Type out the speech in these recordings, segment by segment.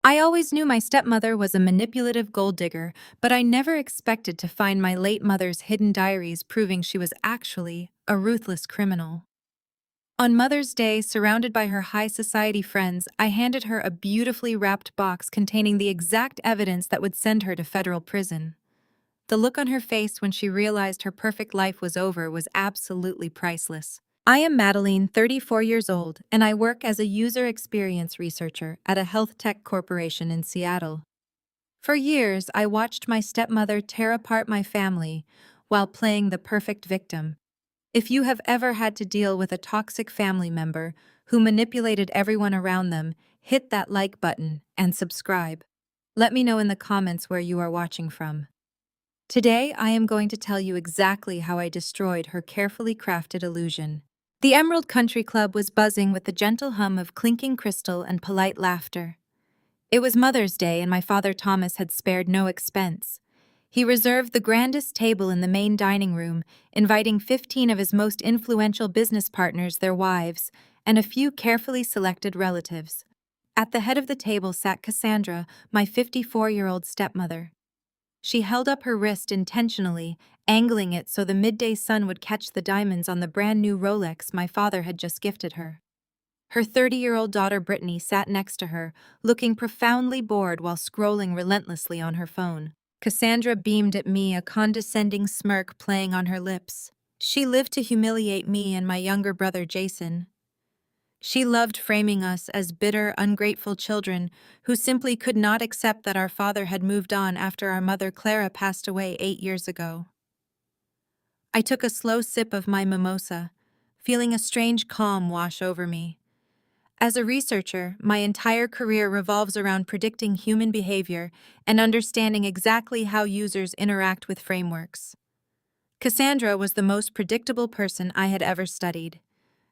I always knew my stepmother was a manipulative gold digger, but I never expected to find my late mother's hidden diaries proving she was actually a ruthless criminal. On Mother's Day, surrounded by her high society friends, I handed her a beautifully wrapped box containing the exact evidence that would send her to federal prison. The look on her face when she realized her perfect life was over was absolutely priceless. I am Madeline, 34 years old, and I work as a user experience researcher at a health tech corporation in Seattle. For years, I watched my stepmother tear apart my family while playing the perfect victim. If you have ever had to deal with a toxic family member who manipulated everyone around them, hit that like button and subscribe. Let me know in the comments where you are watching from. Today, I am going to tell you exactly how I destroyed her carefully crafted illusion. The Emerald Country Club was buzzing with the gentle hum of clinking crystal and polite laughter. It was Mother's Day, and my father Thomas had spared no expense. He reserved the grandest table in the main dining room, inviting 15 of his most influential business partners, their wives, and a few carefully selected relatives. At the head of the table sat Cassandra, my 54-year-old stepmother. She held up her wrist intentionally, angling it so the midday sun would catch the diamonds on the brand-new Rolex my father had just gifted her. Her 30-year-old daughter Brittany sat next to her, looking profoundly bored while scrolling relentlessly on her phone. Cassandra beamed at me, a condescending smirk playing on her lips. She lived to humiliate me and my younger brother Jason. She loved framing us as bitter, ungrateful children who simply could not accept that our father had moved on after our mother Clara passed away 8 years ago. I took a slow sip of my mimosa, feeling a strange calm wash over me. As a researcher, my entire career revolves around predicting human behavior and understanding exactly how users interact with frameworks. Cassandra was the most predictable person I had ever studied.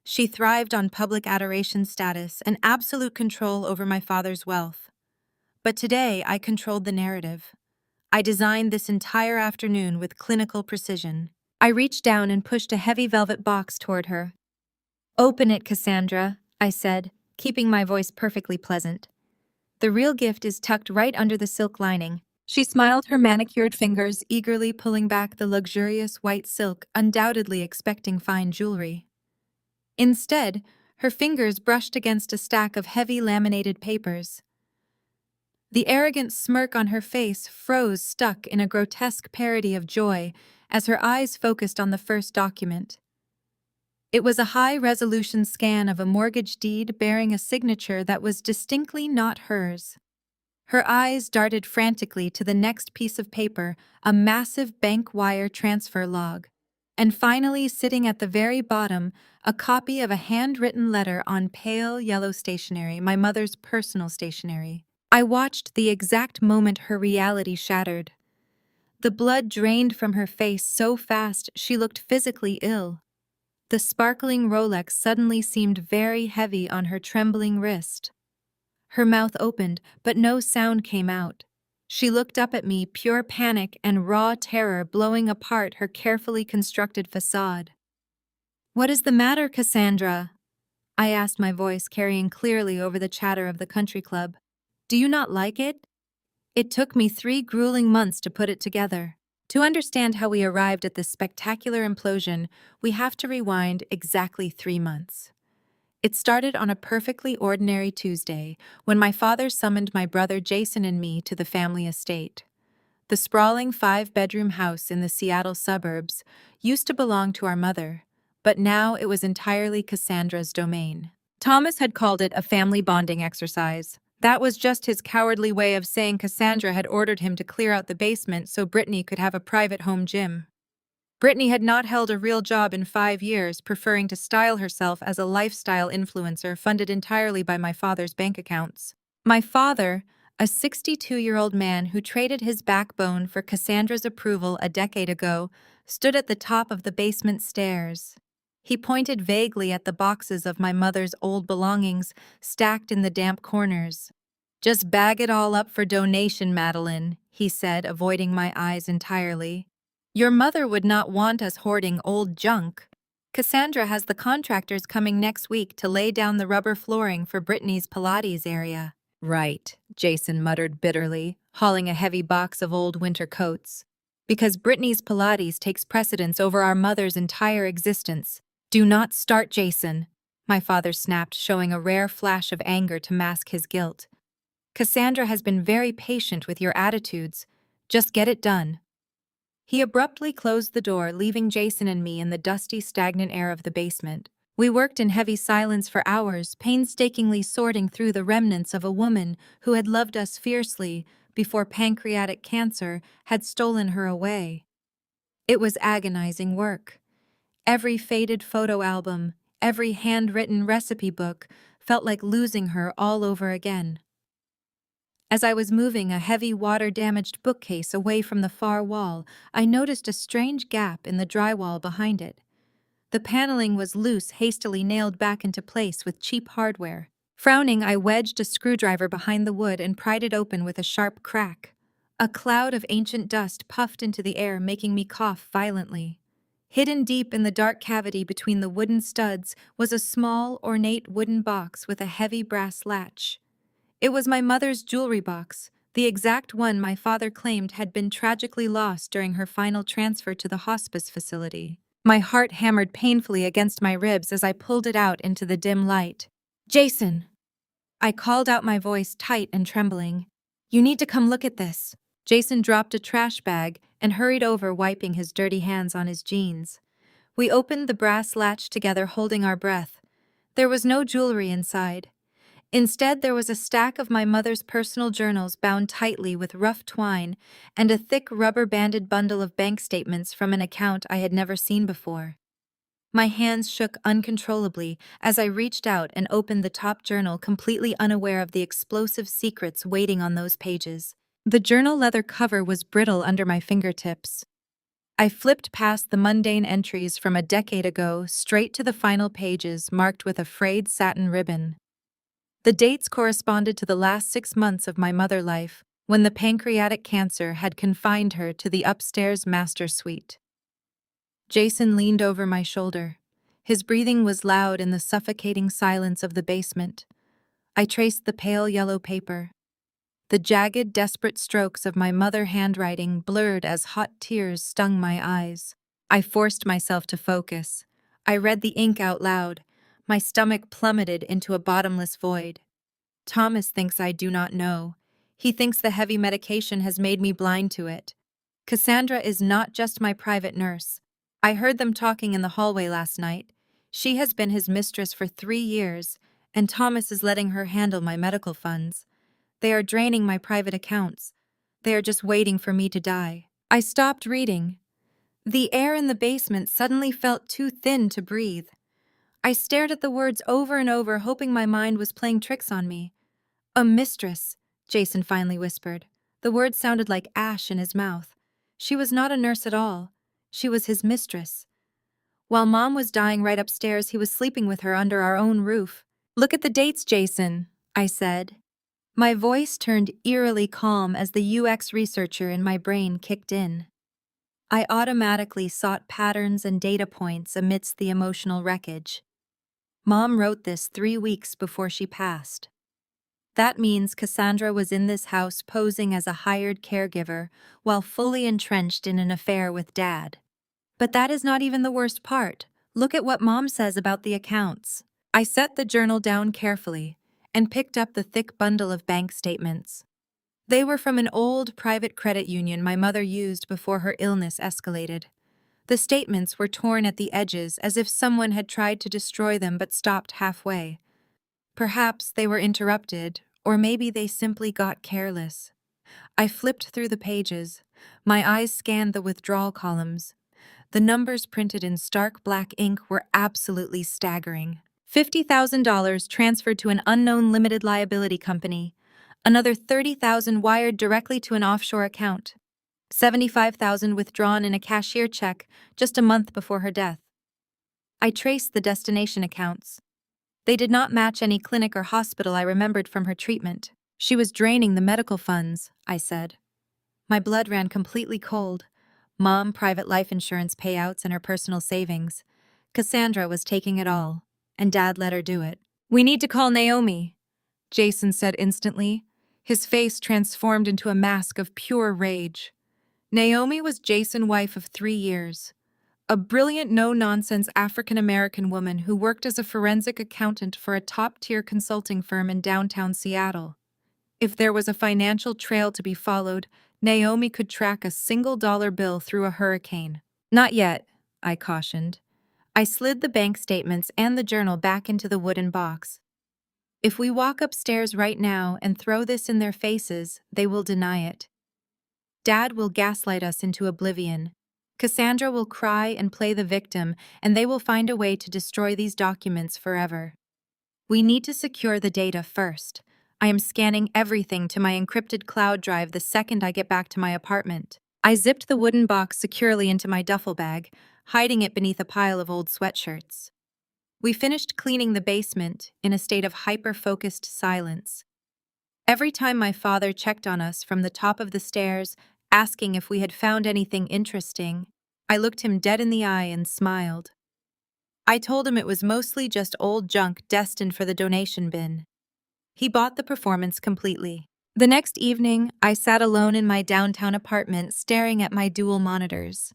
She thrived on public adoration status and absolute control over my father's wealth. But today, I controlled the narrative. I designed this entire afternoon with clinical precision. I reached down and pushed a heavy velvet box toward her. "Open it, Cassandra," I said, keeping my voice perfectly pleasant. "The real gift is tucked right under the silk lining." She smiled, her manicured fingers eagerly pulling back the luxurious white silk, undoubtedly expecting fine jewelry. Instead, her fingers brushed against a stack of heavy laminated papers. The arrogant smirk on her face froze, stuck in a grotesque parody of joy, as her eyes focused on the first document. It was a high-resolution scan of a mortgage deed bearing a signature that was distinctly not hers. Her eyes darted frantically to the next piece of paper, a massive bank wire transfer log. And finally, sitting at the very bottom, a copy of a handwritten letter on pale yellow stationery, my mother's personal stationery. I watched the exact moment her reality shattered. The blood drained from her face so fast she looked physically ill. The sparkling Rolex suddenly seemed very heavy on her trembling wrist. Her mouth opened, but no sound came out. She looked up at me, pure panic and raw terror blowing apart her carefully constructed facade. "What is the matter, Cassandra?" I asked, my voice carrying clearly over the chatter of the country club. "Do you not like it?" It took me 3 grueling months to put it together. To understand how we arrived at this spectacular implosion, we have to rewind exactly 3 months. It started on a perfectly ordinary Tuesday when my father summoned my brother Jason and me to the family estate. The sprawling 5-bedroom house in the Seattle suburbs used to belong to our mother, but now it was entirely Cassandra's domain. Thomas had called it a family bonding exercise. That was just his cowardly way of saying Cassandra had ordered him to clear out the basement so Brittany could have a private home gym. Brittany had not held a real job in 5 years, preferring to style herself as a lifestyle influencer funded entirely by my father's bank accounts. My father, a 62-year-old man who traded his backbone for Cassandra's approval a decade ago, stood at the top of the basement stairs. He pointed vaguely at the boxes of my mother's old belongings stacked in the damp corners. "Just bag it all up for donation, Madeline," he said, avoiding my eyes entirely. "Your mother would not want us hoarding old junk. Cassandra has the contractors coming next week to lay down the rubber flooring for Brittany's Pilates area." Right, Jason muttered bitterly, hauling a heavy box of old winter coats. Because Brittany's Pilates takes precedence over our mother's entire existence. Do not start, Jason, my father snapped, showing a rare flash of anger to mask his guilt. Cassandra has been very patient with your attitudes. Just get it done. He abruptly closed the door, leaving Jason and me in the dusty, stagnant air of the basement. We worked in heavy silence for hours, painstakingly sorting through the remnants of a woman who had loved us fiercely before pancreatic cancer had stolen her away. It was agonizing work. Every faded photo album, every handwritten recipe book felt like losing her all over again. As I was moving a heavy water-damaged bookcase away from the far wall, I noticed a strange gap in the drywall behind it. The paneling was loose, hastily nailed back into place with cheap hardware. Frowning, I wedged a screwdriver behind the wood and pried it open with a sharp crack. A cloud of ancient dust puffed into the air, making me cough violently. Hidden deep in the dark cavity between the wooden studs was a small, ornate wooden box with a heavy brass latch. It was my mother's jewelry box, the exact one my father claimed had been tragically lost during her final transfer to the hospice facility. My heart hammered painfully against my ribs as I pulled it out into the dim light. Jason! I called out, my voice tight and trembling. You need to come look at this. Jason dropped a trash bag and hurried over, wiping his dirty hands on his jeans. We opened the brass latch together, holding our breath. There was no jewelry inside. Instead, there was a stack of my mother's personal journals bound tightly with rough twine and a thick rubber-banded bundle of bank statements from an account I had never seen before. My hands shook uncontrollably as I reached out and opened the top journal, completely unaware of the explosive secrets waiting on those pages. The journal leather cover was brittle under my fingertips. I flipped past the mundane entries from a decade ago, straight to the final pages marked with a frayed satin ribbon. The dates corresponded to the last 6 months of my mother life, when the pancreatic cancer had confined her to the upstairs master suite. Jason leaned over my shoulder. His breathing was loud in the suffocating silence of the basement. I traced the pale yellow paper. The jagged, desperate strokes of my mother handwriting blurred as hot tears stung my eyes. I forced myself to focus. I read the ink out loud. My stomach plummeted into a bottomless void. Thomas thinks I do not know. He thinks the heavy medication has made me blind to it. Cassandra is not just my private nurse. I heard them talking in the hallway last night. She has been his mistress for 3 years, and Thomas is letting her handle my medical funds. They are draining my private accounts. They are just waiting for me to die. I stopped reading. The air in the basement suddenly felt too thin to breathe. I stared at the words over and over, hoping my mind was playing tricks on me. A mistress, Jason finally whispered. The words sounded like ash in his mouth. She was not a nurse at all. She was his mistress. While Mom was dying right upstairs, he was sleeping with her under our own roof. Look at the dates, Jason, I said. My voice turned eerily calm as the UX researcher in my brain kicked in. I automatically sought patterns and data points amidst the emotional wreckage. Mom wrote this 3 weeks before she passed. That means Cassandra was in this house posing as a hired caregiver while fully entrenched in an affair with Dad. But that is not even the worst part. Look at what Mom says about the accounts. I set the journal down carefully and picked up the thick bundle of bank statements. They were from an old private credit union my mother used before her illness escalated. The statements were torn at the edges as if someone had tried to destroy them but stopped halfway. Perhaps they were interrupted, or maybe they simply got careless. I flipped through the pages. My eyes scanned the withdrawal columns. The numbers printed in stark black ink were absolutely staggering. $50,000 transferred to an unknown limited liability company. Another $30,000 wired directly to an offshore account. $75,000 withdrawn in a cashier check just a month before her death. I traced the destination accounts. They did not match any clinic or hospital I remembered from her treatment. She was draining the medical funds, I said. My blood ran completely cold. Mom, private life insurance payouts, and her personal savings. Cassandra was taking it all, and Dad let her do it. We need to call Naomi. Jason said instantly, his face transformed into a mask of pure rage. Naomi was Jason's wife of 3 years, a brilliant, no-nonsense African-American woman who worked as a forensic accountant for a top-tier consulting firm in downtown Seattle. If there was a financial trail to be followed, Naomi could track a single-dollar bill through a hurricane. Not yet, I cautioned. I slid the bank statements and the journal back into the wooden box. If we walk upstairs right now and throw this in their faces, they will deny it. Dad will gaslight us into oblivion. Cassandra will cry and play the victim, and they will find a way to destroy these documents forever. We need to secure the data first. I am scanning everything to my encrypted cloud drive the second I get back to my apartment. I zipped the wooden box securely into my duffel bag, hiding it beneath a pile of old sweatshirts. We finished cleaning the basement in a state of hyper-focused silence. Every time my father checked on us from the top of the stairs, asking if we had found anything interesting, I looked him dead in the eye and smiled. I told him it was mostly just old junk destined for the donation bin. He bought the performance completely. The next evening, I sat alone in my downtown apartment staring at my dual monitors.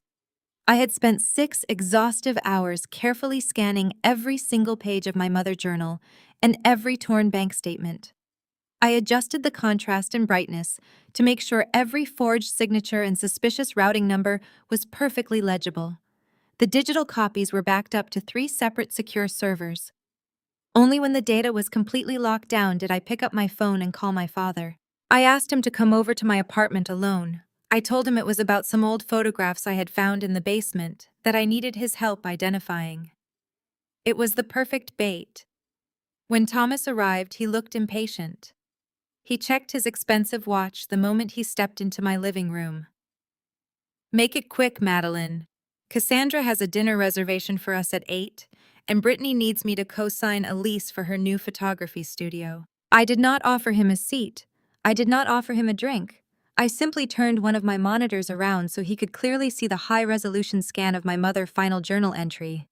I had spent 6 exhaustive hours carefully scanning every single page of my mother journal and every torn bank statement. I adjusted the contrast and brightness to make sure every forged signature and suspicious routing number was perfectly legible. The digital copies were backed up to 3 separate secure servers. Only when the data was completely locked down did I pick up my phone and call my father. I asked him to come over to my apartment alone. I told him it was about some old photographs I had found in the basement that I needed his help identifying. It was the perfect bait. When Thomas arrived, he looked impatient. He checked his expensive watch the moment he stepped into my living room. "Make it quick, Madeline. Cassandra has a dinner reservation for us at 8, and Brittany needs me to co-sign a lease for her new photography studio." I did not offer him a seat. I did not offer him a drink. I simply turned one of my monitors around so he could clearly see the high-resolution scan of my mother's final journal entry.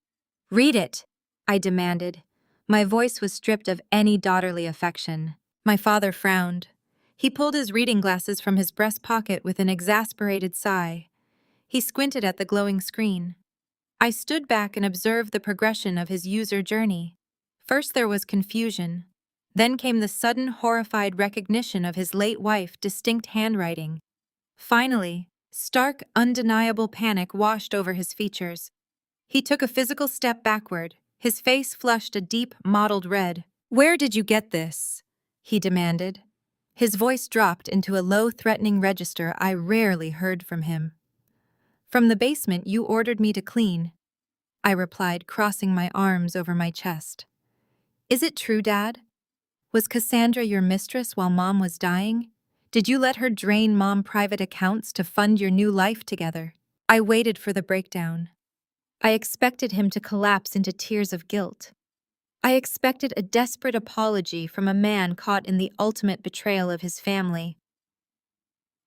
"Read it," I demanded. My voice was stripped of any daughterly affection. My father frowned. He pulled his reading glasses from his breast pocket with an exasperated sigh. He squinted at the glowing screen. I stood back and observed the progression of his user journey. First there was confusion. Then came the sudden, horrified recognition of his late wife's distinct handwriting. Finally, stark, undeniable panic washed over his features. He took a physical step backward. His face flushed a deep, mottled red. "Where did you get this?" he demanded. His voice dropped into a low, threatening register I rarely heard from him. "From the basement you ordered me to clean," I replied, crossing my arms over my chest. "Is it true, Dad? Was Cassandra your mistress while Mom was dying? Did you let her drain Mom private accounts to fund your new life together?" I waited for the breakdown. I expected him to collapse into tears of guilt. I expected a desperate apology from a man caught in the ultimate betrayal of his family.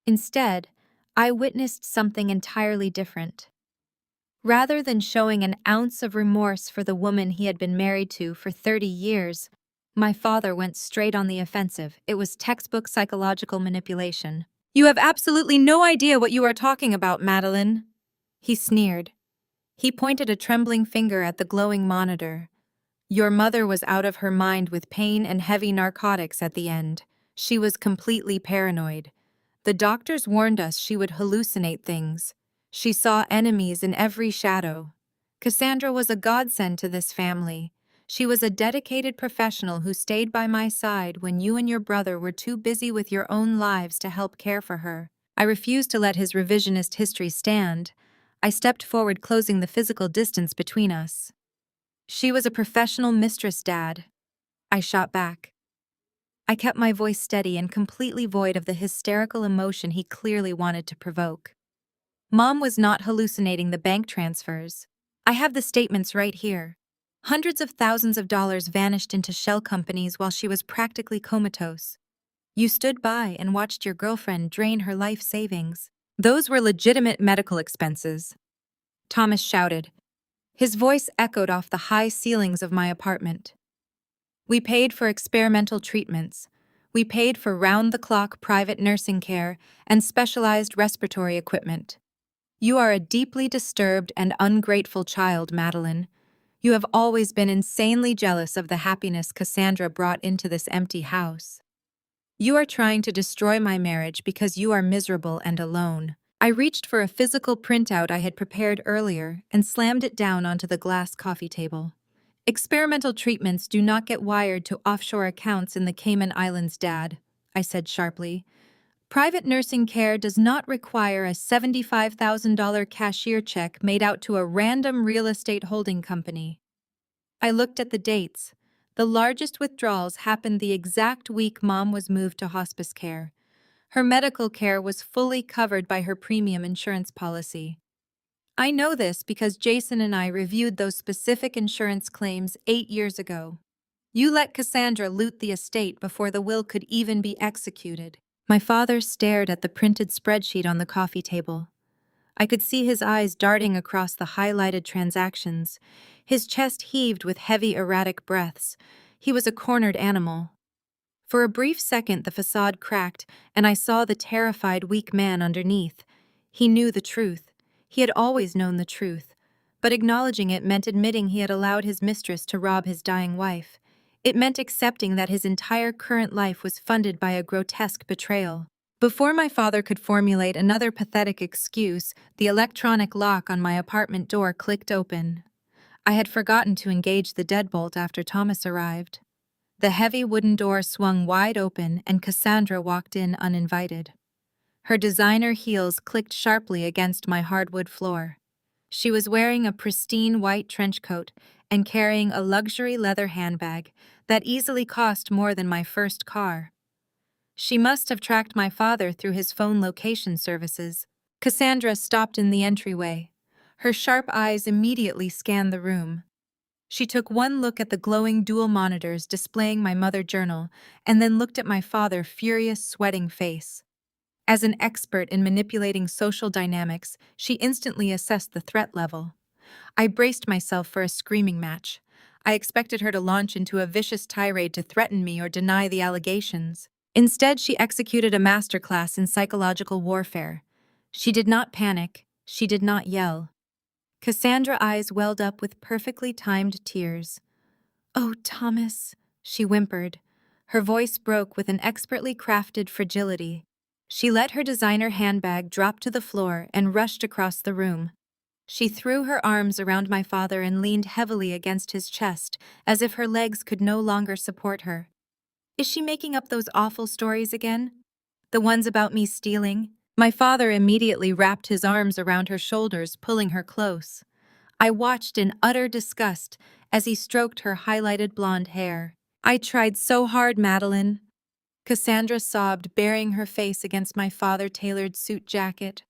Instead, I witnessed something entirely different. Rather than showing an ounce of remorse for the woman he had been married to for 30 years, my father went straight on the offensive. It was textbook psychological manipulation. "You have absolutely no idea what you are talking about, Madeline," he sneered. He pointed a trembling finger at the glowing monitor. "Your mother was out of her mind with pain and heavy narcotics at the end. She was completely paranoid. The doctors warned us she would hallucinate things. She saw enemies in every shadow. Cassandra was a godsend to this family. She was a dedicated professional who stayed by my side when you and your brother were too busy with your own lives to help care for her." I refused to let his revisionist history stand. I stepped forward, closing the physical distance between us. "She was a professional mistress, Dad," I shot back. I kept my voice steady and completely void of the hysterical emotion he clearly wanted to provoke. "Mom was not hallucinating the bank transfers. I have the statements right here. Hundreds of thousands of dollars vanished into shell companies while she was practically comatose. You stood by and watched your girlfriend drain her life savings. Those were legitimate medical expenses," Thomas shouted. His voice echoed off the high ceilings of my apartment. We paid for experimental treatments. We paid for round-the-clock private nursing care and specialized respiratory equipment. You are a deeply disturbed and ungrateful child, Madeline. You have always been insanely jealous of the happiness Cassandra brought into this empty house. You are trying to destroy my marriage because you are miserable and alone. I reached for a physical printout I had prepared earlier and slammed it down onto the glass coffee table. Experimental treatments do not get wired to offshore accounts in the Cayman Islands, Dad, I said sharply. Private nursing care does not require a $75,000 cashier check made out to a random real estate holding company. I looked at the dates. The largest withdrawals happened the exact week Mom was moved to hospice care. Her medical care was fully covered by her premium insurance policy. I know this because Jason and I reviewed those specific insurance claims 8 years ago. You let Cassandra loot the estate before the will could even be executed. My father stared at the printed spreadsheet on the coffee table. I could see his eyes darting across the highlighted transactions. His chest heaved with heavy, erratic breaths. He was a cornered animal. For a brief second, the facade cracked, and I saw the terrified, weak man underneath. He knew the truth. He had always known the truth. But acknowledging it meant admitting he had allowed his mistress to rob his dying wife. It meant accepting that his entire current life was funded by a grotesque betrayal. Before my father could formulate another pathetic excuse, the electronic lock on my apartment door clicked open. I had forgotten to engage the deadbolt after Thomas arrived. The heavy wooden door swung wide open and Cassandra walked in uninvited. Her designer heels clicked sharply against my hardwood floor. She was wearing a pristine white trench coat and carrying a luxury leather handbag that easily cost more than my first car. She must have tracked my father through his phone location services. Cassandra stopped in the entryway. Her sharp eyes immediately scanned the room. She took one look at the glowing dual monitors displaying my mother journal and then looked at my father's furious, sweating face. As an expert in manipulating social dynamics, she instantly assessed the threat level. I braced myself for a screaming match. I expected her to launch into a vicious tirade to threaten me or deny the allegations. Instead, she executed a masterclass in psychological warfare. She did not panic. She did not yell. Cassandra's eyes welled up with perfectly timed tears. "Oh, Thomas," she whimpered. Her voice broke with an expertly crafted fragility. She let her designer handbag drop to the floor and rushed across the room. She threw her arms around my father and leaned heavily against his chest, as if her legs could no longer support her. "Is she making up those awful stories again? The ones about me stealing?" My father immediately wrapped his arms around her shoulders, pulling her close. I watched in utter disgust as he stroked her highlighted blonde hair. "I tried so hard, Madeline." Cassandra sobbed, burying her face against my father-tailored suit jacket.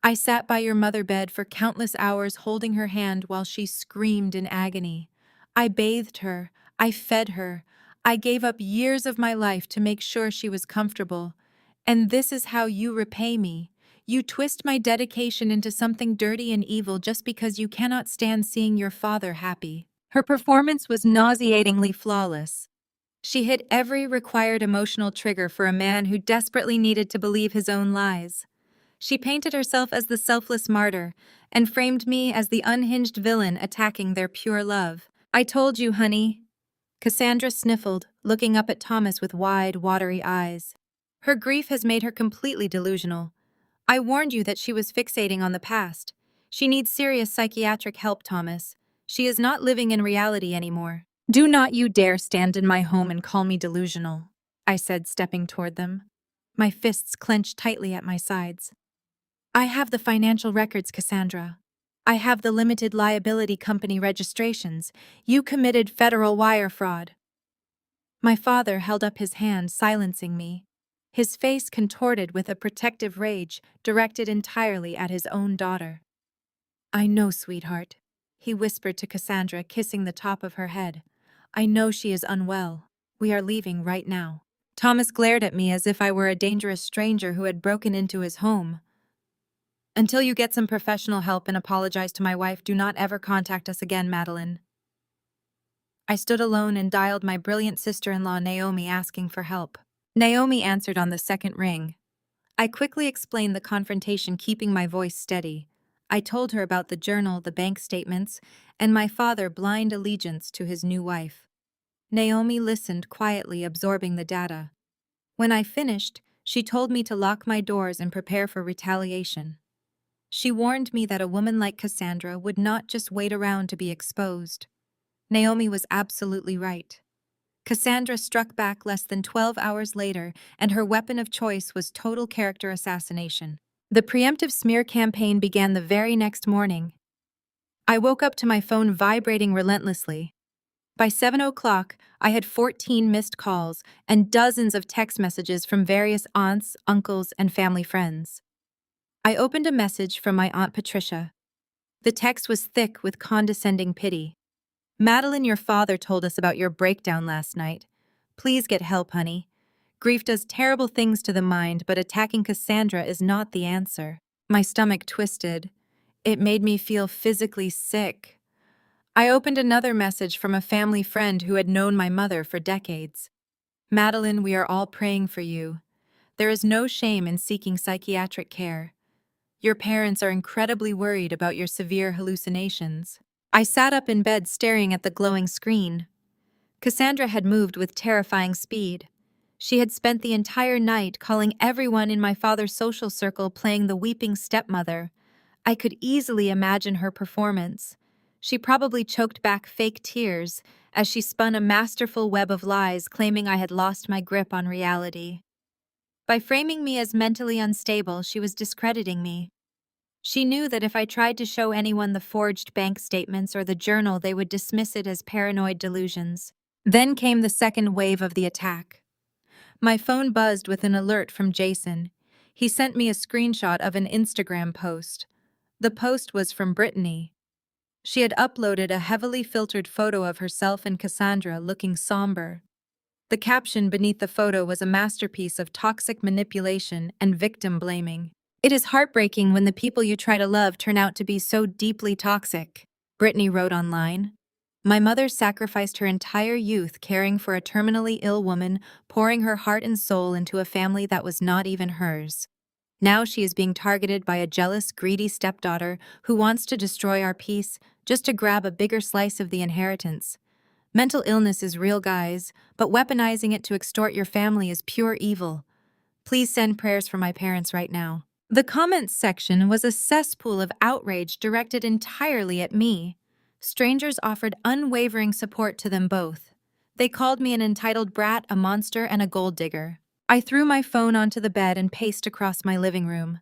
"I sat by your mother bed for countless hours holding her hand while she screamed in agony. I bathed her. I fed her. I gave up years of my life to make sure she was comfortable. And this is how you repay me. You twist my dedication into something dirty and evil just because you cannot stand seeing your father happy." Her performance was nauseatingly flawless. She hit every required emotional trigger for a man who desperately needed to believe his own lies. She painted herself as the selfless martyr and framed me as the unhinged villain attacking their pure love. "I told you, honey." Cassandra sniffled, looking up at Thomas with wide, watery eyes. "Her grief has made her completely delusional. I warned you that she was fixating on the past. She needs serious psychiatric help, Thomas. She is not living in reality anymore." "Do not you dare stand in my home and call me delusional," I said, stepping toward them. My fists clenched tightly at my sides. "I have the financial records, Cassandra. I have the limited liability company registrations. You committed federal wire fraud." My father held up his hand, silencing me. His face contorted with a protective rage directed entirely at his own daughter. "I know, sweetheart," he whispered to Cassandra, kissing the top of her head. "I know she is unwell. We are leaving right now." Thomas glared at me as if I were a dangerous stranger who had broken into his home. "Until you get some professional help and apologize to my wife, do not ever contact us again, Madeline." I stood alone and dialed my brilliant sister-in-law Naomi asking for help. Naomi answered on the second ring. I quickly explained the confrontation, keeping my voice steady. I told her about the journal, the bank statements, and my father's blind allegiance to his new wife. Naomi listened quietly, absorbing the data. When I finished, she told me to lock my doors and prepare for retaliation. She warned me that a woman like Cassandra would not just wait around to be exposed. Naomi was absolutely right. Cassandra struck back less than 12 hours later, and her weapon of choice was total character assassination. The preemptive smear campaign began the very next morning. I woke up to my phone vibrating relentlessly. By 7 o'clock, I had 14 missed calls and dozens of text messages from various aunts, uncles, and family friends. I opened a message from my Aunt Patricia. The text was thick with condescending pity. "Madeline, your father told us about your breakdown last night. Please get help, honey. Grief does terrible things to the mind, but attacking Cassandra is not the answer." My stomach twisted. It made me feel physically sick. I opened another message from a family friend who had known my mother for decades. "Madeline, we are all praying for you. There is no shame in seeking psychiatric care. Your parents are incredibly worried about your severe hallucinations." I sat up in bed staring at the glowing screen. Cassandra had moved with terrifying speed. She had spent the entire night calling everyone in my father's social circle, playing the weeping stepmother. I could easily imagine her performance. She probably choked back fake tears as she spun a masterful web of lies, claiming I had lost my grip on reality. By framing me as mentally unstable, she was discrediting me. She knew that if I tried to show anyone the forged bank statements or the journal, they would dismiss it as paranoid delusions. Then came the second wave of the attack. My phone buzzed with an alert from Jason. He sent me a screenshot of an Instagram post. The post was from Brittany. She had uploaded a heavily filtered photo of herself and Cassandra looking somber. The caption beneath the photo was a masterpiece of toxic manipulation and victim blaming. "It is heartbreaking when the people you try to love turn out to be so deeply toxic," Brittany wrote online. "My mother sacrificed her entire youth caring for a terminally ill woman, pouring her heart and soul into a family that was not even hers. Now she is being targeted by a jealous, greedy stepdaughter who wants to destroy our peace just to grab a bigger slice of the inheritance. Mental illness is real, guys, but weaponizing it to extort your family is pure evil. Please send prayers for my parents right now." The comments section was a cesspool of outrage directed entirely at me. Strangers offered unwavering support to them both. They called me an entitled brat, a monster, and a gold digger. I threw my phone onto the bed and paced across my living room.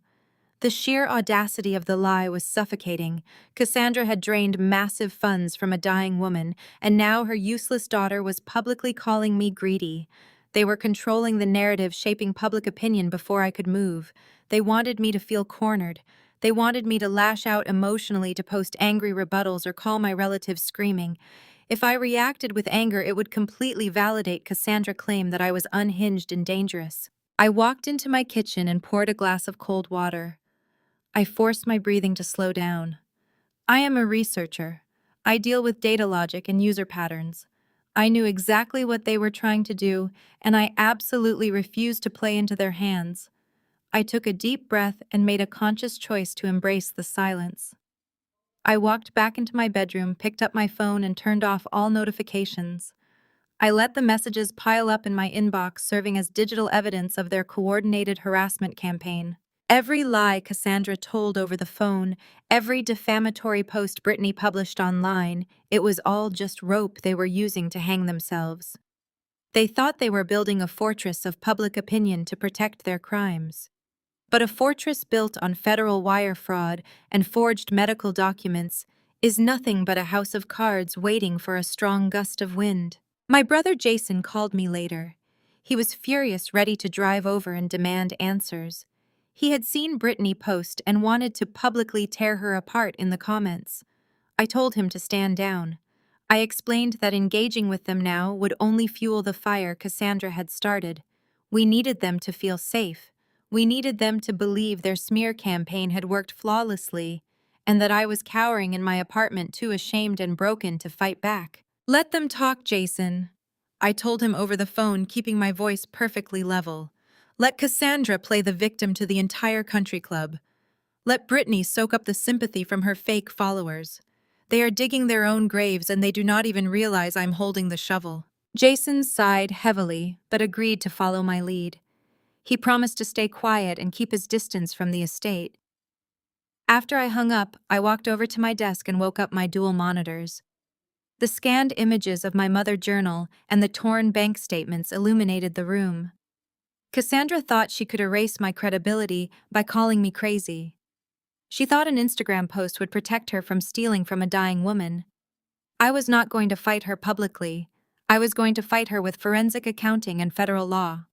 The sheer audacity of the lie was suffocating. Cassandra had drained massive funds from a dying woman, and now her useless daughter was publicly calling me greedy. They were controlling the narrative, shaping public opinion before I could move. They wanted me to feel cornered. They wanted me to lash out emotionally, to post angry rebuttals or call my relatives screaming. If I reacted with anger, it would completely validate Cassandra's claim that I was unhinged and dangerous. I walked into my kitchen and poured a glass of cold water. I forced my breathing to slow down. I am a researcher. I deal with data logic and user patterns. I knew exactly what they were trying to do, and I absolutely refused to play into their hands. I took a deep breath and made a conscious choice to embrace the silence. I walked back into my bedroom, picked up my phone, and turned off all notifications. I let the messages pile up in my inbox, serving as digital evidence of their coordinated harassment campaign. Every lie Cassandra told over the phone, every defamatory post Brittany published online, it was all just rope they were using to hang themselves. They thought they were building a fortress of public opinion to protect their crimes. But a fortress built on federal wire fraud and forged medical documents is nothing but a house of cards waiting for a strong gust of wind. My brother Jason called me later. He was furious, ready to drive over and demand answers. He had seen Brittany post and wanted to publicly tear her apart in the comments. I told him to stand down. I explained that engaging with them now would only fuel the fire Cassandra had started. We needed them to feel safe. We needed them to believe their smear campaign had worked flawlessly, and that I was cowering in my apartment, too ashamed and broken to fight back. Let them talk, Jason. I told him over the phone, keeping my voice perfectly level. Let Cassandra play the victim to the entire country club. Let Brittany soak up the sympathy from her fake followers. They are digging their own graves and they do not even realize I'm holding the shovel. Jason sighed heavily, but agreed to follow my lead. He promised to stay quiet and keep his distance from the estate. After I hung up, I walked over to my desk and woke up my dual monitors. The scanned images of my mother journal and the torn bank statements illuminated the room. Cassandra thought she could erase my credibility by calling me crazy. She thought an Instagram post would protect her from stealing from a dying woman. I was not going to fight her publicly. I was going to fight her with forensic accounting and federal law.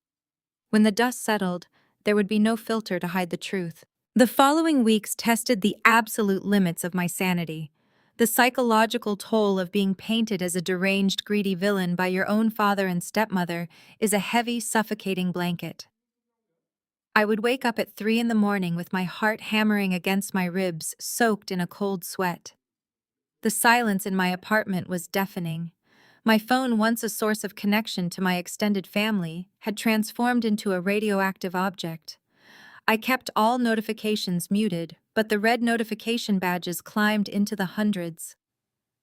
When the dust settled, there would be no filter to hide the truth. The following weeks tested the absolute limits of my sanity. The psychological toll of being painted as a deranged, greedy villain by your own father and stepmother is a heavy, suffocating blanket. I would wake up at 3 in the morning with my heart hammering against my ribs, soaked in a cold sweat. The silence in my apartment was deafening. My phone, once a source of connection to my extended family, had transformed into a radioactive object. I kept all notifications muted, but the red notification badges climbed into the hundreds.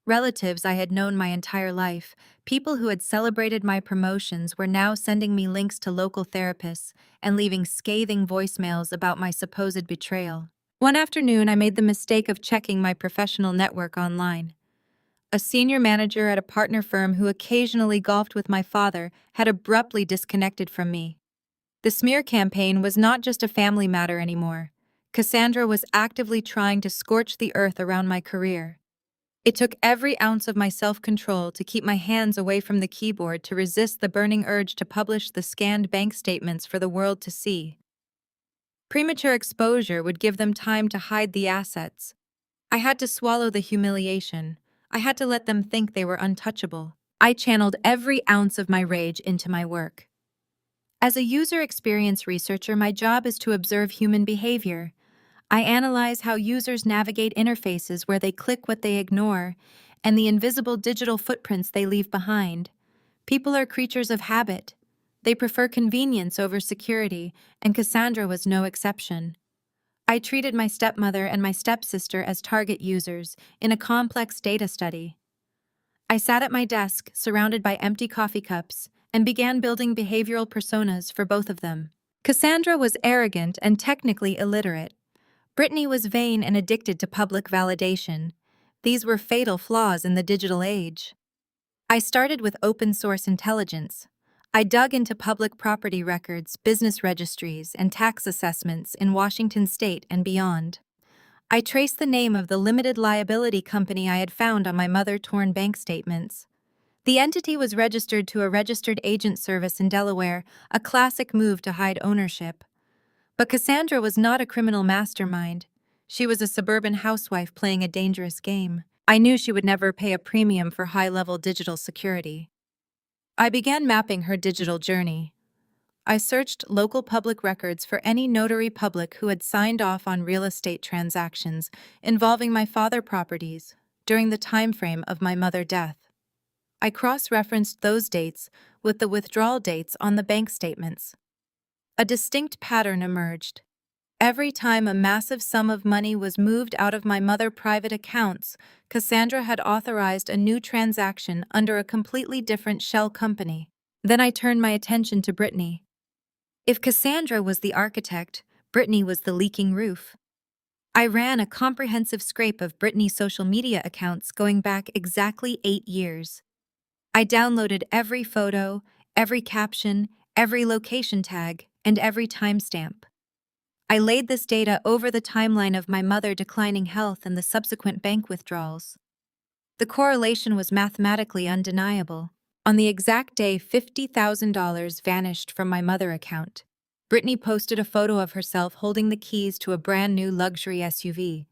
Relatives I had known my entire life, people who had celebrated my promotions, were now sending me links to local therapists and leaving scathing voicemails about my supposed betrayal. One afternoon, I made the mistake of checking my professional network online. A senior manager at a partner firm who occasionally golfed with my father had abruptly disconnected from me. The smear campaign was not just a family matter anymore. Cassandra was actively trying to scorch the earth around my career. It took every ounce of my self-control to keep my hands away from the keyboard to resist the burning urge to publish the scanned bank statements for the world to see. Premature exposure would give them time to hide the assets. I had to swallow the humiliation. I had to let them think they were untouchable. I channeled every ounce of my rage into my work. As a user experience researcher, my job is to observe human behavior. I analyze how users navigate interfaces where they click what they ignore, and the invisible digital footprints they leave behind. People are creatures of habit. They prefer convenience over security, and Cassandra was no exception. I treated my stepmother and my stepsister as target users in a complex data study. I sat at my desk, surrounded by empty coffee cups, and began building behavioral personas for both of them. Cassandra was arrogant and technically illiterate. Brittany was vain and addicted to public validation. These were fatal flaws in the digital age. I started with open-source intelligence. I dug into public property records, business registries, and tax assessments in Washington state and beyond. I traced the name of the limited liability company I had found on my mother-torn bank statements. The entity was registered to a registered agent service in Delaware, a classic move to hide ownership. But Cassandra was not a criminal mastermind. She was a suburban housewife playing a dangerous game. I knew she would never pay a premium for high-level digital security. I began mapping her digital journey. I searched local public records for any notary public who had signed off on real estate transactions involving my father properties during the time frame of my mother's death. I cross-referenced those dates with the withdrawal dates on the bank statements. A distinct pattern emerged. Every time a massive sum of money was moved out of my mother's private accounts, Cassandra had authorized a new transaction under a completely different shell company. Then I turned my attention to Brittany. If Cassandra was the architect, Brittany was the leaking roof. I ran a comprehensive scrape of Brittany's social media accounts going back exactly 8 years. I downloaded every photo, every caption, every location tag, and every timestamp. I laid this data over the timeline of my mother's declining health and the subsequent bank withdrawals. The correlation was mathematically undeniable. On the exact day $50,000 vanished from my mother account, Brittany posted a photo of herself holding the keys to a brand new luxury SUV.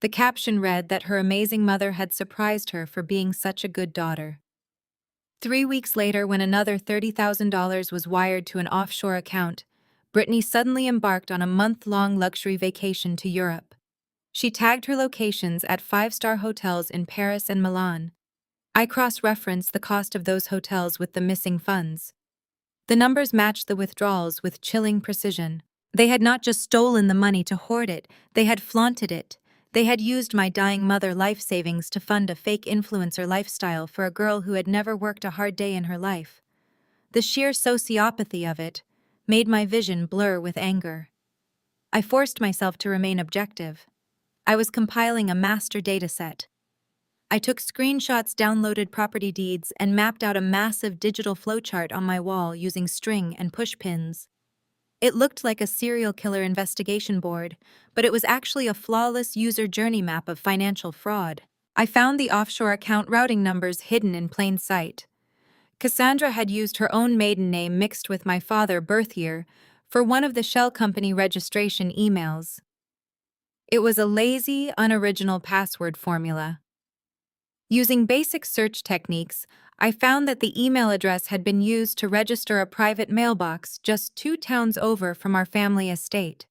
The caption read that her amazing mother had surprised her for being such a good daughter. 3 weeks later, when another $30,000 was wired to an offshore account, Brittany suddenly embarked on a month-long luxury vacation to Europe. She tagged her locations at 5-star hotels in Paris and Milan. I cross-referenced the cost of those hotels with the missing funds. The numbers matched the withdrawals with chilling precision. They had not just stolen the money to hoard it, they had flaunted it. They had used my dying mother life savings to fund a fake influencer lifestyle for a girl who had never worked a hard day in her life. The sheer sociopathy of it made my vision blur with anger. I forced myself to remain objective. I was compiling a master dataset. I took screenshots, downloaded property deeds, and mapped out a massive digital flowchart on my wall using string and push pins. It looked like a serial killer investigation board, but it was actually a flawless user journey map of financial fraud. I found the offshore account routing numbers hidden in plain sight. Cassandra had used her own maiden name mixed with my father's birth year for one of the shell company registration emails. It was a lazy, unoriginal password formula. Using basic search techniques, I found that the email address had been used to register a private mailbox just 2 towns over from our family estate.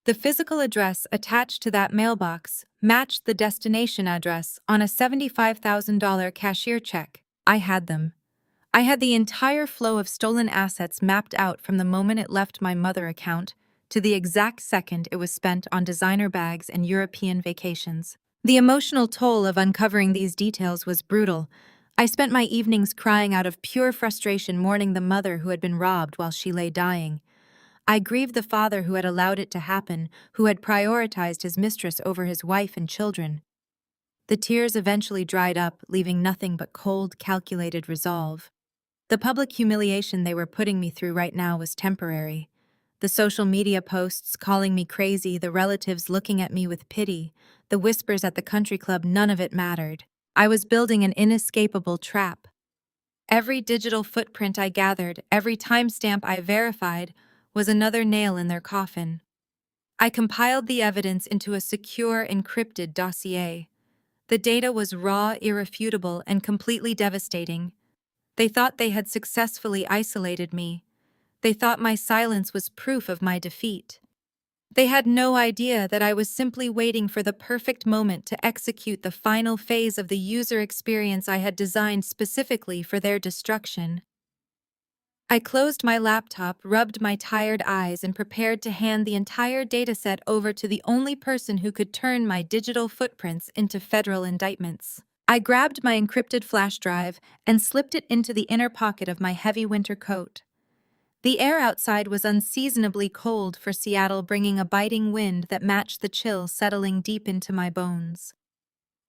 The physical address attached to that mailbox matched the destination address on a $75,000 cashier check. I had them. I had the entire flow of stolen assets mapped out from the moment it left my mother account to the exact second it was spent on designer bags and European vacations. The emotional toll of uncovering these details was brutal. I spent my evenings crying out of pure frustration, mourning the mother who had been robbed while she lay dying. I grieved the father who had allowed it to happen, who had prioritized his mistress over his wife and children. The tears eventually dried up, leaving nothing but cold, calculated resolve. The public humiliation they were putting me through right now was temporary. The social media posts calling me crazy, the relatives looking at me with pity, the whispers at the country club, none of it mattered. I was building an inescapable trap. Every digital footprint I gathered, every timestamp I verified, was another nail in their coffin. I compiled the evidence into a secure, encrypted dossier. The data was raw, irrefutable, and completely devastating. They thought they had successfully isolated me. They thought my silence was proof of my defeat. They had no idea that I was simply waiting for the perfect moment to execute the final phase of the user experience I had designed specifically for their destruction. I closed my laptop, rubbed my tired eyes, and prepared to hand the entire dataset over to the only person who could turn my digital footprints into federal indictments. I grabbed my encrypted flash drive and slipped it into the inner pocket of my heavy winter coat. The air outside was unseasonably cold for Seattle, bringing a biting wind that matched the chill settling deep into my bones.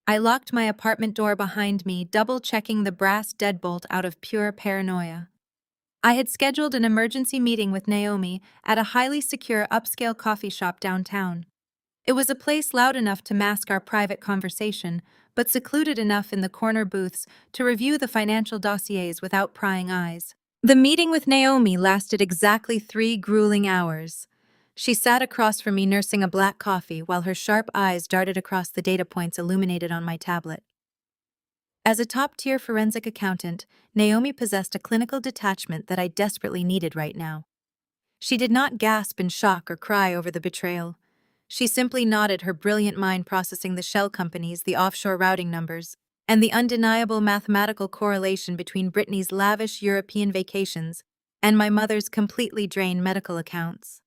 I locked my apartment door behind me, double-checking the brass deadbolt out of pure paranoia. I had scheduled an emergency meeting with Naomi at a highly secure upscale coffee shop downtown. It was a place loud enough to mask our private conversation, but secluded enough in the corner booths to review the financial dossiers without prying eyes. The meeting with Naomi lasted exactly 3 grueling hours. She sat across from me nursing a black coffee while her sharp eyes darted across the data points illuminated on my tablet. As a top-tier forensic accountant, Naomi possessed a clinical detachment that I desperately needed right now. She did not gasp in shock or cry over the betrayal. She simply nodded, her brilliant mind processing the shell companies, the offshore routing numbers, and the undeniable mathematical correlation between Brittany's lavish European vacations and my mother's completely drained medical accounts.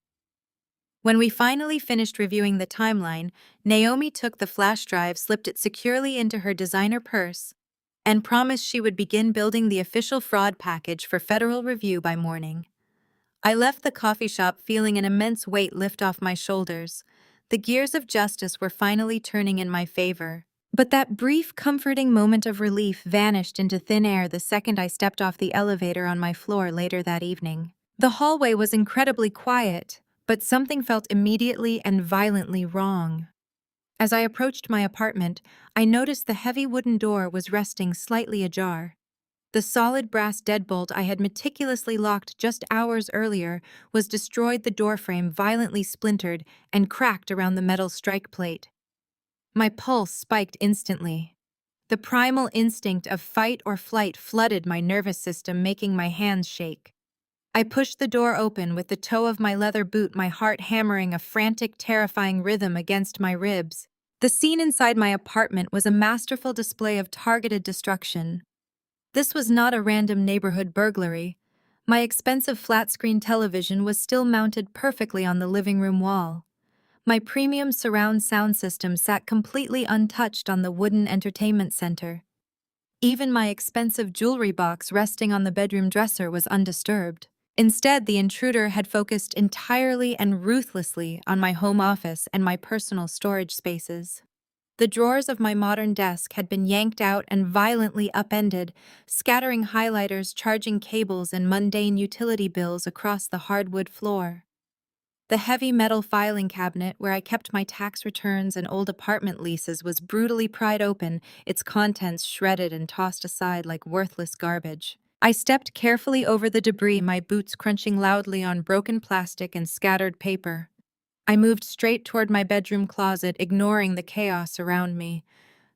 When we finally finished reviewing the timeline, Naomi took the flash drive, slipped it securely into her designer purse, and promised she would begin building the official fraud package for federal review by morning. I left the coffee shop feeling an immense weight lift off my shoulders. The gears of justice were finally turning in my favor. But that brief, comforting moment of relief vanished into thin air the second I stepped off the elevator on my floor later that evening. The hallway was incredibly quiet, but something felt immediately and violently wrong. As I approached my apartment, I noticed the heavy wooden door was resting slightly ajar. The solid brass deadbolt I had meticulously locked just hours earlier was destroyed, the doorframe violently splintered and cracked around the metal strike plate. My pulse spiked instantly. The primal instinct of fight or flight flooded my nervous system, making my hands shake. I pushed the door open with the toe of my leather boot, my heart hammering a frantic, terrifying rhythm against my ribs. The scene inside my apartment was a masterful display of targeted destruction. This was not a random neighborhood burglary. My expensive flat-screen television was still mounted perfectly on the living room wall. My premium surround sound system sat completely untouched on the wooden entertainment center. Even my expensive jewelry box resting on the bedroom dresser was undisturbed. Instead, the intruder had focused entirely and ruthlessly on my home office and my personal storage spaces. The drawers of my modern desk had been yanked out and violently upended, scattering highlighters, charging cables, and mundane utility bills across the hardwood floor. The heavy metal filing cabinet where I kept my tax returns and old apartment leases was brutally pried open, its contents shredded and tossed aside like worthless garbage. I stepped carefully over the debris, my boots crunching loudly on broken plastic and scattered paper. I moved straight toward my bedroom closet, ignoring the chaos around me.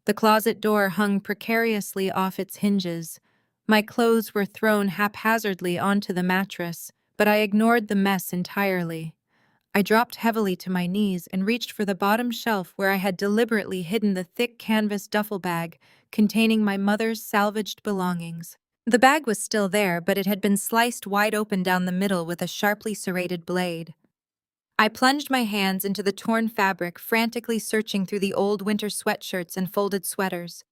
The closet door hung precariously off its hinges. My clothes were thrown haphazardly onto the mattress, but I ignored the mess entirely. I dropped heavily to my knees and reached for the bottom shelf where I had deliberately hidden the thick canvas duffel bag containing my mother's salvaged belongings. The bag was still there, but it had been sliced wide open down the middle with a sharply serrated blade. I plunged my hands into the torn fabric, frantically searching through the old winter sweatshirts and folded sweaters.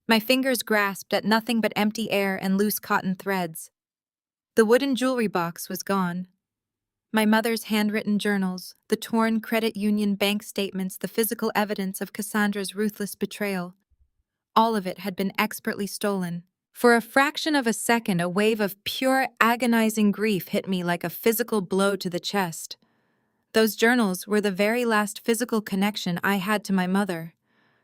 My fingers grasped at nothing but empty air and loose cotton threads. The wooden jewelry box was gone. My mother's handwritten journals, the torn credit union bank statements, the physical evidence of Cassandra's ruthless betrayal. All of it had been expertly stolen. For a fraction of a second, a wave of pure, agonizing grief hit me like a physical blow to the chest. Those journals were the very last physical connection I had to my mother.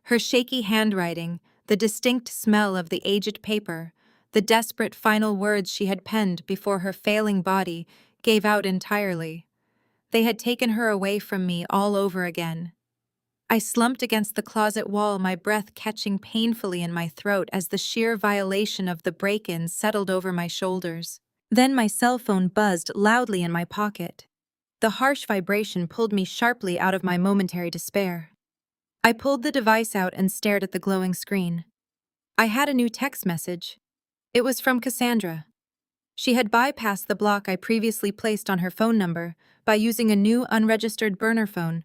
Her shaky handwriting, the distinct smell of the aged paper, the desperate final words she had penned before her failing body gave out entirely. They had taken her away from me all over again. I slumped against the closet wall, my breath catching painfully in my throat as the sheer violation of the break-in settled over my shoulders. Then my cell phone buzzed loudly in my pocket. The harsh vibration pulled me sharply out of my momentary despair. I pulled the device out and stared at the glowing screen. I had a new text message. It was from Cassandra. She had bypassed the block I previously placed on her phone number by using a new unregistered burner phone,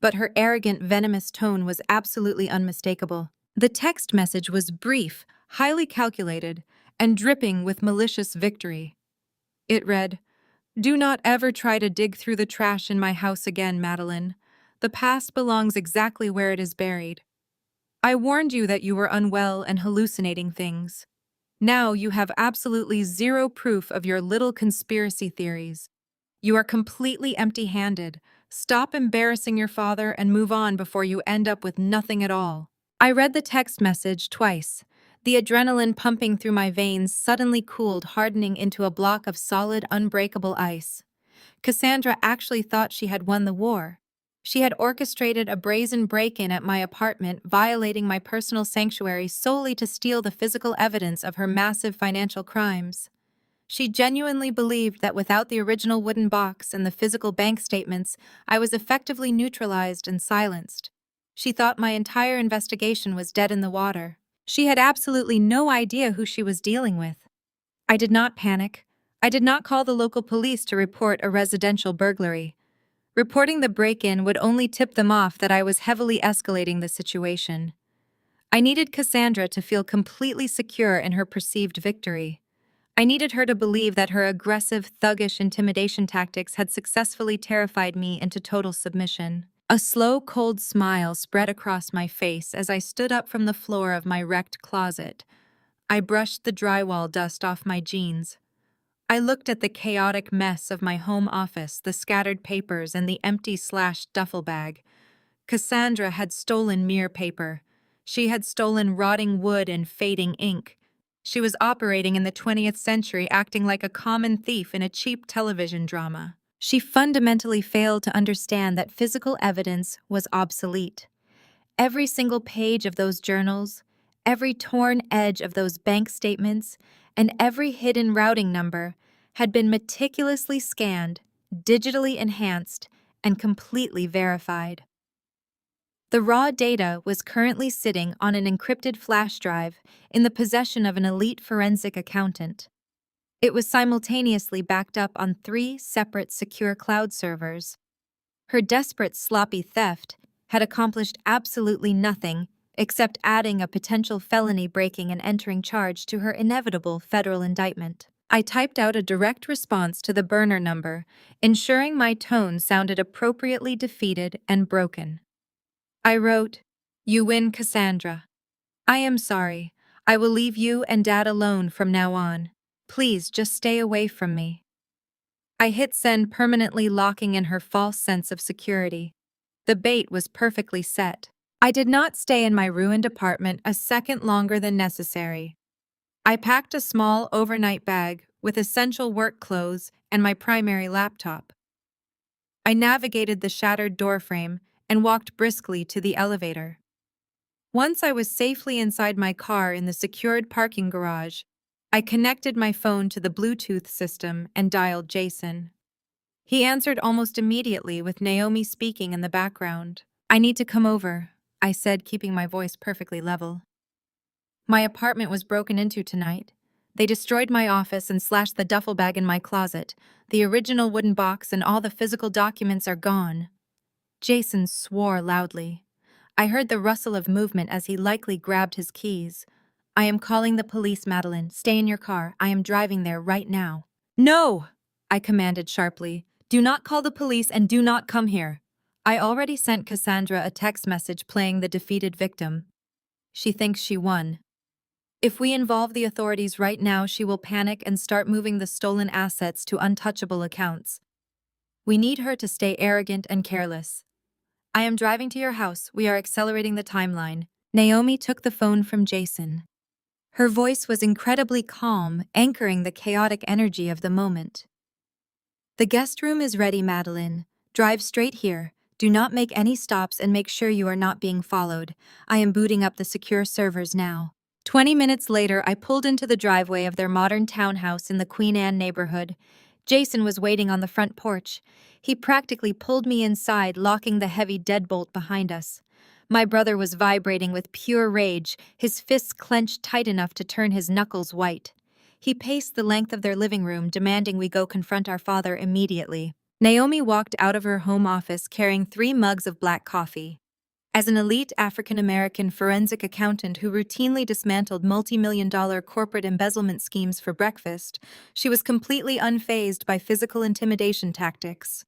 but her arrogant, venomous tone was absolutely unmistakable. The text message was brief, highly calculated, and dripping with malicious victory. It read, "Do not ever try to dig through the trash in my house again, Madeline. The past belongs exactly where it is buried. I warned you that you were unwell and hallucinating things. Now you have absolutely zero proof of your little conspiracy theories. You are completely empty-handed. Stop embarrassing your father and move on before you end up with nothing at all." I read the text message twice. The adrenaline pumping through my veins suddenly cooled, hardening into a block of solid, unbreakable ice. Cassandra actually thought she had won the war. She had orchestrated a brazen break-in at my apartment, violating my personal sanctuary solely to steal the physical evidence of her massive financial crimes. She genuinely believed that without the original wooden box and the physical bank statements, I was effectively neutralized and silenced. She thought my entire investigation was dead in the water. She had absolutely no idea who she was dealing with. I did not panic. I did not call the local police to report a residential burglary. Reporting the break-in would only tip them off that I was heavily escalating the situation. I needed Cassandra to feel completely secure in her perceived victory. I needed her to believe that her aggressive, thuggish intimidation tactics had successfully terrified me into total submission. A slow, cold smile spread across my face as I stood up from the floor of my wrecked closet. I brushed the drywall dust off my jeans. I looked at the chaotic mess of my home office, the scattered papers, and the empty slashed duffel bag. Cassandra had stolen mirror paper. She had stolen rotting wood and fading ink. She was operating in the 20th century, acting like a common thief in a cheap television drama. She fundamentally failed to understand that physical evidence was obsolete. Every single page of those journals, every torn edge of those bank statements, and every hidden routing number had been meticulously scanned, digitally enhanced, and completely verified. The raw data was currently sitting on an encrypted flash drive in the possession of an elite forensic accountant. It was simultaneously backed up on 3 separate secure cloud servers. Her desperate, sloppy theft had accomplished absolutely nothing except adding a potential felony breaking and entering charge to her inevitable federal indictment. I typed out a direct response to the burner number, ensuring my tone sounded appropriately defeated and broken. I wrote, "You win, Cassandra. I am sorry. I will leave you and Dad alone from now on. Please just stay away from me." I hit send, permanently locking in her false sense of security. The bait was perfectly set. I did not stay in my ruined apartment a second longer than necessary. I packed a small overnight bag with essential work clothes and my primary laptop. I navigated the shattered doorframe and walked briskly to the elevator. Once I was safely inside my car in the secured parking garage, I connected my phone to the Bluetooth system and dialed Jason. He answered almost immediately with Naomi speaking in the background. "I need to come over," I said, keeping my voice perfectly level. "My apartment was broken into tonight. They destroyed my office and slashed the duffel bag in my closet. The original wooden box and all the physical documents are gone." Jason swore loudly. I heard the rustle of movement as he likely grabbed his keys. "I am calling the police, Madeline. Stay in your car. I am driving there right now." "No!" I commanded sharply. "Do not call the police and do not come here." I already sent Cassandra a text message playing the defeated victim. She thinks she won. If we involve the authorities right now, she will panic and start moving the stolen assets to untouchable accounts. We need her to stay arrogant and careless. "I am driving to your house. We are accelerating the timeline." Naomi took the phone from Jason. Her voice was incredibly calm, anchoring the chaotic energy of the moment. "The guest room is ready, Madeline. Drive straight here. Do not make any stops and make sure you are not being followed. I am booting up the secure servers now." 20 minutes later, I pulled into the driveway of their modern townhouse in the Queen Anne neighborhood. Jason was waiting on the front porch. He practically pulled me inside, locking the heavy deadbolt behind us. My brother was vibrating with pure rage, his fists clenched tight enough to turn his knuckles white. He paced the length of their living room, demanding we go confront our father immediately. Naomi walked out of her home office carrying 3 mugs of black coffee. As an elite African-American forensic accountant who routinely dismantled multi-million-dollar corporate embezzlement schemes for breakfast, she was completely unfazed by physical intimidation tactics.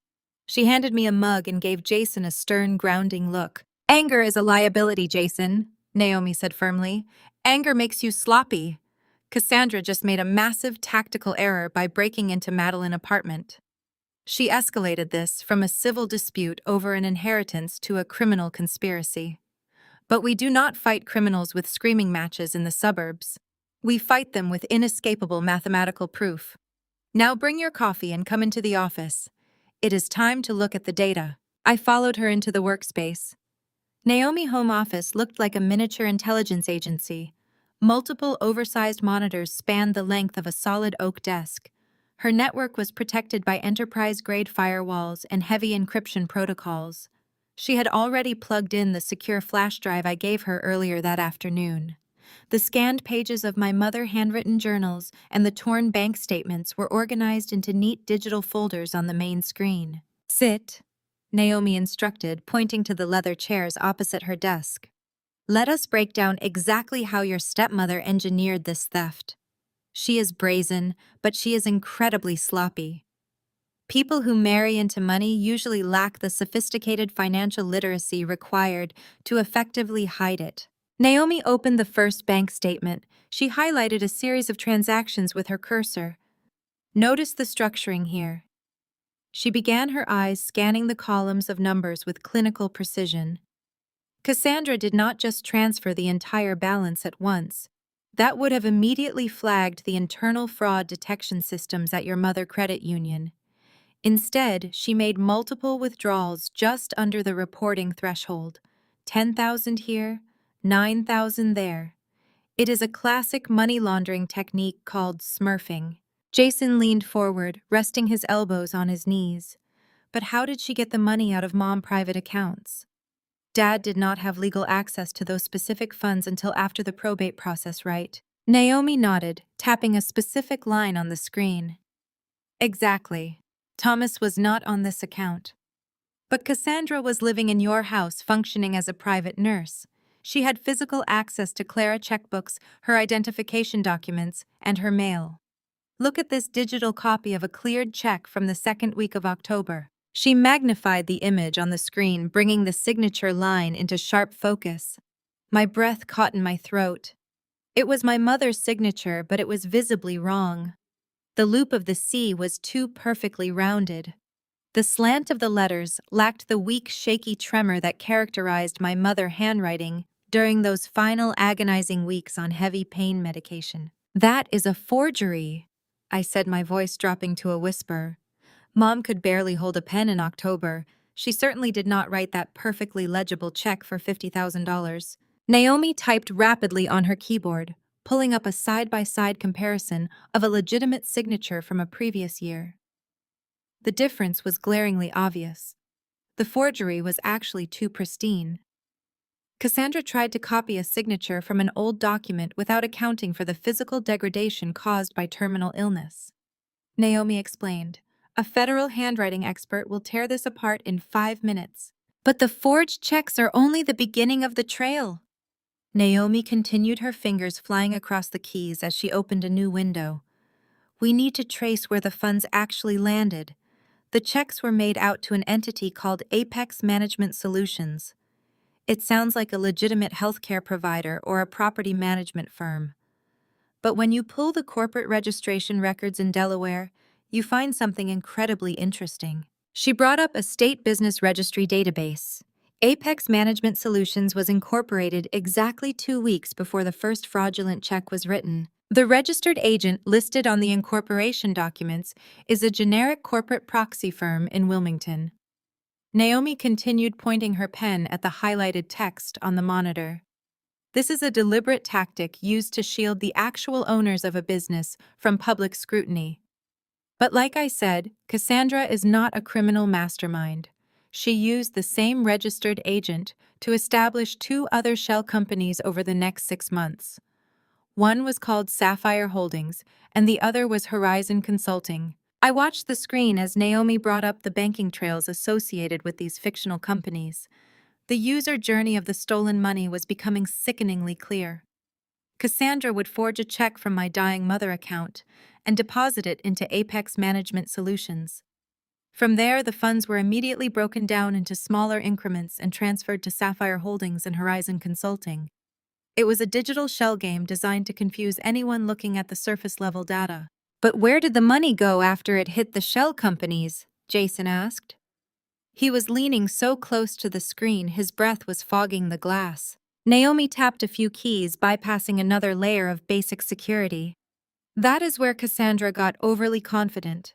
She handed me a mug and gave Jason a stern, grounding look. "Anger is a liability, Jason," Naomi said firmly. "Anger makes you sloppy." Cassandra just made a massive tactical error by breaking into Madeline's apartment. She escalated this from a civil dispute over an inheritance to a criminal conspiracy. But we do not fight criminals with screaming matches in the suburbs. We fight them with inescapable mathematical proof. "Now bring your coffee and come into the office. It is time to look at the data." I followed her into the workspace. Naomi's home office looked like a miniature intelligence agency. Multiple oversized monitors spanned the length of a solid oak desk. Her network was protected by enterprise-grade firewalls and heavy encryption protocols. She had already plugged in the secure flash drive I gave her earlier that afternoon. The scanned pages of my mother's handwritten journals and the torn bank statements were organized into neat digital folders on the main screen. "Sit," Naomi instructed, pointing to the leather chairs opposite her desk. "Let us break down exactly how your stepmother engineered this theft. She is brazen, but she is incredibly sloppy. People who marry into money usually lack the sophisticated financial literacy required to effectively hide it." Naomi opened the first bank statement. She highlighted a series of transactions with her cursor. "Notice the structuring here." She began her eyes scanning the columns of numbers with clinical precision. Cassandra did not just transfer the entire balance at once. That would have immediately flagged the internal fraud detection systems at your mother credit union. Instead, she made multiple withdrawals just under the reporting threshold. 10,000 here, 9,000 there. It is a classic money laundering technique called smurfing. Jason leaned forward, resting his elbows on his knees. But how did she get the money out of Mom's private accounts? Dad did not have legal access to those specific funds until after the probate process, right? Naomi nodded, tapping a specific line on the screen. Exactly. Thomas was not on this account. But Cassandra was living in your house, functioning as a private nurse. She had physical access to Clara checkbooks, her identification documents, and her mail. Look at this digital copy of a cleared check from the second week of October. She magnified the image on the screen, bringing the signature line into sharp focus. My breath caught in my throat. It was my mother's signature, but it was visibly wrong. The loop of the C was too perfectly rounded. The slant of the letters lacked the weak, shaky tremor that characterized my mother's handwriting during those final agonizing weeks on heavy pain medication. That is a forgery, I said, my voice dropping to a whisper. Mom could barely hold a pen in October. She certainly did not write that perfectly legible check for $50,000. Naomi typed rapidly on her keyboard, pulling up a side-by-side comparison of a legitimate signature from a previous year. The difference was glaringly obvious. The forgery was actually too pristine. Cassandra tried to copy a signature from an old document without accounting for the physical degradation caused by terminal illness. Naomi explained, "A federal handwriting expert will tear this apart in 5 minutes. But the forged checks are only the beginning of the trail." Naomi continued, her fingers flying across the keys as she opened a new window. "We need to trace where the funds actually landed. The checks were made out to an entity called Apex Management Solutions. It sounds like a legitimate healthcare provider or a property management firm. But when you pull the corporate registration records in Delaware, you find something incredibly interesting." She brought up a state business registry database. Apex Management Solutions was incorporated exactly 2 weeks before the first fraudulent check was written. The registered agent listed on the incorporation documents is a generic corporate proxy firm in Wilmington. Naomi continued, pointing her pen at the highlighted text on the monitor. "This is a deliberate tactic used to shield the actual owners of a business from public scrutiny. But like I said, Cassandra is not a criminal mastermind. She used the same registered agent to establish 2 other shell companies over the next 6 months. One was called Sapphire Holdings, and the other was Horizon Consulting." I watched the screen as Naomi brought up the banking trails associated with these fictional companies. The user journey of the stolen money was becoming sickeningly clear. Cassandra would forge a check from my dying mother account and deposit it into Apex Management Solutions. From there, the funds were immediately broken down into smaller increments and transferred to Sapphire Holdings and Horizon Consulting. It was a digital shell game designed to confuse anyone looking at the surface-level data. "But where did the money go after it hit the shell companies?" Jason asked. He was leaning so close to the screen his breath was fogging the glass. Naomi tapped a few keys, bypassing another layer of basic security. That is where Cassandra got overly confident.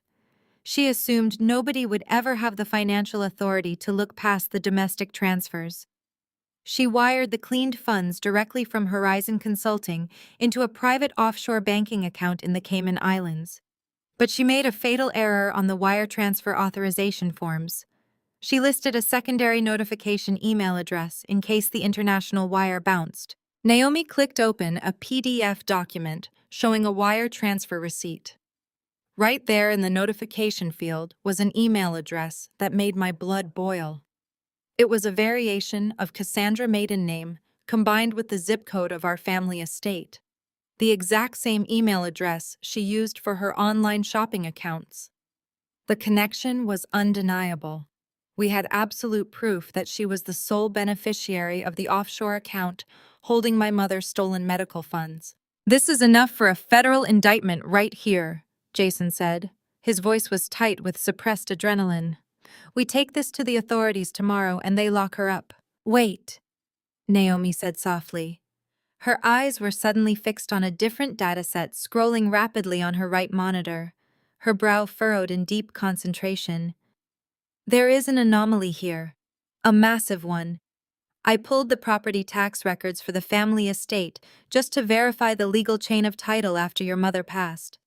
She assumed nobody would ever have the financial authority to look past the domestic transfers. She wired the cleaned funds directly from Horizon Consulting into a private offshore banking account in the Cayman Islands. But she made a fatal error on the wire transfer authorization forms. She listed a secondary notification email address in case the international wire bounced. Naomi clicked open a PDF document showing a wire transfer receipt. Right there in the notification field was an email address that made my blood boil. It was a variation of Cassandra maiden name combined with the zip code of our family estate. The exact same email address she used for her online shopping accounts. The connection was undeniable. We had absolute proof that she was the sole beneficiary of the offshore account holding my mother's stolen medical funds. "This is enough for a federal indictment right here," Jason said. His voice was tight with suppressed adrenaline. "We take this to the authorities tomorrow and they lock her up." "Wait," Naomi said softly. Her eyes were suddenly fixed on a different dataset scrolling rapidly on her right monitor, her brow furrowed in deep concentration. "There is an anomaly here. A massive one. I pulled the property tax records for the family estate just to verify the legal chain of title after your mother passed.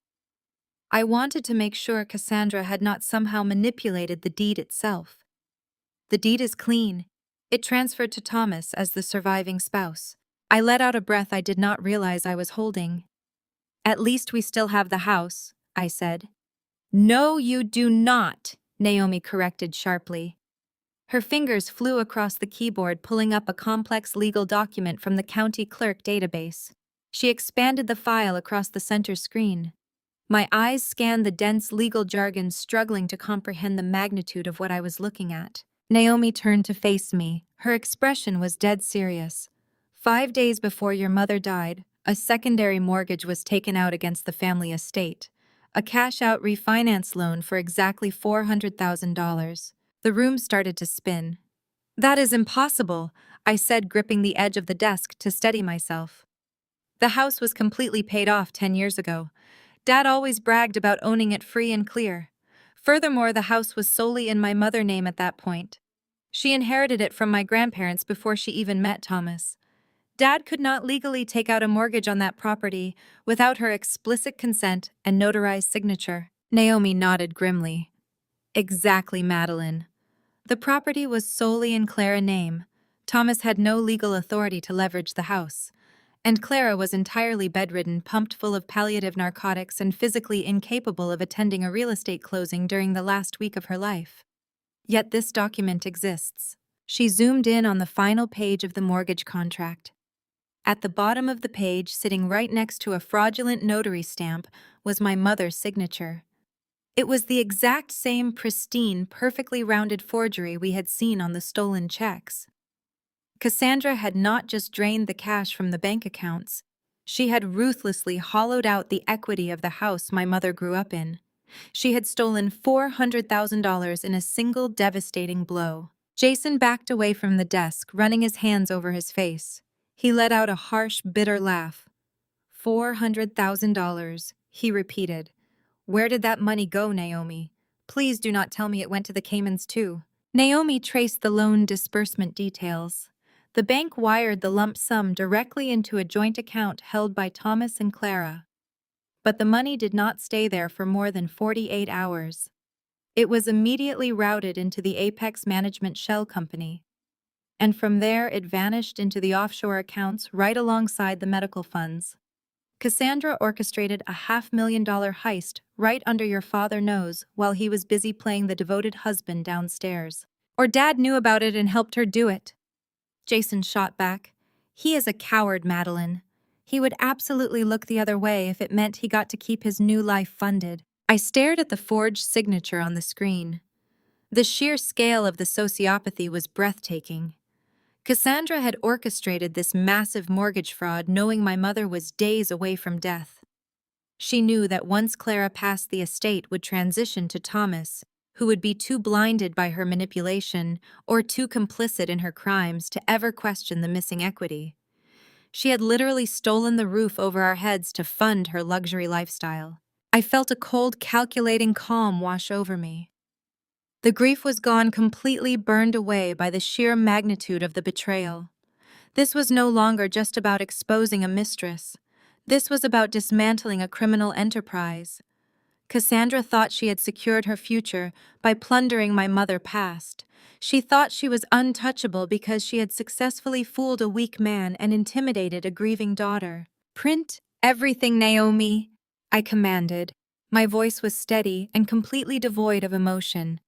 I wanted to make sure Cassandra had not somehow manipulated the deed itself. The deed is clean. It transferred to Thomas as the surviving spouse. I let out a breath I did not realize I was holding. At least we still have the house, I said. No, you do not, Naomi corrected sharply. Her fingers flew across the keyboard, pulling up a complex legal document from the county clerk database. She expanded the file across the center screen. My eyes scanned the dense legal jargon, struggling to comprehend the magnitude of what I was looking at. Naomi turned to face me. Her expression was dead serious. 5 days before your mother died, a secondary mortgage was taken out against the family estate. A cash-out refinance loan for exactly $400,000. The room started to spin. That is impossible, I said, gripping the edge of the desk to steady myself. The house was completely paid off 10 years ago. Dad always bragged about owning it free and clear. Furthermore, the house was solely in my mother's name at that point. She inherited it from my grandparents before she even met Thomas. Dad could not legally take out a mortgage on that property without her explicit consent and notarized signature. Naomi nodded grimly. Exactly, Madeline. The property was solely in Clara's name. Thomas had no legal authority to leverage the house. And Clara was entirely bedridden, pumped full of palliative narcotics, and physically incapable of attending a real estate closing during the last week of her life. Yet this document exists. She zoomed in on the final page of the mortgage contract. At the bottom of the page, sitting right next to a fraudulent notary stamp, was my mother's signature. It was the exact same pristine, perfectly rounded forgery we had seen on the stolen checks. Cassandra had not just drained the cash from the bank accounts. She had ruthlessly hollowed out the equity of the house my mother grew up in. She had stolen $400,000 in a single devastating blow. Jason backed away from the desk, running his hands over his face. He let out a harsh, bitter laugh. $400,000, he repeated. Where did that money go, Naomi? Please do not tell me it went to the Caymans too. Naomi traced the loan disbursement details. The bank wired the lump sum directly into a joint account held by Thomas and Clara. But the money did not stay there for more than 48 hours. It was immediately routed into the Apex Management Shell Company. And from there it vanished into the offshore accounts right alongside the medical funds. Cassandra orchestrated a $500,000 heist right under your father's nose while he was busy playing the devoted husband downstairs. Or Dad knew about it and helped her do it. Jason shot back. He is a coward, Madeline. He would absolutely look the other way if it meant he got to keep his new life funded. I stared at the forged signature on the screen. The sheer scale of the sociopathy was breathtaking. Cassandra had orchestrated this massive mortgage fraud knowing my mother was days away from death. She knew that once Clara passed, the estate would transition to Thomas, who would be too blinded by her manipulation or too complicit in her crimes to ever question the missing equity. She had literally stolen the roof over our heads to fund her luxury lifestyle. I felt a cold, calculating calm wash over me. The grief was gone, completely burned away by the sheer magnitude of the betrayal. This was no longer just about exposing a mistress. This was about dismantling a criminal enterprise. Cassandra thought she had secured her future by plundering my mother's past. She thought she was untouchable because she had successfully fooled a weak man and intimidated a grieving daughter. Print everything, Naomi, I commanded. My voice was steady and completely devoid of emotion.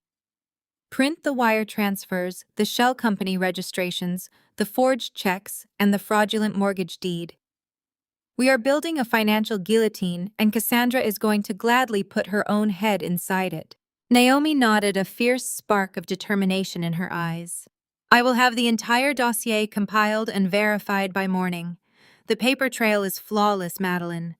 Print the wire transfers, the shell company registrations, the forged checks, and the fraudulent mortgage deed. We are building a financial guillotine, and Cassandra is going to gladly put her own head inside it. Naomi nodded, a fierce spark of determination in her eyes. I will have the entire dossier compiled and verified by morning. The paper trail is flawless, Madeline.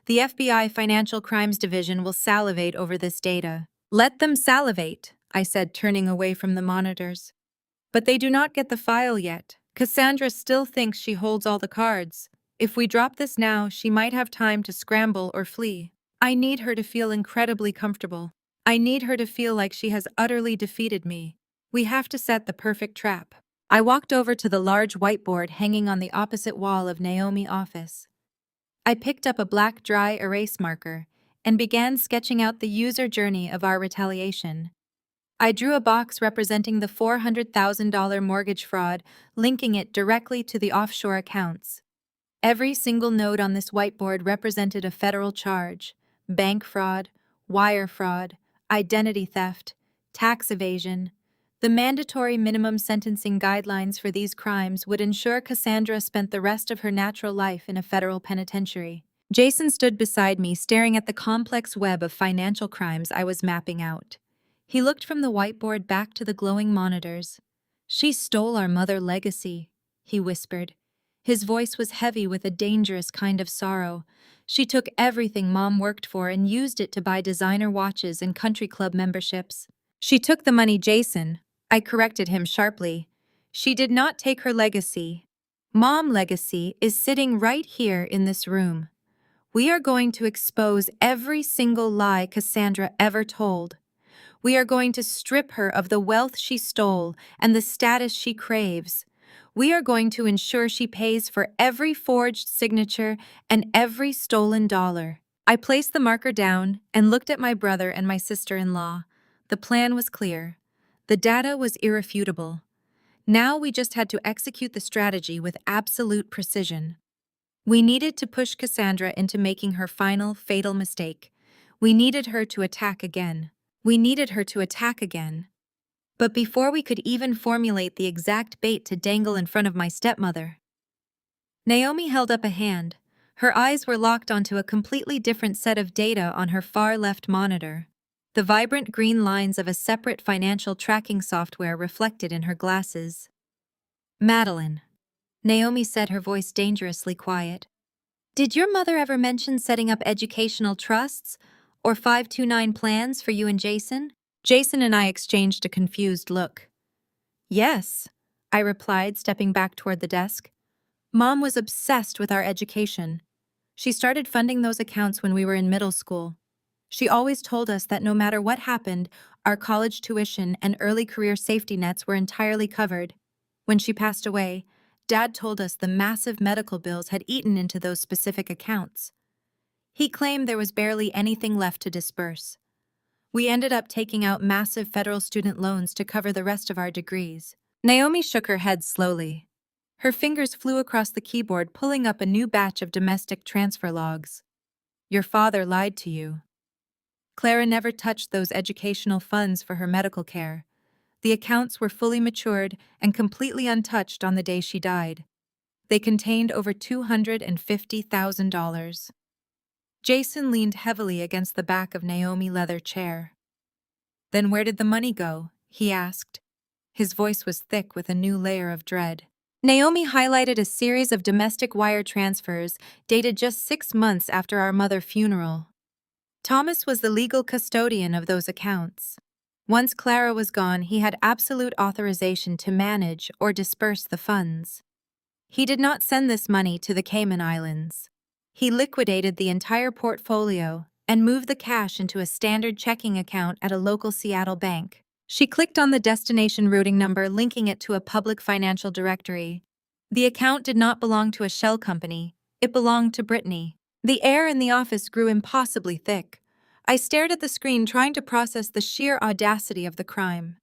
The FBI Financial Crimes Division will salivate over this data. Let them salivate, I said, turning away from the monitors. But they do not get the file yet. Cassandra still thinks she holds all the cards. If we drop this now, she might have time to scramble or flee. I need her to feel incredibly comfortable. I need her to feel like she has utterly defeated me. We have to set the perfect trap. I walked over to the large whiteboard hanging on the opposite wall of Naomi's office. I picked up a black dry erase marker and began sketching out the user journey of our retaliation. I drew a box representing the $400,000 mortgage fraud, linking it directly to the offshore accounts. Every single note on this whiteboard represented a federal charge: bank fraud, wire fraud, identity theft, tax evasion. The mandatory minimum sentencing guidelines for these crimes would ensure Cassandra spent the rest of her natural life in a federal penitentiary. Jason stood beside me, staring at the complex web of financial crimes I was mapping out. He looked from the whiteboard back to the glowing monitors. "She stole our mother legacy," he whispered. His voice was heavy with a dangerous kind of sorrow. "She took everything Mom worked for and used it to buy designer watches and country club memberships." "She took the money, Jason," I corrected him sharply. "She did not take her legacy. Mom legacy is sitting right here in this room. We are going to expose every single lie Cassandra ever told. We are going to strip her of the wealth she stole and the status she craves. We are going to ensure she pays for every forged signature and every stolen dollar." I placed the marker down and looked at my brother and my sister-in-law. The plan was clear. The data was irrefutable. Now we just had to execute the strategy with absolute precision. We needed to push Cassandra into making her final, fatal mistake. We needed her to attack again. But before we could even formulate the exact bait to dangle in front of my stepmother, Naomi held up a hand. Her eyes were locked onto a completely different set of data on her far left monitor. The vibrant green lines of a separate financial tracking software reflected in her glasses. "Madeline," Naomi said, her voice dangerously quiet, "did your mother ever mention setting up educational trusts or 529 plans for you and Jason?" Jason and I exchanged a confused look. "Yes," I replied, stepping back toward the desk. "Mom was obsessed with our education. She started funding those accounts when we were in middle school. She always told us that no matter what happened, our college tuition and early career safety nets were entirely covered. When she passed away, Dad told us the massive medical bills had eaten into those specific accounts. He claimed there was barely anything left to disperse. We ended up taking out massive federal student loans to cover the rest of our degrees." Naomi shook her head slowly. Her fingers flew across the keyboard, pulling up a new batch of domestic transfer logs. "Your father lied to you. Clara never touched those educational funds for her medical care. The accounts were fully matured and completely untouched on the day she died. They contained over $250,000. Jason leaned heavily against the back of Naomi's leather chair. "Then where did the money go?" he asked. His voice was thick with a new layer of dread. Naomi highlighted a series of domestic wire transfers dated just 6 months after our mother's funeral. Thomas was the legal custodian of those accounts. Once Clara was gone, he had absolute authorization to manage or disperse the funds. He did not send this money to the Cayman Islands. He liquidated the entire portfolio and moved the cash into a standard checking account at a local Seattle bank. She clicked on the destination routing number, linking it to a public financial directory. The account did not belong to a shell company. It belonged to Brittany. The air in the office grew impossibly thick. I stared at the screen, trying to process the sheer audacity of the crime.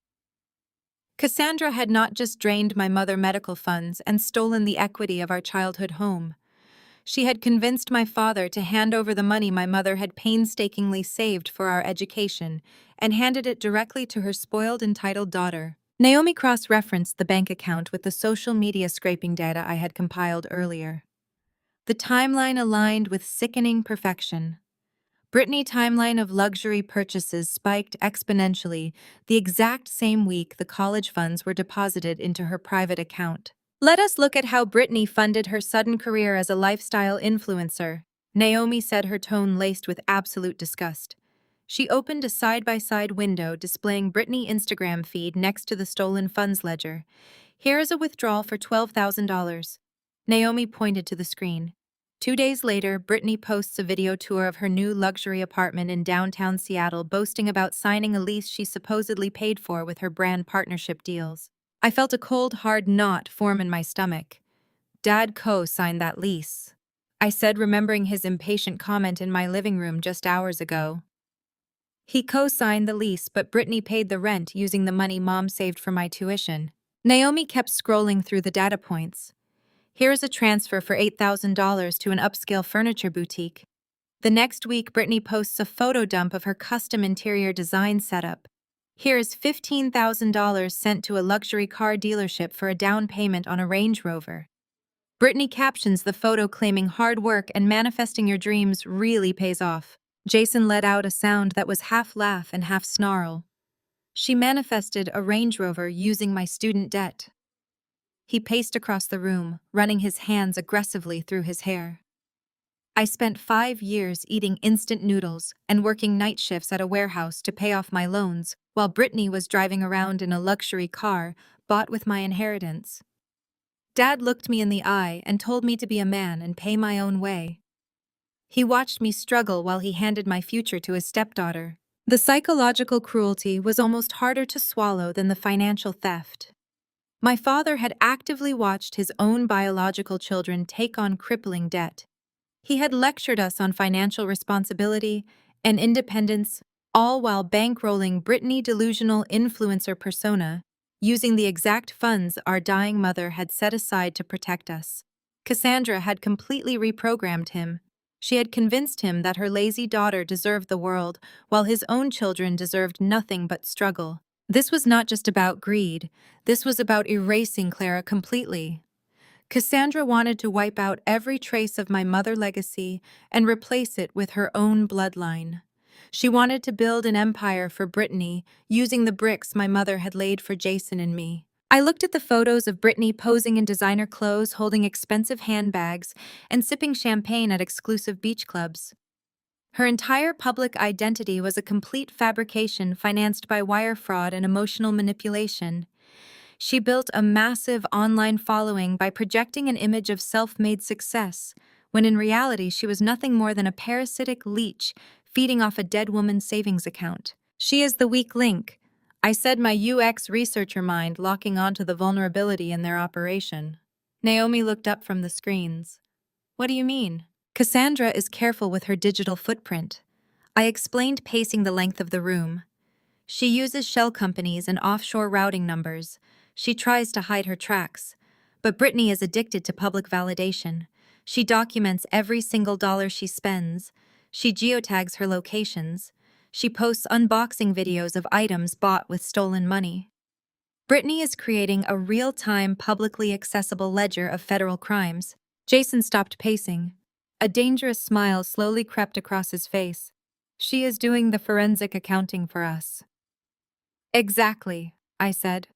Cassandra had not just drained my mother's medical funds and stolen the equity of our childhood home. She had convinced my father to hand over the money my mother had painstakingly saved for our education and handed it directly to her spoiled, entitled daughter. Naomi cross-referenced the bank account with the social media scraping data I had compiled earlier. The timeline aligned with sickening perfection. Brittany's timeline of luxury purchases spiked exponentially the exact same week the college funds were deposited into her private account. "Let us look at how Brittany funded her sudden career as a lifestyle influencer," Naomi said, her tone laced with absolute disgust. She opened a side-by-side window displaying Brittany's Instagram feed next to the stolen funds ledger. "Here is a withdrawal for $12,000. Naomi pointed to the screen. 2 days later, Brittany posts a video tour of her new luxury apartment in downtown Seattle, boasting about signing a lease she supposedly paid for with her brand partnership deals. I felt a cold, hard knot form in my stomach. "Dad co-signed that lease," I said, remembering his impatient comment in my living room just hours ago. He co-signed the lease, but Brittany paid the rent using the money Mom saved for my tuition. Naomi kept scrolling through the data points. Here is a transfer for $8,000 to an upscale furniture boutique. The next week, Brittany posts a photo dump of her custom interior design setup. Here is $15,000 sent to a luxury car dealership for a down payment on a Range Rover. Brittany captions the photo claiming hard work and manifesting your dreams really pays off. Jason let out a sound that was half laugh and half snarl. She manifested a Range Rover using my student debt. He paced across the room, running his hands aggressively through his hair. I spent 5 years eating instant noodles and working night shifts at a warehouse to pay off my loans, while Brittany was driving around in a luxury car bought with my inheritance. Dad looked me in the eye and told me to be a man and pay my own way. He watched me struggle while he handed my future to his stepdaughter. The psychological cruelty was almost harder to swallow than the financial theft. My father had actively watched his own biological children take on crippling debt. He had lectured us on financial responsibility and independence, all while bankrolling Brittany delusional influencer persona, using the exact funds our dying mother had set aside to protect us. Cassandra had completely reprogrammed him. She had convinced him that her lazy daughter deserved the world, while his own children deserved nothing but struggle. This was not just about greed. This was about erasing Clara completely. Cassandra wanted to wipe out every trace of my mother legacy and replace it with her own bloodline. She wanted to build an empire for Brittany, using the bricks my mother had laid for Jason and me. I looked at the photos of Brittany posing in designer clothes, holding expensive handbags, and sipping champagne at exclusive beach clubs. Her entire public identity was a complete fabrication financed by wire fraud and emotional manipulation. She built a massive online following by projecting an image of self-made success, when in reality she was nothing more than a parasitic leech feeding off a dead woman's savings account. She is the weak link, I said, my UX researcher mind locking onto the vulnerability in their operation. Naomi looked up from the screens. What do you mean? Cassandra is careful with her digital footprint. I explained, pacing the length of the room. She uses shell companies and offshore routing numbers. She tries to hide her tracks. But Brittany is addicted to public validation. She documents every single dollar she spends. She geotags her locations. She posts unboxing videos of items bought with stolen money. Brittany is creating a real-time, publicly accessible ledger of federal crimes. Jason stopped pacing. A dangerous smile slowly crept across his face. She is doing the forensic accounting for us. Exactly, I said.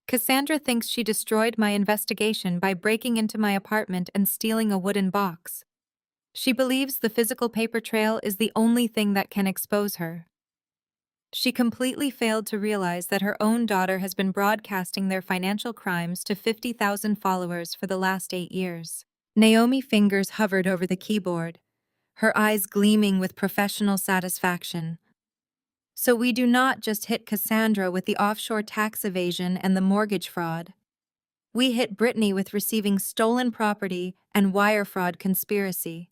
Cassandra thinks she destroyed my investigation by breaking into my apartment and stealing a wooden box. She believes the physical paper trail is the only thing that can expose her. She completely failed to realize that her own daughter has been broadcasting their financial crimes to 50,000 followers for the last 8 years. Naomi's fingers hovered over the keyboard, her eyes gleaming with professional satisfaction. So we do not just hit Cassandra with the offshore tax evasion and the mortgage fraud. We hit Brittany with receiving stolen property and wire fraud conspiracy.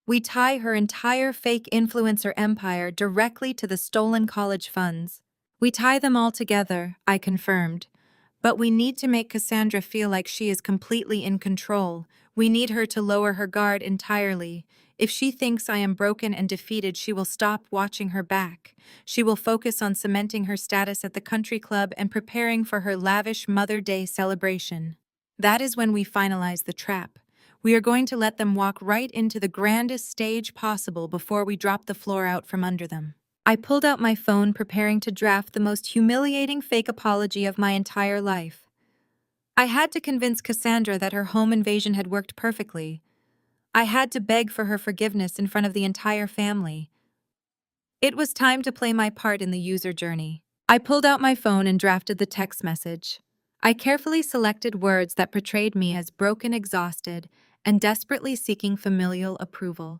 We tie her entire fake influencer empire directly to the stolen college funds. We tie them all together, I confirmed. But we need to make Cassandra feel like she is completely in control. We need her to lower her guard entirely. If she thinks I am broken and defeated, she will stop watching her back. She will focus on cementing her status at the country club and preparing for her lavish Mother Day celebration. That is when we finalize the trap. We are going to let them walk right into the grandest stage possible before we drop the floor out from under them. I pulled out my phone, preparing to draft the most humiliating fake apology of my entire life. I had to convince Cassandra that her home invasion had worked perfectly. I had to beg for her forgiveness in front of the entire family. It was time to play my part in the user journey. I pulled out my phone and drafted the text message. I carefully selected words that portrayed me as broken, exhausted, and desperately seeking familial approval.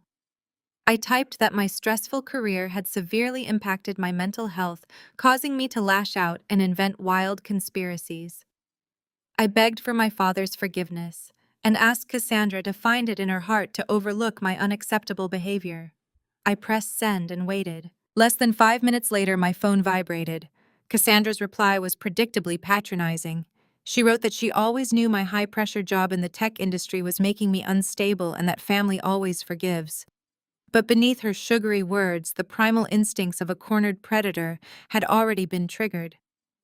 I typed that my stressful career had severely impacted my mental health, causing me to lash out and invent wild conspiracies. I begged for my father's forgiveness and asked Cassandra to find it in her heart to overlook my unacceptable behavior. I pressed send and waited. Less than 5 minutes later, my phone vibrated. Cassandra's reply was predictably patronizing. She wrote that she always knew my high-pressure job in the tech industry was making me unstable and that family always forgives. But beneath her sugary words, the primal instincts of a cornered predator had already been triggered.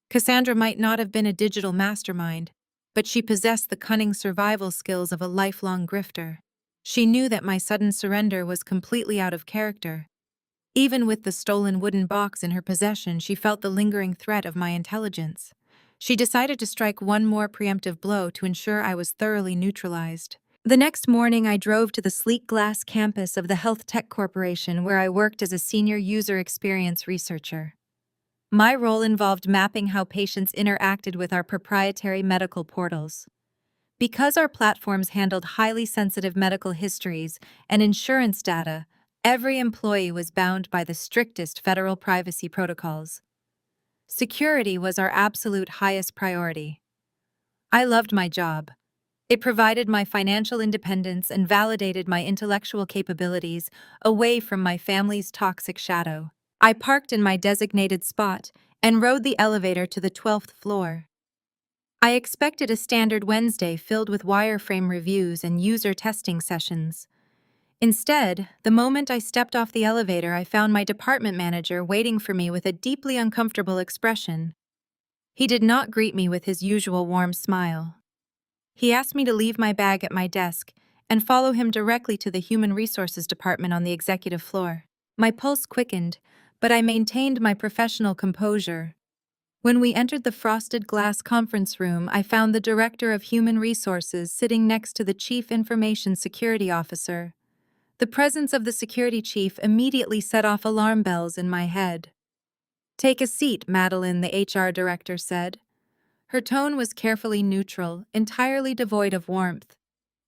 Cassandra might not have been a digital mastermind, but she possessed the cunning survival skills of a lifelong grifter. She knew that my sudden surrender was completely out of character. Even with the stolen wooden box in her possession, she felt the lingering threat of my intelligence. She decided to strike one more preemptive blow to ensure I was thoroughly neutralized. The next morning, I drove to the sleek glass campus of the Health Tech Corporation, where I worked as a senior user experience researcher. My role involved mapping how patients interacted with our proprietary medical portals. Because our platforms handled highly sensitive medical histories and insurance data, every employee was bound by the strictest federal privacy protocols. Security was our absolute highest priority. I loved my job. It provided my financial independence and validated my intellectual capabilities away from my family's toxic shadow. I parked in my designated spot and rode the elevator to the 12th floor. I expected a standard Wednesday filled with wireframe reviews and user testing sessions. Instead, the moment I stepped off the elevator, I found my department manager waiting for me with a deeply uncomfortable expression. He did not greet me with his usual warm smile. He asked me to leave my bag at my desk and follow him directly to the Human Resources Department on the executive floor. My pulse quickened, but I maintained my professional composure. When we entered the frosted glass conference room, I found the Director of Human Resources sitting next to the Chief Information Security Officer. The presence of the security chief immediately set off alarm bells in my head. "Take a seat, Madeline," the HR director said. Her tone was carefully neutral, entirely devoid of warmth.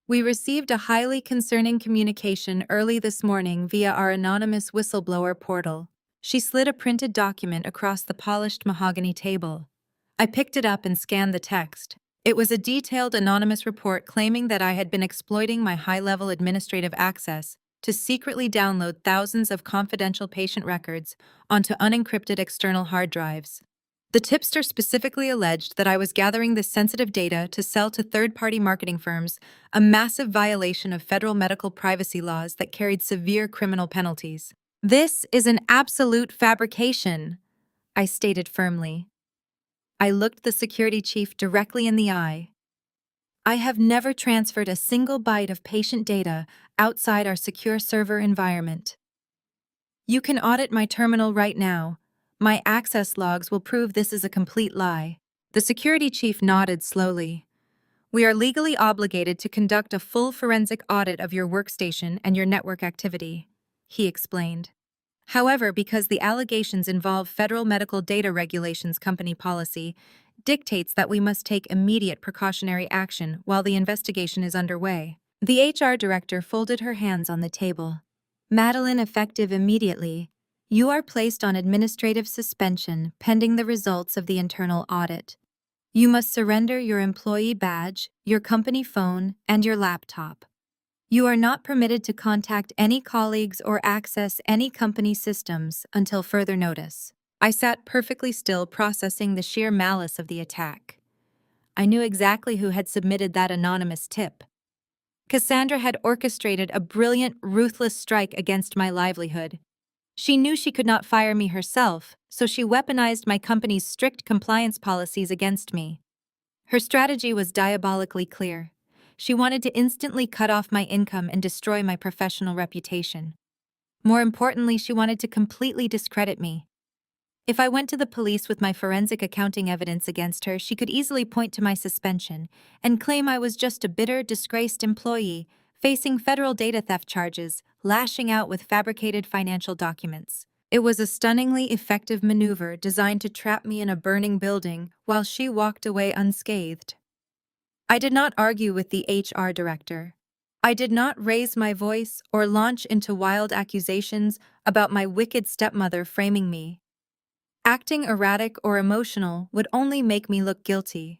"We received a highly concerning communication early this morning via our anonymous whistleblower portal." She slid a printed document across the polished mahogany table. I picked it up and scanned the text. It was a detailed anonymous report claiming that I had been exploiting my high-level administrative access to secretly download thousands of confidential patient records onto unencrypted external hard drives. The tipster specifically alleged that I was gathering this sensitive data to sell to third-party marketing firms, a massive violation of federal medical privacy laws that carried severe criminal penalties. "This is an absolute fabrication," I stated firmly. I looked the security chief directly in the eye. "I have never transferred a single byte of patient data outside our secure server environment. You can audit my terminal right now. My access logs will prove this is a complete lie." The security chief nodded slowly. "We are legally obligated to conduct a full forensic audit of your workstation and your network activity," he explained. "However, because the allegations involve federal medical data regulations, company policy dictates that we must take immediate precautionary action while the investigation is underway." The HR director folded her hands on the table. "Madeline, effective immediately, you are placed on administrative suspension pending the results of the internal audit. You must surrender your employee badge, your company phone, and your laptop. You are not permitted to contact any colleagues or access any company systems until further notice." I sat perfectly still, processing the sheer malice of the attack. I knew exactly who had submitted that anonymous tip. Cassandra had orchestrated a brilliant, ruthless strike against my livelihood. She knew she could not fire me herself, so she weaponized my company's strict compliance policies against me. Her strategy was diabolically clear. She wanted to instantly cut off my income and destroy my professional reputation. More importantly, she wanted to completely discredit me. If I went to the police with my forensic accounting evidence against her, she could easily point to my suspension and claim I was just a bitter, disgraced employee facing federal data theft charges, lashing out with fabricated financial documents. It was a stunningly effective maneuver designed to trap me in a burning building while she walked away unscathed. I did not argue with the HR director. I did not raise my voice or launch into wild accusations about my wicked stepmother framing me. Acting erratic or emotional would only make me look guilty.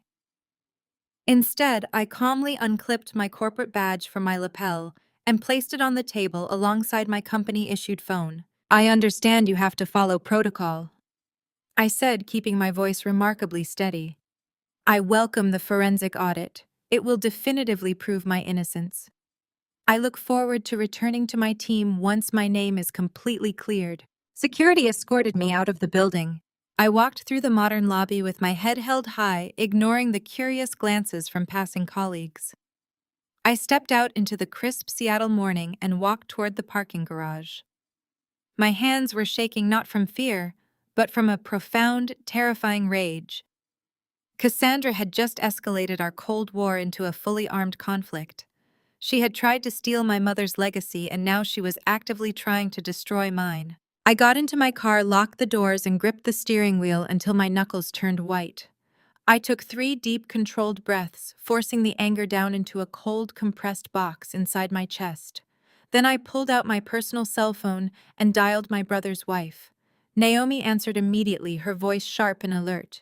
Instead, I calmly unclipped my corporate badge from my lapel and placed it on the table alongside my company-issued phone. I understand you have to follow protocol, I said, keeping my voice remarkably steady. I welcome the forensic audit. It will definitively prove my innocence. I look forward to returning to my team once my name is completely cleared. Security escorted me out of the building. I walked through the modern lobby with my head held high, ignoring the curious glances from passing colleagues. I stepped out into the crisp Seattle morning and walked toward the parking garage. My hands were shaking not from fear, but from a profound, terrifying rage. Cassandra had just escalated our Cold War into a fully armed conflict. She had tried to steal my mother's legacy, and now she was actively trying to destroy mine. I got into my car, locked the doors, and gripped the steering wheel until my knuckles turned white. I took 3 deep, controlled breaths, forcing the anger down into a cold, compressed box inside my chest. Then I pulled out my personal cell phone and dialed my brother's wife. Naomi answered immediately, her voice sharp and alert.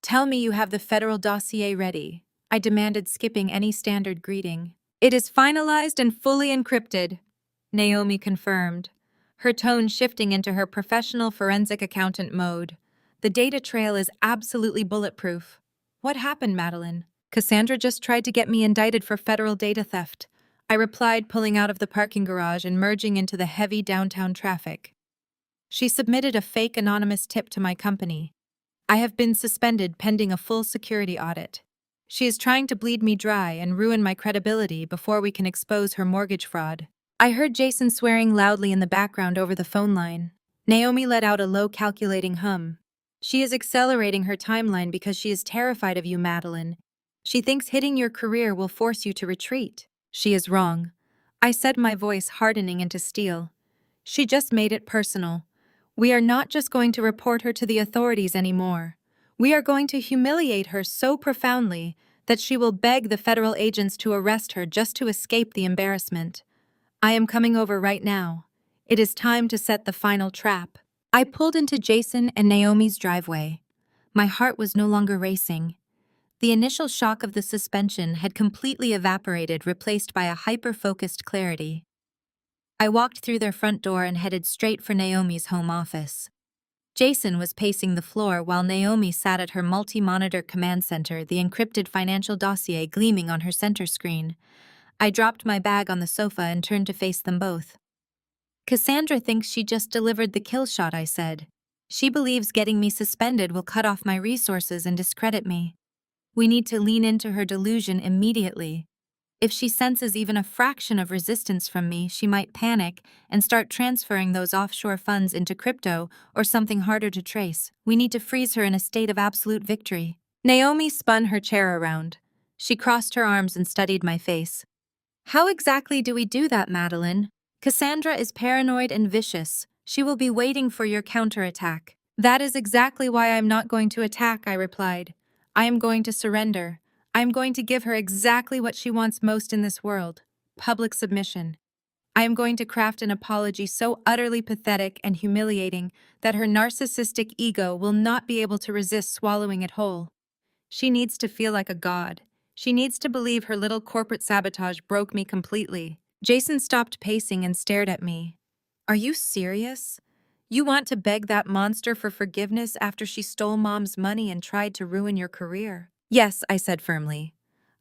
"Tell me you have the federal dossier ready," I demanded, skipping any standard greeting. "It is finalized and fully encrypted," Naomi confirmed, her tone shifting into her professional forensic accountant mode. "The data trail is absolutely bulletproof." "What happened, Madeline?" "Cassandra just tried to get me indicted for federal data theft," I replied, pulling out of the parking garage and merging into the heavy downtown traffic. "She submitted a fake anonymous tip to my company. I have been suspended pending a full security audit. She is trying to bleed me dry and ruin my credibility before we can expose her mortgage fraud." I heard Jason swearing loudly in the background over the phone line. Naomi let out a low, calculating hum. "She is accelerating her timeline because she is terrified of you, Madeline. She thinks hitting your career will force you to retreat." "She is wrong," I said, my voice hardening into steel. "She just made it personal. We are not just going to report her to the authorities anymore. We are going to humiliate her so profoundly that she will beg the federal agents to arrest her just to escape the embarrassment. I am coming over right now. It is time to set the final trap." I pulled into Jason and Naomi's driveway. My heart was no longer racing. The initial shock of the suspension had completely evaporated, replaced by a hyper-focused clarity. I walked through their front door and headed straight for Naomi's home office. Jason was pacing the floor while Naomi sat at her multi-monitor command center, the encrypted financial dossier gleaming on her center screen. I dropped my bag on the sofa and turned to face them both. "Cassandra thinks she just delivered the kill shot," I said. "She believes getting me suspended will cut off my resources and discredit me. We need to lean into her delusion immediately. If she senses even a fraction of resistance from me, she might panic and start transferring those offshore funds into crypto or something harder to trace. We need to freeze her in a state of absolute victory." Naomi spun her chair around. She crossed her arms and studied my face. "How exactly do we do that, Madeline? Cassandra is paranoid and vicious. She will be waiting for your counterattack." "That is exactly why I'm not going to attack," I replied. "I am going to surrender. I am going to give her exactly what she wants most in this world: public submission. I am going to craft an apology so utterly pathetic and humiliating that her narcissistic ego will not be able to resist swallowing it whole. She needs to feel like a god. She needs to believe her little corporate sabotage broke me completely." Jason stopped pacing and stared at me. "Are you serious? You want to beg that monster for forgiveness after she stole Mom's money and tried to ruin your career?" "Yes," I said firmly.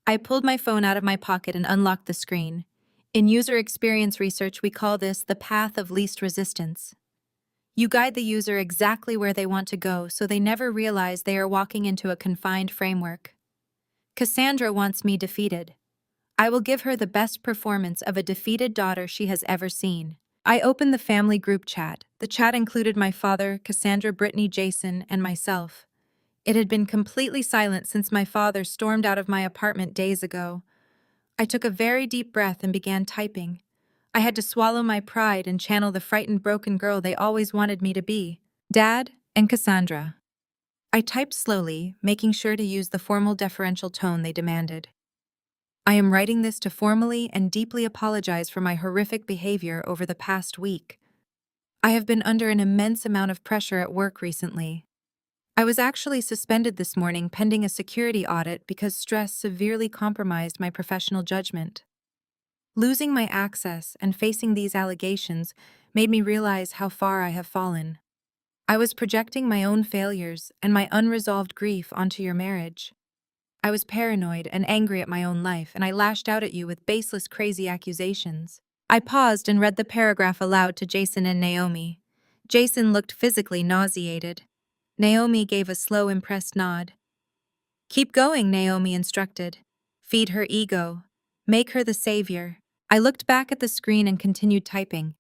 I pulled my phone out of my pocket and unlocked the screen. In user experience research, we call this the path of least resistance. You guide the user exactly where they want to go so they never realize they are walking into a confined framework. Cassandra wants me defeated. I will give her the best performance of a defeated daughter she has ever seen. I opened the family group chat. The chat included my father, Cassandra, Brittany, Jason, and myself. It had been completely silent since my father stormed out of my apartment days ago. I took a very deep breath and began typing. I had to swallow my pride and channel the frightened, broken girl they always wanted me to be. "Dad and Cassandra." I typed slowly, making sure to use the formal, deferential tone they demanded. "I am writing this to formally and deeply apologize for my horrific behavior over the past week. I have been under an immense amount of pressure at work recently. I was actually suspended this morning pending a security audit because stress severely compromised my professional judgment. Losing my access and facing these allegations made me realize how far I have fallen. I was projecting my own failures and my unresolved grief onto your marriage. I was paranoid and angry at my own life, and I lashed out at you with baseless, crazy accusations. I paused and read the paragraph aloud to Jason and Naomi. Jason looked physically nauseated. Naomi gave a slow, impressed nod. Keep going, Naomi instructed. Feed her ego. Make her the savior. I looked back at the screen and continued typing.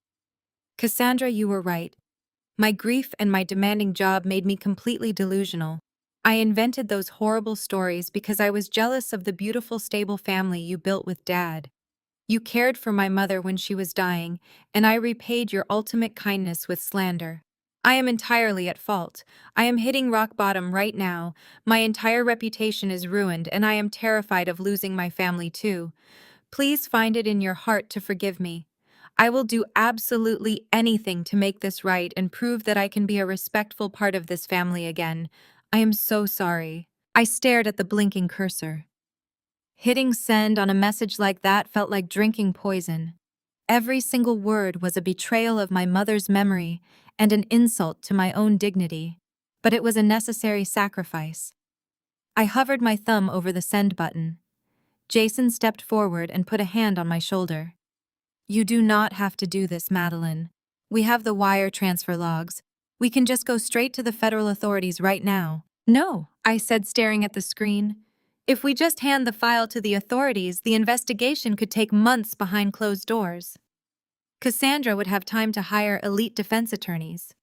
Cassandra, you were right. My grief and my demanding job made me completely delusional. I invented those horrible stories because I was jealous of the beautiful, stable family you built with Dad. You cared for my mother when she was dying, and I repaid your ultimate kindness with slander. I am entirely at fault. I am hitting rock bottom right now. My entire reputation is ruined, and I am terrified of losing my family too. Please find it in your heart to forgive me. I will do absolutely anything to make this right and prove that I can be a respectful part of this family again. I am so sorry. I stared at the blinking cursor. Hitting send on a message like that felt like drinking poison. Every single word was a betrayal of my mother's memory and an insult to my own dignity. But it was a necessary sacrifice. I hovered my thumb over the send button. Jason stepped forward and put a hand on my shoulder. You do not have to do this, Madeline. We have the wire transfer logs. We can just go straight to the federal authorities right now. No, I said, staring at the screen. If we just hand the file to the authorities, the investigation could take months behind closed doors. Cassandra would have time to hire elite defense attorneys.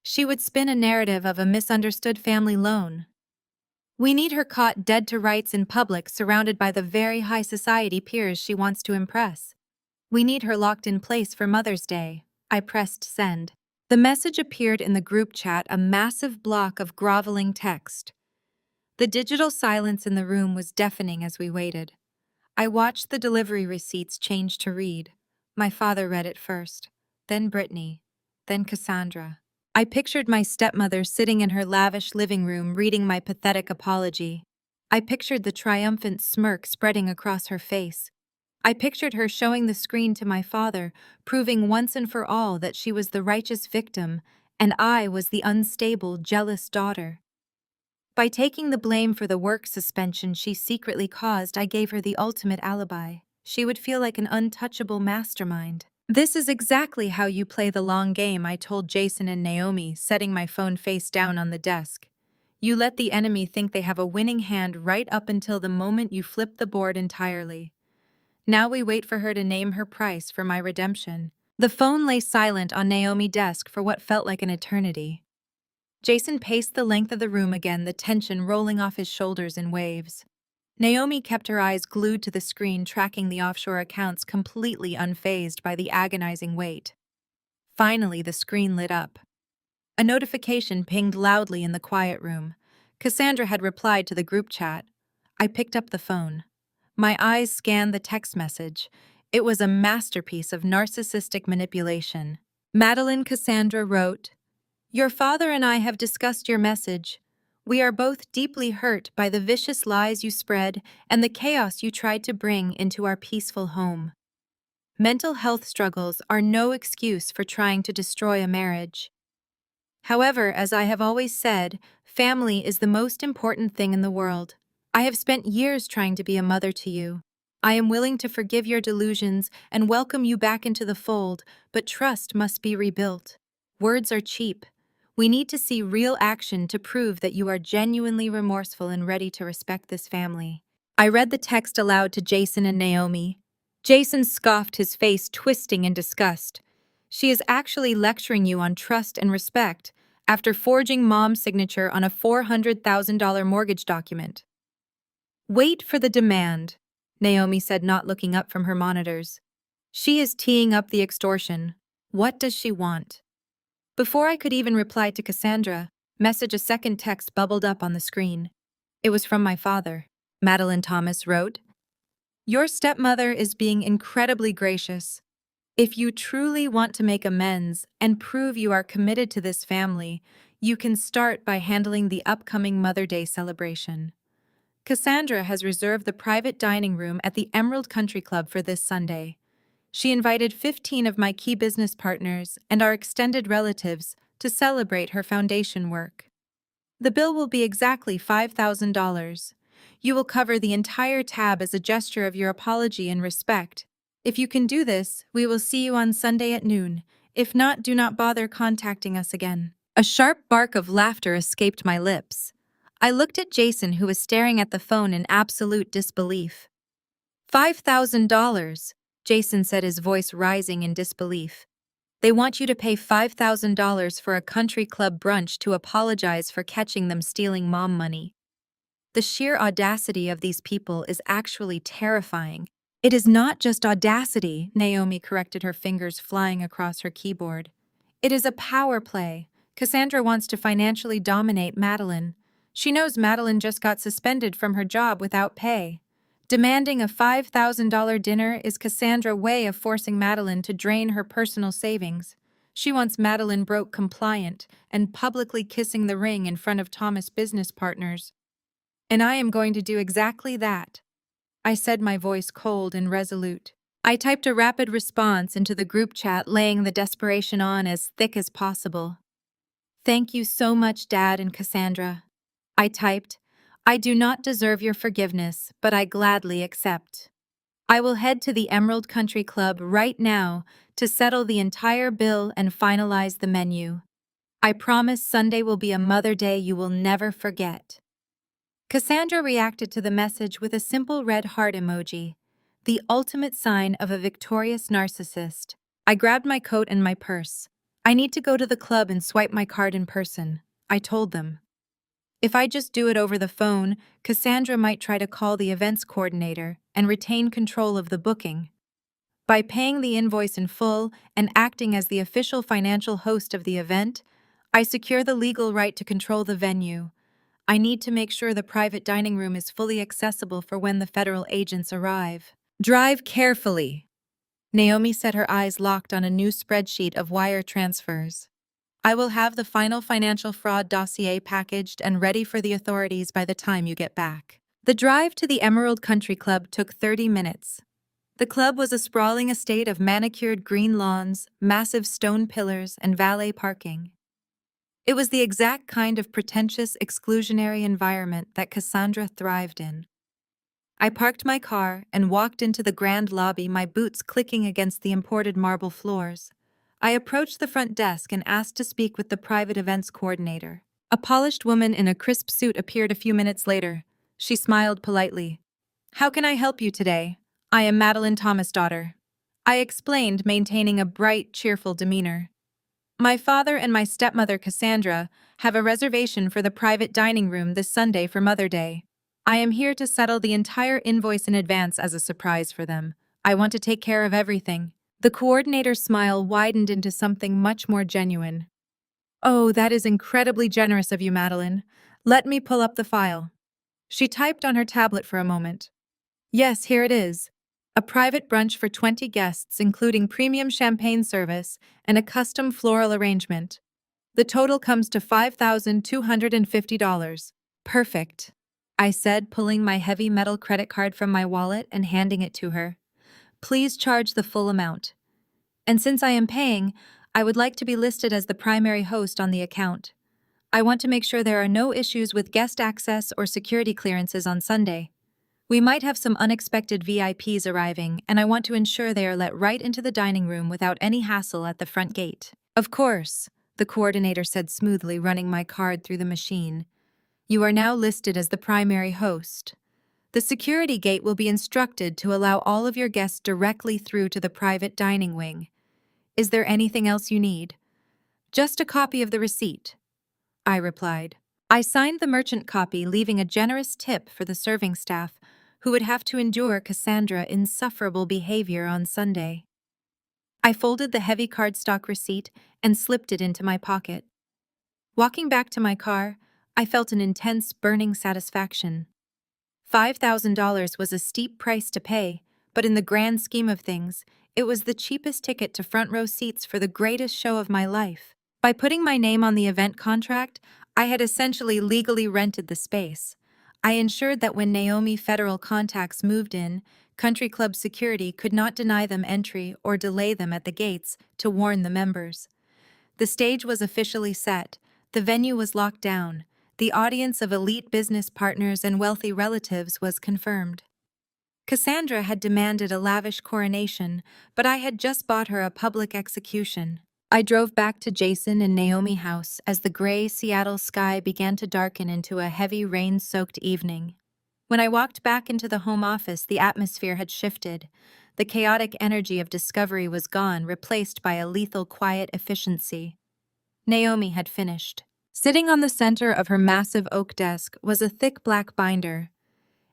She would spin a narrative of a misunderstood family loan. We need her caught dead to rights in public, surrounded by the very high society peers she wants to impress. We need her locked in place for Mother's Day. I pressed send. The message appeared in the group chat, a massive block of groveling text. The digital silence in the room was deafening as we waited. I watched the delivery receipts change to read. My father read it first, then Brittany, then Cassandra. I pictured my stepmother sitting in her lavish living room reading my pathetic apology. I pictured the triumphant smirk spreading across her face. I pictured her showing the screen to my father, proving once and for all that she was the righteous victim, and I was the unstable, jealous daughter. By taking the blame for the work suspension she secretly caused, I gave her the ultimate alibi. She would feel like an untouchable mastermind. This is exactly how you play the long game, I told Jason and Naomi, setting my phone face down on the desk. You let the enemy think they have a winning hand right up until the moment you flip the board entirely. Now we wait for her to name her price for my redemption. The phone lay silent on Naomi's desk for what felt like an eternity. Jason paced the length of the room again, the tension rolling off his shoulders in waves. Naomi kept her eyes glued to the screen, tracking the offshore accounts, completely unfazed by the agonizing wait. Finally, the screen lit up. A notification pinged loudly in the quiet room. Cassandra had replied to the group chat. I picked up the phone. My eyes scanned the text message. It was a masterpiece of narcissistic manipulation. Madeline, Cassandra wrote, Your father and I have discussed your message. We are both deeply hurt by the vicious lies you spread and the chaos you tried to bring into our peaceful home. Mental health struggles are no excuse for trying to destroy a marriage. However, as I have always said, family is the most important thing in the world. I have spent years trying to be a mother to you. I am willing to forgive your delusions and welcome you back into the fold, but trust must be rebuilt. Words are cheap. We need to see real action to prove that you are genuinely remorseful and ready to respect this family. I read the text aloud to Jason and Naomi. Jason scoffed, his face twisting in disgust. She is actually lecturing you on trust and respect after forging Mom's signature on a $400,000 mortgage document. Wait for the demand, Naomi said, not looking up from her monitors. She is teeing up the extortion. What does she want? Before I could even reply to Cassandra, a second text bubbled up on the screen. It was from my father. Madeline Thomas wrote, Your stepmother is being incredibly gracious. If you truly want to make amends and prove you are committed to this family, you can start by handling the upcoming Mother Day celebration. Cassandra has reserved the private dining room at the Emerald Country Club for this Sunday. She invited 15 of my key business partners and our extended relatives to celebrate her foundation work. The bill will be exactly $5,000. You will cover the entire tab as a gesture of your apology and respect. If you can do this, we will see you on Sunday at noon. If not, do not bother contacting us again. A sharp bark of laughter escaped my lips. I looked at Jason, who was staring at the phone in absolute disbelief. $5,000, Jason said, his voice rising in disbelief. They want you to pay $5,000 for a country club brunch to apologize for catching them stealing mom money. The sheer audacity of these people is actually terrifying. It is not just audacity, Naomi corrected, her fingers flying across her keyboard. It is a power play. Cassandra wants to financially dominate Madeline. She knows Madeline just got suspended from her job without pay. Demanding a $5,000 dinner is Cassandra's way of forcing Madeline to drain her personal savings. She wants Madeline broke compliant and publicly kissing the ring in front of Thomas' business partners. And I am going to do exactly that, I said, my voice cold and resolute. I typed a rapid response into the group chat, laying the desperation on as thick as possible. Thank you so much, Dad and Cassandra. I typed, I do not deserve your forgiveness, but I gladly accept. I will head to the Emerald Country Club right now to settle the entire bill and finalize the menu. I promise Sunday will be a Mother Day you will never forget. Cassandra reacted to the message with a simple red heart emoji, the ultimate sign of a victorious narcissist. I grabbed my coat and my purse. I need to go to the club and swipe my card in person, I told them. If I just do it over the phone, Cassandra might try to call the events coordinator and retain control of the booking. By paying the invoice in full and acting as the official financial host of the event, I secure the legal right to control the venue. I need to make sure the private dining room is fully accessible for when the federal agents arrive. Drive carefully. Naomi said, her eyes locked on a new spreadsheet of wire transfers. I will have the final financial fraud dossier packaged and ready for the authorities by the time you get back. The drive to the Emerald Country Club took 30 minutes. The club was a sprawling estate of manicured green lawns, massive stone pillars, and valet parking. It was the exact kind of pretentious, exclusionary environment that Cassandra thrived in. I parked my car and walked into the grand lobby, my boots clicking against the imported marble floors. I approached the front desk and asked to speak with the private events coordinator. A polished woman in a crisp suit appeared a few minutes later. She smiled politely. How can I help you today? I am Madeline Thomas' daughter. I explained, maintaining a bright, cheerful demeanor. My father and my stepmother, Cassandra, have a reservation for the private dining room this Sunday for Mother Day. I am here to settle the entire invoice in advance as a surprise for them. I want to take care of everything. The coordinator's smile widened into something much more genuine. Oh, that is incredibly generous of you, Madeline. Let me pull up the file. She typed on her tablet for a moment. Yes, here it is. A private brunch for 20 guests, including premium champagne service and a custom floral arrangement. The total comes to $5,250. Perfect, I said, pulling my heavy metal credit card from my wallet and handing it to her. Please charge the full amount. And since I am paying, I would like to be listed as the primary host on the account. I want to make sure there are no issues with guest access or security clearances on Sunday. We might have some unexpected VIPs arriving, and I want to ensure they are let right into the dining room without any hassle at the front gate. Of course, the coordinator said smoothly, running my card through the machine. You are now listed as the primary host. The security gate will be instructed to allow all of your guests directly through to the private dining wing. Is there anything else you need? Just a copy of the receipt, I replied. I signed the merchant copy, leaving a generous tip for the serving staff, who would have to endure Cassandra's insufferable behavior on Sunday. I folded the heavy cardstock receipt and slipped it into my pocket. Walking back to my car, I felt an intense, burning satisfaction. $5,000 was a steep price to pay, but in the grand scheme of things, it was the cheapest ticket to front-row seats for the greatest show of my life. By putting my name on the event contract, I had essentially legally rented the space. I ensured that when Naomi Federal Contacts moved in, Country club security could not deny them entry or delay them at the gates to warn the members. The stage was officially set, the venue was locked down, the audience of elite business partners and wealthy relatives was confirmed. Cassandra had demanded a lavish coronation, but I had just bought her a public execution. I drove back to Jason and Naomi House as the gray Seattle sky began to darken into a heavy rain-soaked evening. When I walked back into the home office, the atmosphere had shifted. The chaotic energy of discovery was gone, replaced by a lethal quiet efficiency. Naomi had finished. Sitting on the center of her massive oak desk was a thick black binder.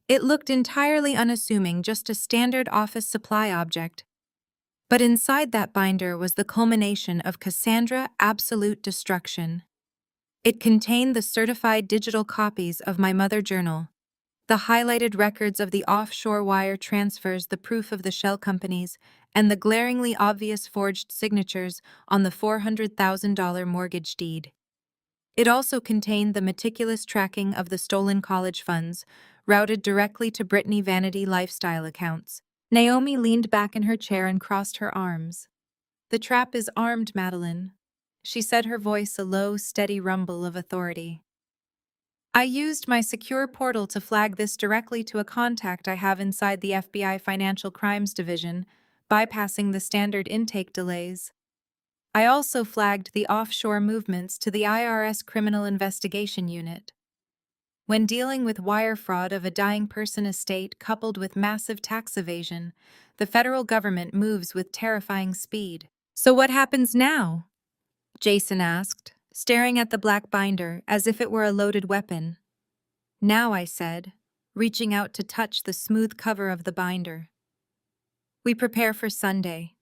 It looked entirely unassuming, just a standard office supply object. But inside that binder was the culmination of Cassandra absolute destruction. It contained the certified digital copies of my mother journal, the highlighted records of the offshore wire transfers, the proof of the shell companies, and the glaringly obvious forged signatures on the $400,000 mortgage deed. It also contained the meticulous tracking of the stolen college funds, routed directly to Brittany Vanity Lifestyle accounts. Naomi leaned back in her chair and crossed her arms. "The trap is armed, Madeline," she said, her voice a low, steady rumble of authority. "I used my secure portal to flag this directly to a contact I have inside the FBI Financial Crimes Division, bypassing the standard intake delays. I also flagged the offshore movements to the IRS Criminal Investigation Unit. When dealing with wire fraud of a dying person estate coupled with massive tax evasion, the federal government moves with terrifying speed." "So what happens now?" Jason asked, staring at the black binder as if it were a loaded weapon. "Now," I said, reaching out to touch the smooth cover of the binder, "we prepare for Sunday.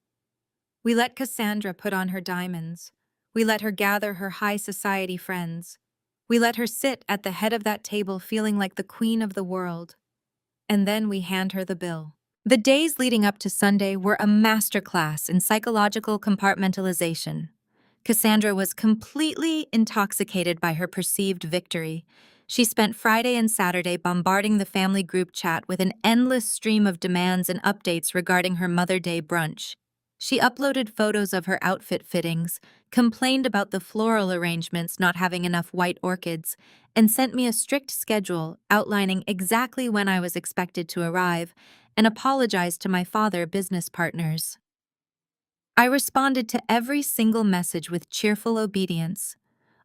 We let Cassandra put on her diamonds. We let her gather her high society friends. We let her sit at the head of that table feeling like the queen of the world. And then we hand her the bill." The days leading up to Sunday were a masterclass in psychological compartmentalization. Cassandra was completely intoxicated by her perceived victory. She spent Friday and Saturday bombarding the family group chat with an endless stream of demands and updates regarding her Mother Day brunch. She uploaded photos of her outfit fittings, complained about the floral arrangements not having enough white orchids, and sent me a strict schedule outlining exactly when I was expected to arrive, and apologized to my father business partners. I responded to every single message with cheerful obedience.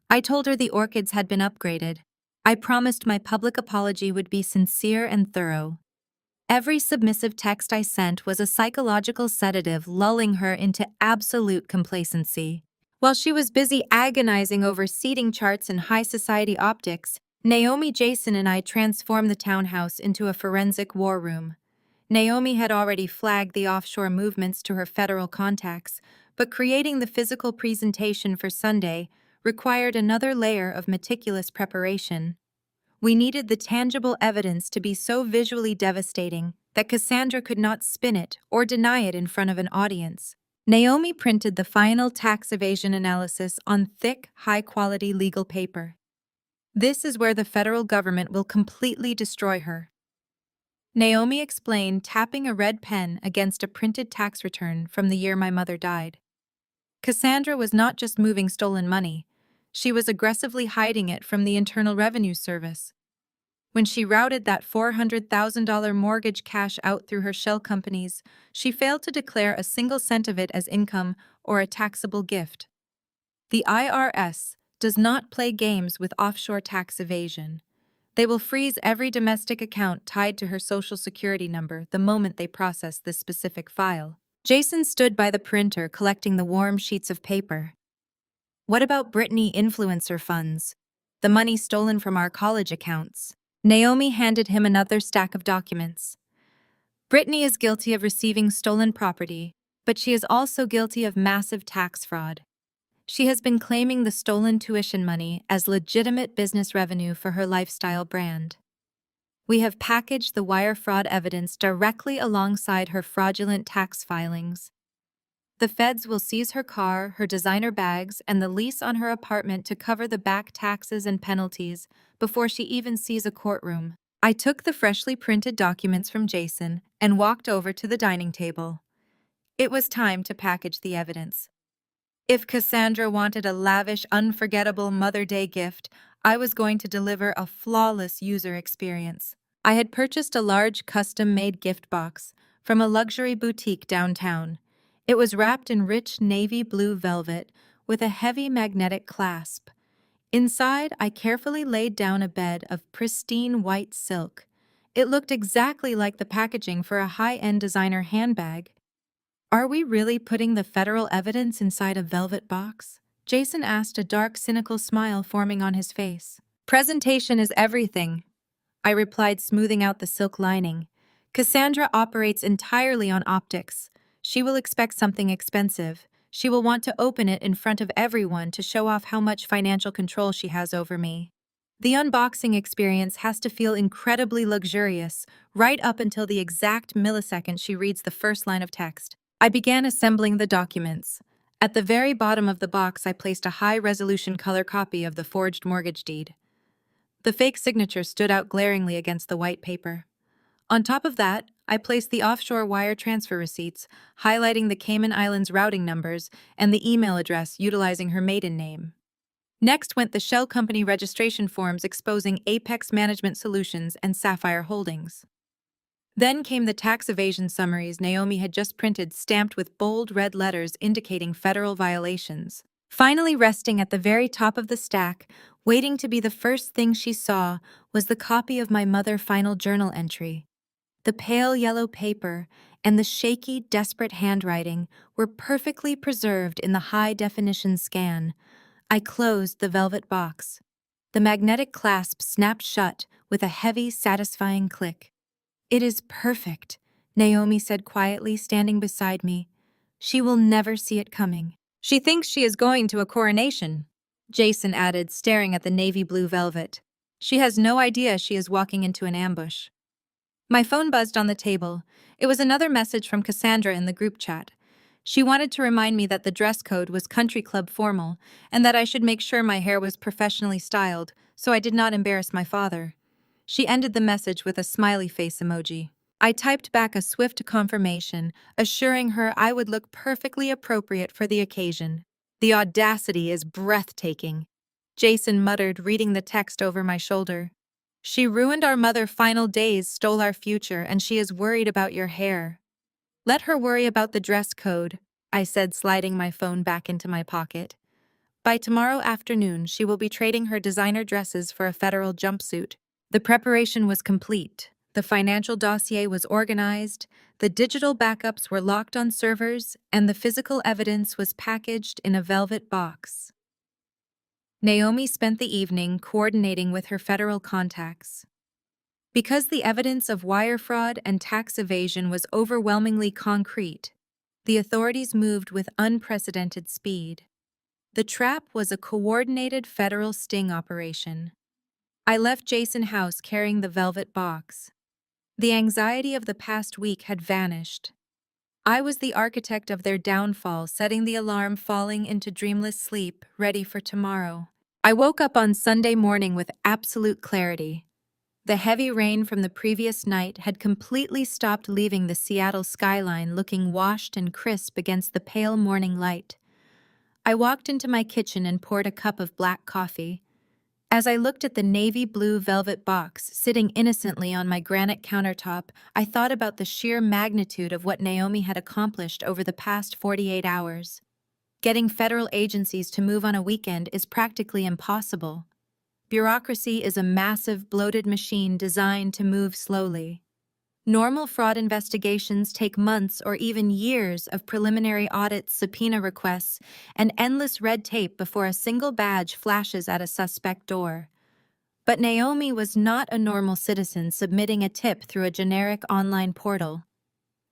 I told her the orchids had been upgraded. I promised my public apology would be sincere and thorough. Every submissive text I sent was a psychological sedative, lulling her into absolute complacency. While she was busy agonizing over seating charts and high society optics, Naomi, Jason, and I transformed the townhouse into a forensic war room. Naomi had already flagged the offshore movements to her federal contacts, but creating the physical presentation for Sunday required another layer of meticulous preparation. We needed the tangible evidence to be so visually devastating that Cassandra could not spin it or deny it in front of an audience. Naomi printed the final tax evasion analysis on thick, high-quality legal paper. "This is where the federal government will completely destroy her," Naomi explained, tapping a red pen against a printed tax return from the year my mother died. Cassandra was not just moving stolen money, she was aggressively hiding it from the Internal Revenue Service. When she routed that $400,000 mortgage cash out through her shell companies, she failed to declare a single cent of it as income or a taxable gift. The IRS does not play games with offshore tax evasion. They will freeze every domestic account tied to her Social Security number the moment they process this specific file. Jason stood by the printer collecting the warm sheets of paper. "What about Brittany influencer funds? The money stolen from our college accounts?" Naomi handed him another stack of documents. "Brittany is guilty of receiving stolen property, but she is also guilty of massive tax fraud. She has been claiming the stolen tuition money as legitimate business revenue for her lifestyle brand. We have packaged the wire fraud evidence directly alongside her fraudulent tax filings. The feds will seize her car, her designer bags, and the lease on her apartment to cover the back taxes and penalties before she even sees a courtroom." I took the freshly printed documents from Jason and walked over to the dining table. It was time to package the evidence. If Cassandra wanted a lavish, unforgettable Mother Day gift, I was going to deliver a flawless user experience. I had purchased a large custom-made gift box from a luxury boutique downtown. It was wrapped in rich navy blue velvet with a heavy magnetic clasp. Inside, I carefully laid down a bed of pristine white silk. It looked exactly like the packaging for a high-end designer handbag. Are we really putting the federal evidence inside a velvet box? Jason asked, a dark, cynical smile forming on his face. Presentation is everything, I replied, smoothing out the silk lining. Cassandra operates entirely on optics. She will expect something expensive. She will want to open it in front of everyone to show off how much financial control she has over me. The unboxing experience has to feel incredibly luxurious, right up until the exact millisecond she reads the first line of text. I began assembling the documents. At the very bottom of the box, I placed a high-resolution color copy of the forged mortgage deed. The fake signature stood out glaringly against the white paper. On top of that, I placed the offshore wire transfer receipts, highlighting the Cayman Islands routing numbers and the email address utilizing her maiden name. Next went the shell company registration forms exposing Apex Management Solutions and Sapphire Holdings. Then came the tax evasion summaries Naomi had just printed, stamped with bold red letters indicating federal violations. Finally, resting at the very top of the stack, waiting to be the first thing she saw, was the copy of my mother's final journal entry. The pale yellow paper and the shaky, desperate handwriting were perfectly preserved in the high-definition scan. I closed the velvet box. The magnetic clasp snapped shut with a heavy, satisfying click. "It is perfect," Naomi said quietly, standing beside me. "She will never see it coming." "She thinks she is going to a coronation," Jason added, staring at the navy blue velvet. "She has no idea she is walking into an ambush." My phone buzzed on the table. It was another message from Cassandra in the group chat. She wanted to remind me that the dress code was country club formal and that I should make sure my hair was professionally styled so I did not embarrass my father. She ended the message with a smiley face emoji. I typed back a swift confirmation, assuring her I would look perfectly appropriate for the occasion. "The audacity is breathtaking," Jason muttered, reading the text over my shoulder. "She ruined our mother's final days, stole our future, and she is worried about your hair." "Let her worry about the dress code," I said, sliding my phone back into my pocket. "By tomorrow afternoon, she will be trading her designer dresses for a federal jumpsuit." The preparation was complete. The financial dossier was organized, the digital backups were locked on servers, and the physical evidence was packaged in a velvet box. Naomi spent the evening coordinating with her federal contacts. Because the evidence of wire fraud and tax evasion was overwhelmingly concrete, the authorities moved with unprecedented speed. The trap was a coordinated federal sting operation. I left Jason's house carrying the velvet box. The anxiety of the past week had vanished. I was the architect of their downfall, setting the alarm, falling into dreamless sleep, ready for tomorrow. I woke up on Sunday morning with absolute clarity. The heavy rain from the previous night had completely stopped, leaving the Seattle skyline looking washed and crisp against the pale morning light. I walked into my kitchen and poured a cup of black coffee. As I looked at the navy blue velvet box sitting innocently on my granite countertop, I thought about the sheer magnitude of what Naomi had accomplished over the past 48 hours. Getting federal agencies to move on a weekend is practically impossible. Bureaucracy is a massive, bloated machine designed to move slowly. Normal fraud investigations take months or even years of preliminary audits, subpoena requests, and endless red tape before a single badge flashes at a suspect door. But Naomi was not a normal citizen submitting a tip through a generic online portal.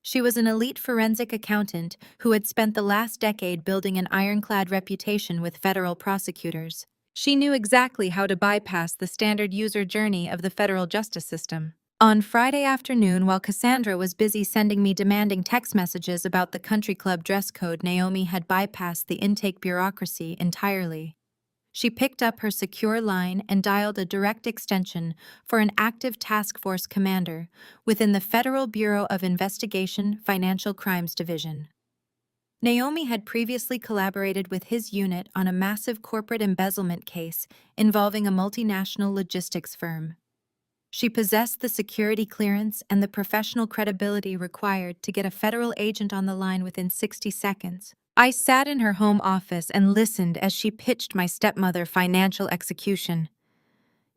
She was an elite forensic accountant who had spent the last decade building an ironclad reputation with federal prosecutors. She knew exactly how to bypass the standard user journey of the federal justice system. On Friday afternoon, while Cassandra was busy sending me demanding text messages about the country club dress code, Naomi had bypassed the intake bureaucracy entirely. She picked up her secure line and dialed a direct extension for an active task force commander within the Federal Bureau of Investigation Financial Crimes Division. Naomi had previously collaborated with his unit on a massive corporate embezzlement case involving a multinational logistics firm. She possessed the security clearance and the professional credibility required to get a federal agent on the line within 60 seconds. I sat in her home office and listened as she pitched my stepmother financial execution.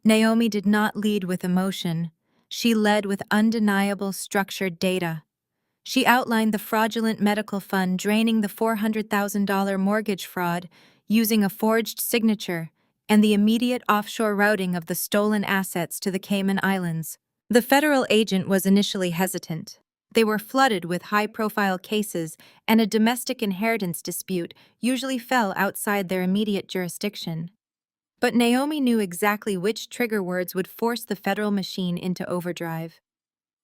Naomi did not lead with emotion. She led with undeniable structured data. She outlined the fraudulent medical fund draining the $400,000 mortgage fraud using a forged signature and the immediate offshore routing of the stolen assets to the Cayman Islands. The federal agent was initially hesitant. They were flooded with high-profile cases, and a domestic inheritance dispute usually fell outside their immediate jurisdiction. But Naomi knew exactly which trigger words would force the federal machine into overdrive.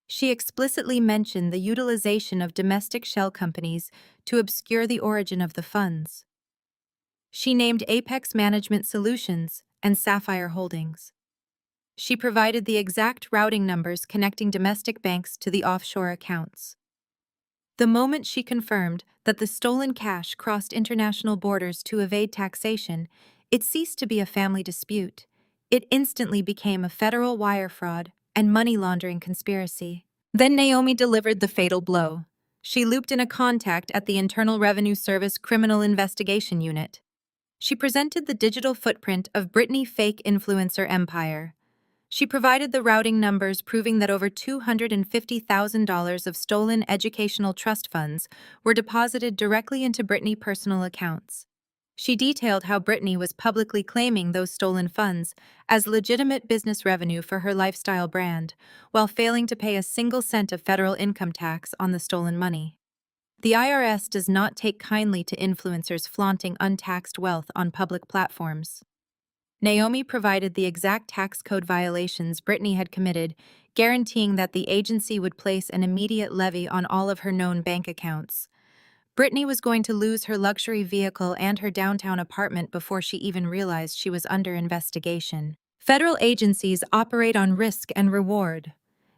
She explicitly mentioned the utilization of domestic shell companies to obscure the origin of the funds. She named Apex Management Solutions and Sapphire Holdings. She provided the exact routing numbers connecting domestic banks to the offshore accounts. The moment she confirmed that the stolen cash crossed international borders to evade taxation, it ceased to be a family dispute. It instantly became a federal wire fraud and money laundering conspiracy. Then Naomi delivered the fatal blow. She looped in a contact at the Internal Revenue Service Criminal Investigation Unit. She presented the digital footprint of Britney fake influencer empire. She provided the routing numbers proving that over $250,000 of stolen educational trust funds were deposited directly into Britney personal accounts. She detailed how Britney was publicly claiming those stolen funds as legitimate business revenue for her lifestyle brand, while failing to pay a single cent of federal income tax on the stolen money. The IRS does not take kindly to influencers flaunting untaxed wealth on public platforms. Naomi provided the exact tax code violations Britney had committed, guaranteeing that the agency would place an immediate levy on all of her known bank accounts. Britney was going to lose her luxury vehicle and her downtown apartment before she even realized she was under investigation. Federal agencies operate on risk and reward.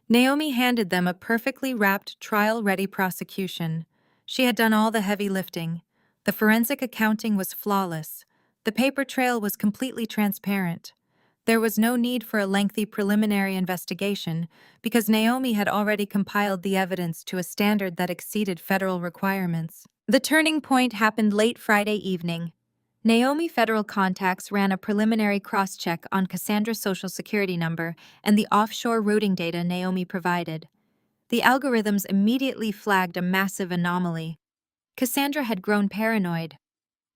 Naomi handed them a perfectly wrapped, trial-ready prosecution. She had done all the heavy lifting. The forensic accounting was flawless. The paper trail was completely transparent. There was no need for a lengthy preliminary investigation because Naomi had already compiled the evidence to a standard that exceeded federal requirements. The turning point happened late Friday evening. Naomi federal contacts ran a preliminary cross-check on Cassandra's social security number and the offshore routing data Naomi provided. The algorithms immediately flagged a massive anomaly. Cassandra had grown paranoid.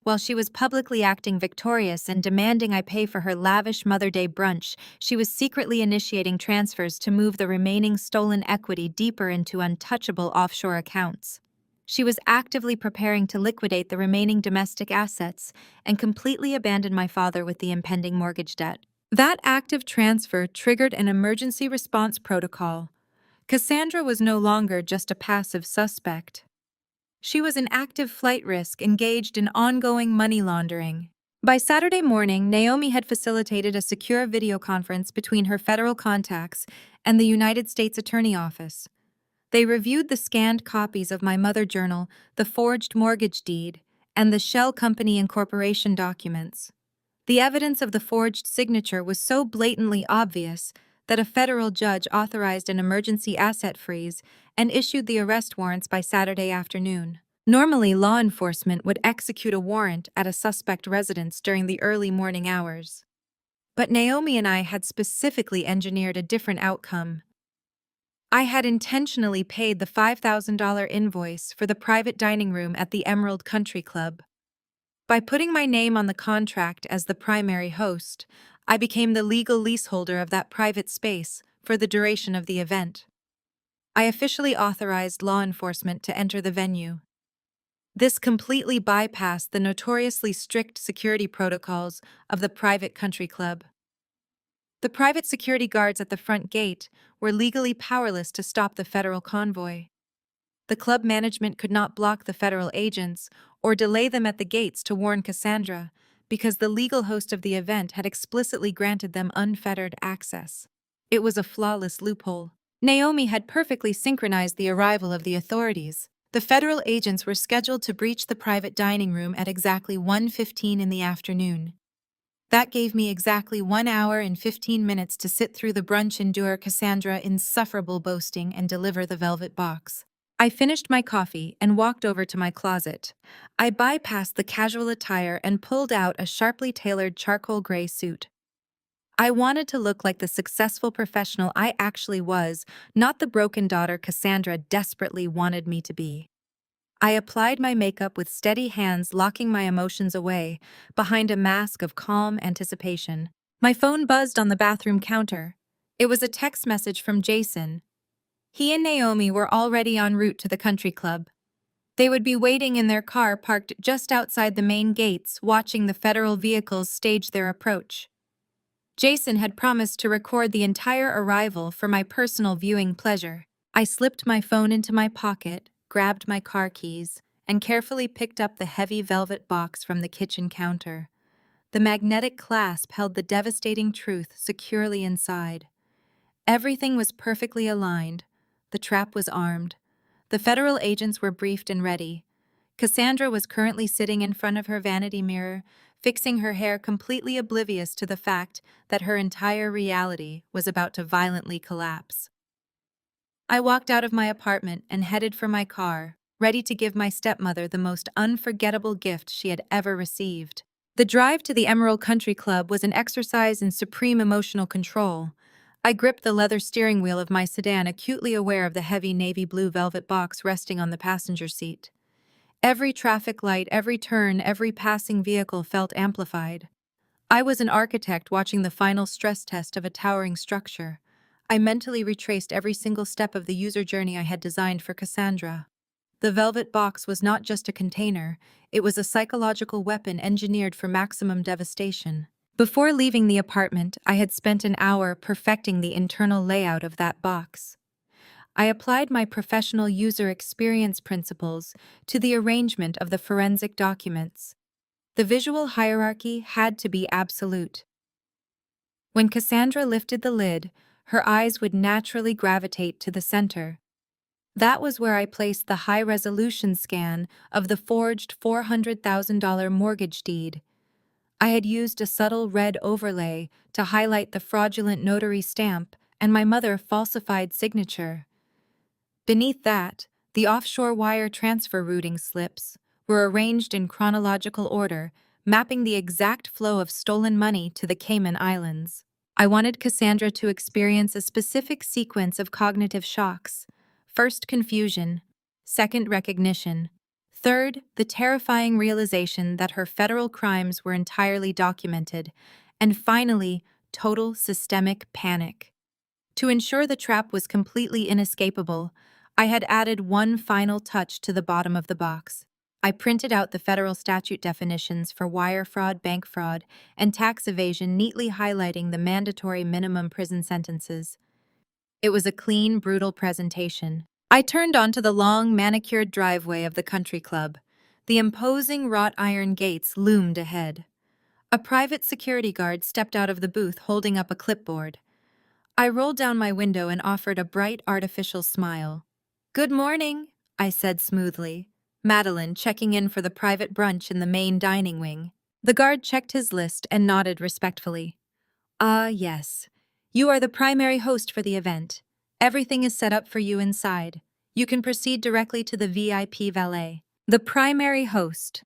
While she was publicly acting victorious and demanding I pay for her lavish Mother Day brunch, she was secretly initiating transfers to move the remaining stolen equity deeper into untouchable offshore accounts. She was actively preparing to liquidate the remaining domestic assets and completely abandon my father with the impending mortgage debt. That active transfer triggered an emergency response protocol. Cassandra was no longer just a passive suspect. She was an active flight risk engaged in ongoing money laundering. By Saturday morning, Naomi had facilitated a secure video conference between her federal contacts and the United States Attorney Office. They reviewed the scanned copies of my mother journal, the forged mortgage deed, and the shell company incorporation documents. The evidence of the forged signature was so blatantly obvious that a federal judge authorized an emergency asset freeze and issued the arrest warrants by Saturday afternoon. Normally, law enforcement would execute a warrant at a suspect residence during the early morning hours. But Naomi and I had specifically engineered a different outcome. I had intentionally paid the $5,000 invoice for the private dining room at the Emerald Country Club. By putting my name on the contract as the primary host, I became the legal leaseholder of that private space for the duration of the event. I officially authorized law enforcement to enter the venue. This completely bypassed the notoriously strict security protocols of the private country club. The private security guards at the front gate were legally powerless to stop the federal convoy. The club management could not block the federal agents or delay them at the gates to warn Cassandra because the legal host of the event had explicitly granted them unfettered access. It was a flawless loophole. Naomi had perfectly synchronized the arrival of the authorities. The federal agents were scheduled to breach the private dining room at exactly 1:15 in the afternoon. That gave me exactly 1 hour and 15 minutes to sit through the brunch, endure Cassandra's insufferable boasting, and deliver the velvet box. I finished my coffee and walked over to my closet. I bypassed the casual attire and pulled out a sharply tailored charcoal gray suit. I wanted to look like the successful professional I actually was, not the broken daughter Cassandra desperately wanted me to be. I applied my makeup with steady hands, locking my emotions away behind a mask of calm anticipation. My phone buzzed on the bathroom counter. It was a text message from Jason. He and Naomi were already en route to the country club. They would be waiting in their car parked just outside the main gates, watching the federal vehicles stage their approach. Jason had promised to record the entire arrival for my personal viewing pleasure. I slipped my phone into my pocket, grabbed my car keys, and carefully picked up the heavy velvet box from the kitchen counter. The magnetic clasp held the devastating truth securely inside. Everything was perfectly aligned. The trap was armed. The federal agents were briefed and ready. Cassandra was currently sitting in front of her vanity mirror, fixing her hair, completely oblivious to the fact that her entire reality was about to violently collapse. I walked out of my apartment and headed for my car, ready to give my stepmother the most unforgettable gift she had ever received. The drive to the Emerald Country Club was an exercise in supreme emotional control. I gripped the leather steering wheel of my sedan, acutely aware of the heavy navy blue velvet box resting on the passenger seat. Every traffic light, every turn, every passing vehicle felt amplified. I was an architect watching the final stress test of a towering structure. I mentally retraced every single step of the user journey I had designed for Cassandra. The velvet box was not just a container, it was a psychological weapon engineered for maximum devastation. Before leaving the apartment, I had spent an hour perfecting the internal layout of that box. I applied my professional user experience principles to the arrangement of the forensic documents. The visual hierarchy had to be absolute. When Cassandra lifted the lid, her eyes would naturally gravitate to the center. That was where I placed the high-resolution scan of the forged $400,000 mortgage deed. I had used a subtle red overlay to highlight the fraudulent notary stamp and my mother's falsified signature. Beneath that, the offshore wire transfer routing slips were arranged in chronological order, mapping the exact flow of stolen money to the Cayman Islands. I wanted Cassandra to experience a specific sequence of cognitive shocks. First, confusion. Second, recognition. Third, the terrifying realization that her federal crimes were entirely documented. And finally, total systemic panic. To ensure the trap was completely inescapable, I had added one final touch to the bottom of the box. I printed out the federal statute definitions for wire fraud, bank fraud, and tax evasion, neatly highlighting the mandatory minimum prison sentences. It was a clean, brutal presentation. I turned onto the long, manicured driveway of the country club. The imposing wrought iron gates loomed ahead. A private security guard stepped out of the booth holding up a clipboard. I rolled down my window and offered a bright, artificial smile. "Good morning," I said smoothly. Madeline checking in for the private brunch in the main dining wing. The guard checked his list and nodded respectfully. "Ah, yes. You are the primary host for the event. Everything is set up for you inside. You can proceed directly to the VIP valet." The primary host.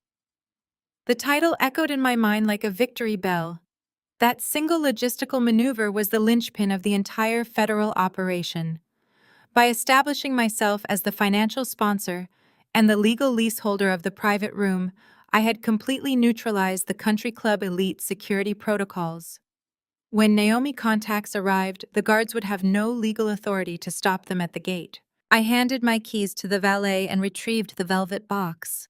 The title echoed in my mind like a victory bell. That single logistical maneuver was the linchpin of the entire federal operation. By establishing myself as the financial sponsor and the legal leaseholder of the private room, I had completely neutralized the country club elite security protocols. When Naomi contacts arrived, the guards would have no legal authority to stop them at the gate. I handed my keys to the valet and retrieved the velvet box.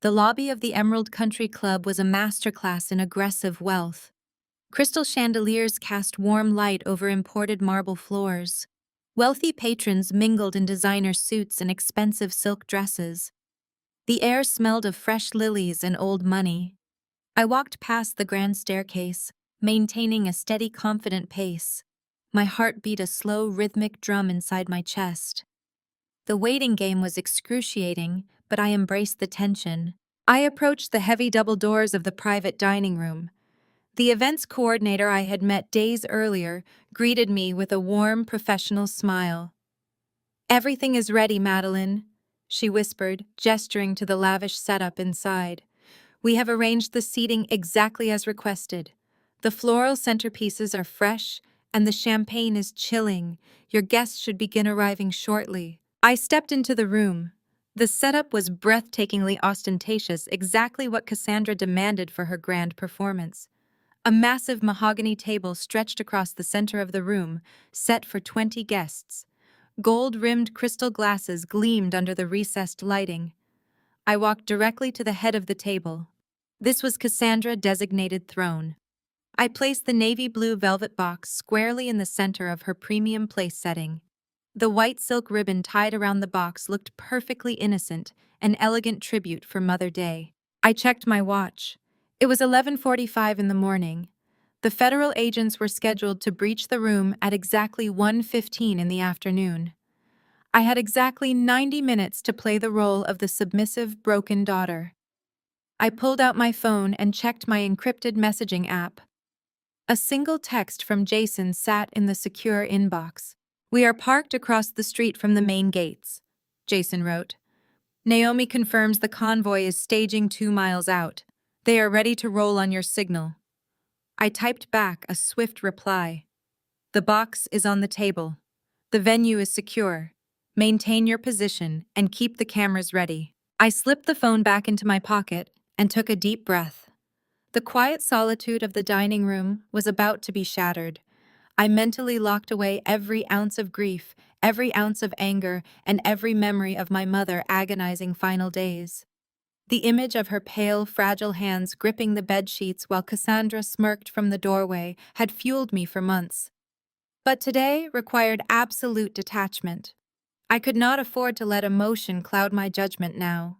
The lobby of the Emerald Country Club was a masterclass in aggressive wealth. Crystal chandeliers cast warm light over imported marble floors. Wealthy patrons mingled in designer suits and expensive silk dresses. The air smelled of fresh lilies and old money. I walked past the grand staircase, maintaining a steady, confident pace. My heart beat a slow, rhythmic drum inside my chest. The waiting game was excruciating, but I embraced the tension. I approached the heavy double doors of the private dining room. The events coordinator I had met days earlier greeted me with a warm, professional smile. "Everything is ready, Madeline," she whispered, gesturing to the lavish setup inside. "We have arranged the seating exactly as requested. The floral centerpieces are fresh, and the champagne is chilling. Your guests should begin arriving shortly." I stepped into the room. The setup was breathtakingly ostentatious, exactly what Cassandra demanded for her grand performance. A massive mahogany table stretched across the center of the room, set for 20 guests. Gold-rimmed crystal glasses gleamed under the recessed lighting. I walked directly to the head of the table. This was Cassandra's designated throne. I placed the navy blue velvet box squarely in the center of her premium place setting. The white silk ribbon tied around the box looked perfectly innocent, an elegant tribute for Mother Day. I checked my watch. It was 11:45 in the morning. The federal agents were scheduled to breach the room at exactly 1:15 in the afternoon. I had exactly 90 minutes to play the role of the submissive, broken daughter. I pulled out my phone and checked my encrypted messaging app. A single text from Jason sat in the secure inbox. "We are parked across the street from the main gates," Jason wrote. "Naomi confirms the convoy is staging 2 miles out. They are ready to roll on your signal." I typed back a swift reply. "The box is on the table. The venue is secure. Maintain your position and keep the cameras ready." I slipped the phone back into my pocket and took a deep breath. The quiet solitude of the dining room was about to be shattered. I mentally locked away every ounce of grief, every ounce of anger, and every memory of my mother's agonizing final days. The image of her pale, fragile hands gripping the bedsheets while Cassandra smirked from the doorway had fueled me for months. But today required absolute detachment. I could not afford to let emotion cloud my judgment now.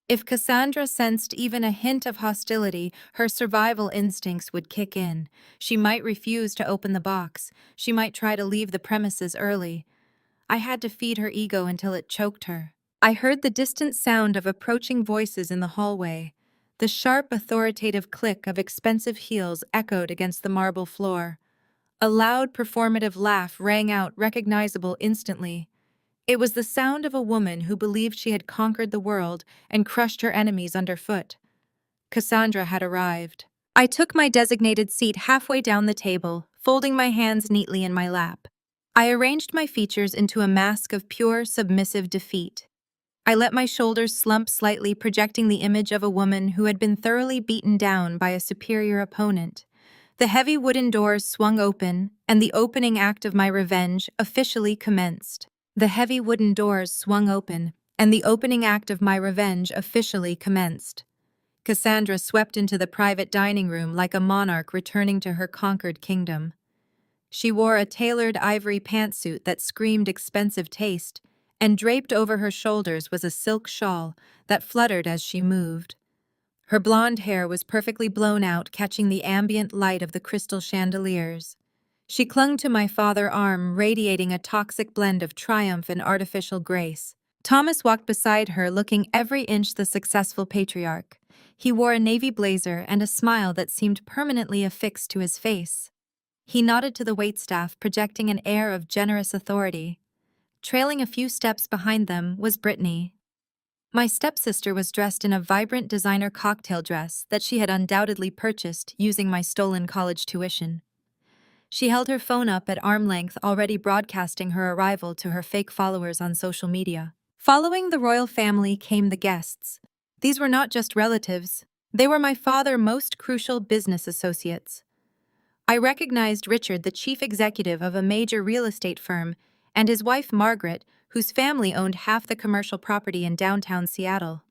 If Cassandra sensed even a hint of hostility, her survival instincts would kick in. She might refuse to open the box. She might try to leave the premises early. I had to feed her ego until it choked her. I heard the distant sound of approaching voices in the hallway. The sharp, authoritative click of expensive heels echoed against the marble floor. A loud, performative laugh rang out, recognizable instantly. It was the sound of a woman who believed she had conquered the world and crushed her enemies underfoot. Cassandra had arrived. I took my designated seat halfway down the table, folding my hands neatly in my lap. I arranged my features into a mask of pure, submissive defeat. I let my shoulders slump slightly, projecting the image of a woman who had been thoroughly beaten down by a superior opponent. The heavy wooden doors swung open, and the opening act of my revenge officially commenced. The heavy wooden doors swung open, and the opening act of my revenge officially commenced. Cassandra swept into the private dining room like a monarch returning to her conquered kingdom. She wore a tailored ivory pantsuit that screamed expensive taste, and draped over her shoulders was a silk shawl that fluttered as she moved. Her blonde hair was perfectly blown out, catching the ambient light of the crystal chandeliers. She clung to my father's arm, radiating a toxic blend of triumph and artificial grace. Thomas walked beside her, looking every inch the successful patriarch. He wore a navy blazer and a smile that seemed permanently affixed to his face. He nodded to the waitstaff, projecting an air of generous authority. Trailing a few steps behind them was Brittany. My stepsister was dressed in a vibrant designer cocktail dress that she had undoubtedly purchased using my stolen college tuition. She held her phone up at arm length, already broadcasting her arrival to her fake followers on social media. Following the royal family came the guests. These were not just relatives. They were my father's most crucial business associates. I recognized Richard, the chief executive of a major real estate firm, and his wife Margaret, whose family owned half the commercial property in downtown Seattle.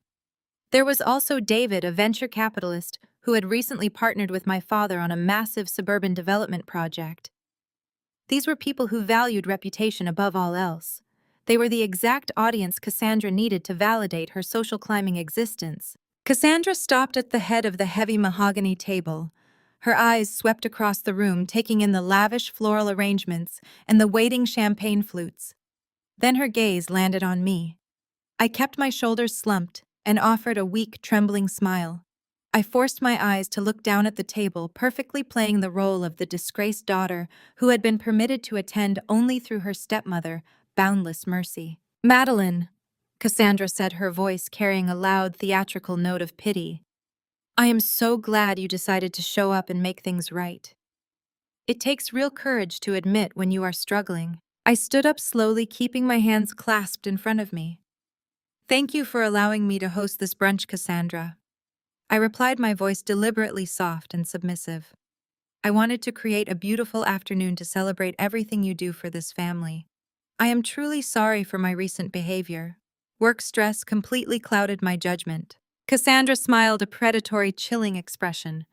There was also David, a venture capitalist who had recently partnered with my father on a massive suburban development project. These were people who valued reputation above all else. They were the exact audience Cassandra needed to validate her social climbing existence. Cassandra stopped at the head of the heavy mahogany table. Her eyes swept across the room, taking in the lavish floral arrangements and the waiting champagne flutes. Then her gaze landed on me. I kept my shoulders slumped and offered a weak, trembling smile. I forced my eyes to look down at the table, perfectly playing the role of the disgraced daughter who had been permitted to attend only through her stepmother, boundless mercy. "Madeline," Cassandra said, her voice carrying a loud, theatrical note of pity. "I am so glad you decided to show up and make things right. It takes real courage to admit when you are struggling." I stood up slowly, keeping my hands clasped in front of me. "Thank you for allowing me to host this brunch, Cassandra." I replied, my voice deliberately soft and submissive. "I wanted to create a beautiful afternoon to celebrate everything you do for this family. I am truly sorry for my recent behavior. Work stress completely clouded my judgment." Cassandra smiled, a predatory, chilling expression.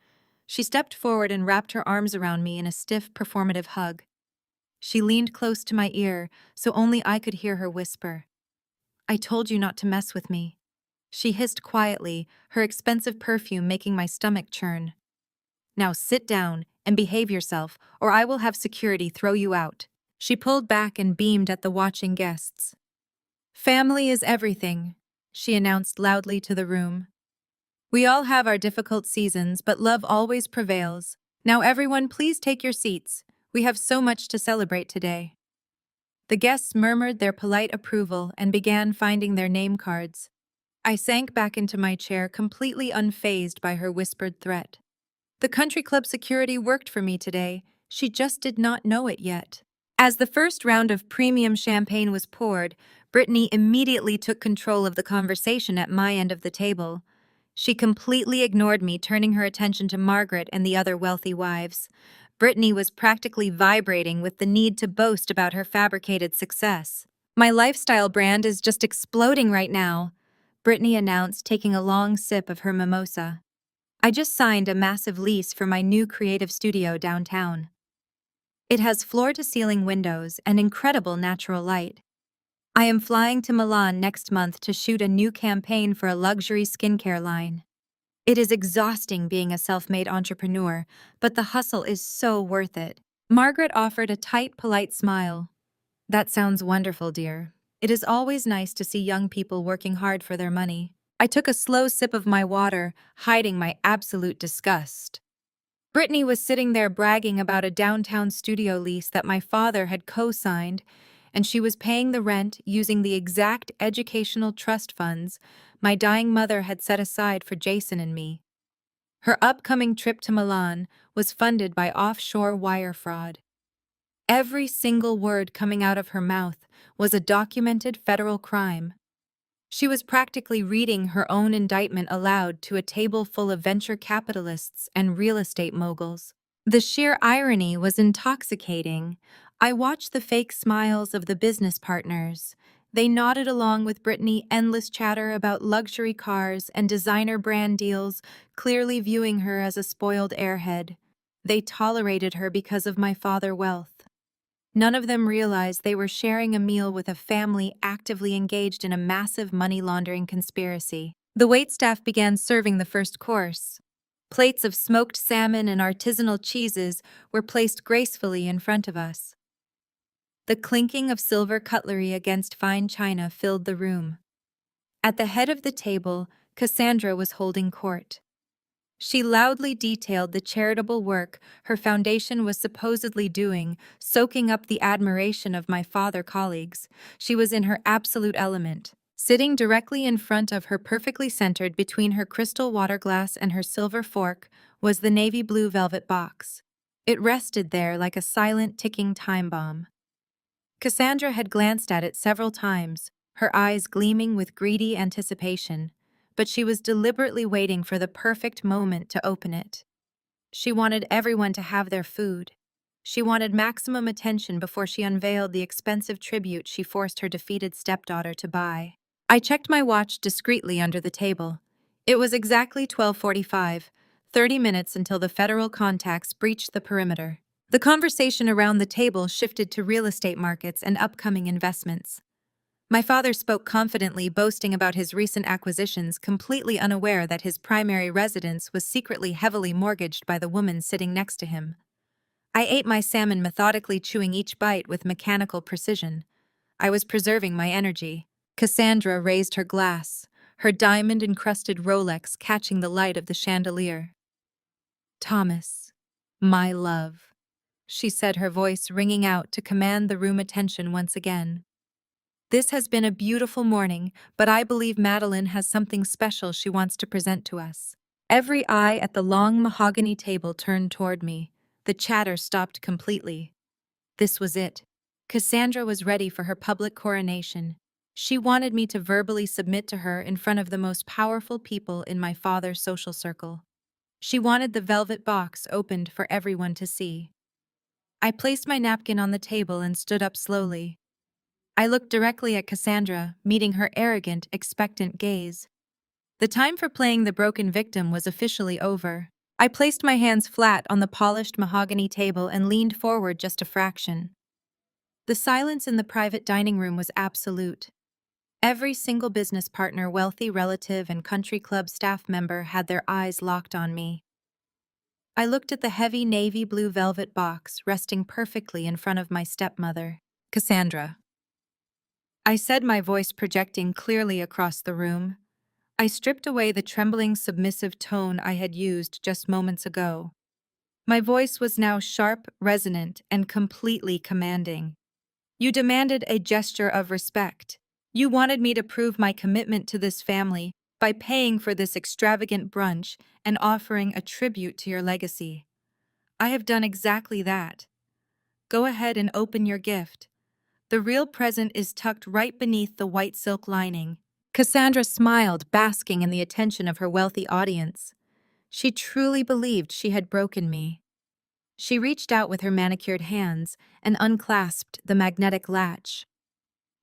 She stepped forward and wrapped her arms around me in a stiff, performative hug. She leaned close to my ear, so only I could hear her whisper, "I told you not to mess with me." She hissed quietly, her expensive perfume making my stomach churn. "Now sit down and behave yourself, or I will have security throw you out." She pulled back and beamed at the watching guests. "Family is everything," she announced loudly to the room. "We all have our difficult seasons, but love always prevails. Now everyone, please take your seats. We have so much to celebrate today." The guests murmured their polite approval and began finding their name cards. I sank back into my chair, completely unfazed by her whispered threat. The country club security worked for me today. She just did not know it yet. As the first round of premium champagne was poured, Brittany immediately took control of the conversation at my end of the table. She completely ignored me, turning her attention to Margaret and the other wealthy wives. Brittany was practically vibrating with the need to boast about her fabricated success. "My lifestyle brand is just exploding right now," Brittany announced, taking a long sip of her mimosa. "I just signed a massive lease for my new creative studio downtown. It has floor-to-ceiling windows and incredible natural light. I am flying to Milan next month to shoot a new campaign for a luxury skincare line. It is exhausting being a self-made entrepreneur, but the hustle is so worth it." Margaret offered a tight, polite smile. "That sounds wonderful, dear. It is always nice to see young people working hard for their money." I took a slow sip of my water, hiding my absolute disgust. Brittany was sitting there bragging about a downtown studio lease that my father had co-signed, and she was paying the rent using the exact educational trust funds my dying mother had set aside for Jason and me. Her upcoming trip to Milan was funded by offshore wire fraud. Every single word coming out of her mouth was a documented federal crime. She was practically reading her own indictment aloud to a table full of venture capitalists and real estate moguls. The sheer irony was intoxicating. I watched the fake smiles of the business partners. They nodded along with Brittany, endless chatter about luxury cars and designer brand deals, clearly viewing her as a spoiled airhead. They tolerated her because of my father's wealth. None of them realized they were sharing a meal with a family actively engaged in a massive money laundering conspiracy. The waitstaff began serving the first course. Plates of smoked salmon and artisanal cheeses were placed gracefully in front of us. The clinking of silver cutlery against fine china filled the room. At the head of the table, Cassandra was holding court. She loudly detailed the charitable work her foundation was supposedly doing, soaking up the admiration of my father colleagues. She was in her absolute element. Sitting directly in front of her, perfectly centered between her crystal water glass and her silver fork, was the navy blue velvet box. It rested there like a silent, ticking time bomb. Cassandra had glanced at it several times, her eyes gleaming with greedy anticipation, but she was deliberately waiting for the perfect moment to open it. She wanted everyone to have their food. She wanted maximum attention before she unveiled the expensive tribute she forced her defeated stepdaughter to buy. I checked my watch discreetly under the table. It was exactly 12:45, 30 minutes until the federal contacts breached the perimeter. The conversation around the table shifted to real estate markets and upcoming investments. My father spoke confidently, boasting about his recent acquisitions, completely unaware that his primary residence was secretly heavily mortgaged by the woman sitting next to him. I ate my salmon, methodically chewing each bite with mechanical precision. I was preserving my energy. Cassandra raised her glass, her diamond-encrusted Rolex catching the light of the chandelier. "Thomas, my love," she said, her voice ringing out to command the room attention once again. "This has been a beautiful morning, but I believe Madeline has something special she wants to present to us." Every eye at the long mahogany table turned toward me. The chatter stopped completely. This was it. Cassandra was ready for her public coronation. She wanted me to verbally submit to her in front of the most powerful people in my father's social circle. She wanted the velvet box opened for everyone to see. I placed my napkin on the table and stood up slowly. I looked directly at Cassandra, meeting her arrogant, expectant gaze. The time for playing the broken victim was officially over. I placed my hands flat on the polished mahogany table and leaned forward just a fraction. The silence in the private dining room was absolute. Every single business partner, wealthy relative, and country club staff member had their eyes locked on me. I looked at the heavy navy blue velvet box resting perfectly in front of my stepmother. "Cassandra," I said, my voice projecting clearly across the room. I stripped away the trembling, submissive tone I had used just moments ago. My voice was now sharp, resonant, and completely commanding. "You demanded a gesture of respect. You wanted me to prove my commitment to this family by paying for this extravagant brunch and offering a tribute to your legacy. I have done exactly that. Go ahead and open your gift. The real present is tucked right beneath the white silk lining." Cassandra smiled, basking in the attention of her wealthy audience. She truly believed she had broken me. She reached out with her manicured hands and unclasped the magnetic latch.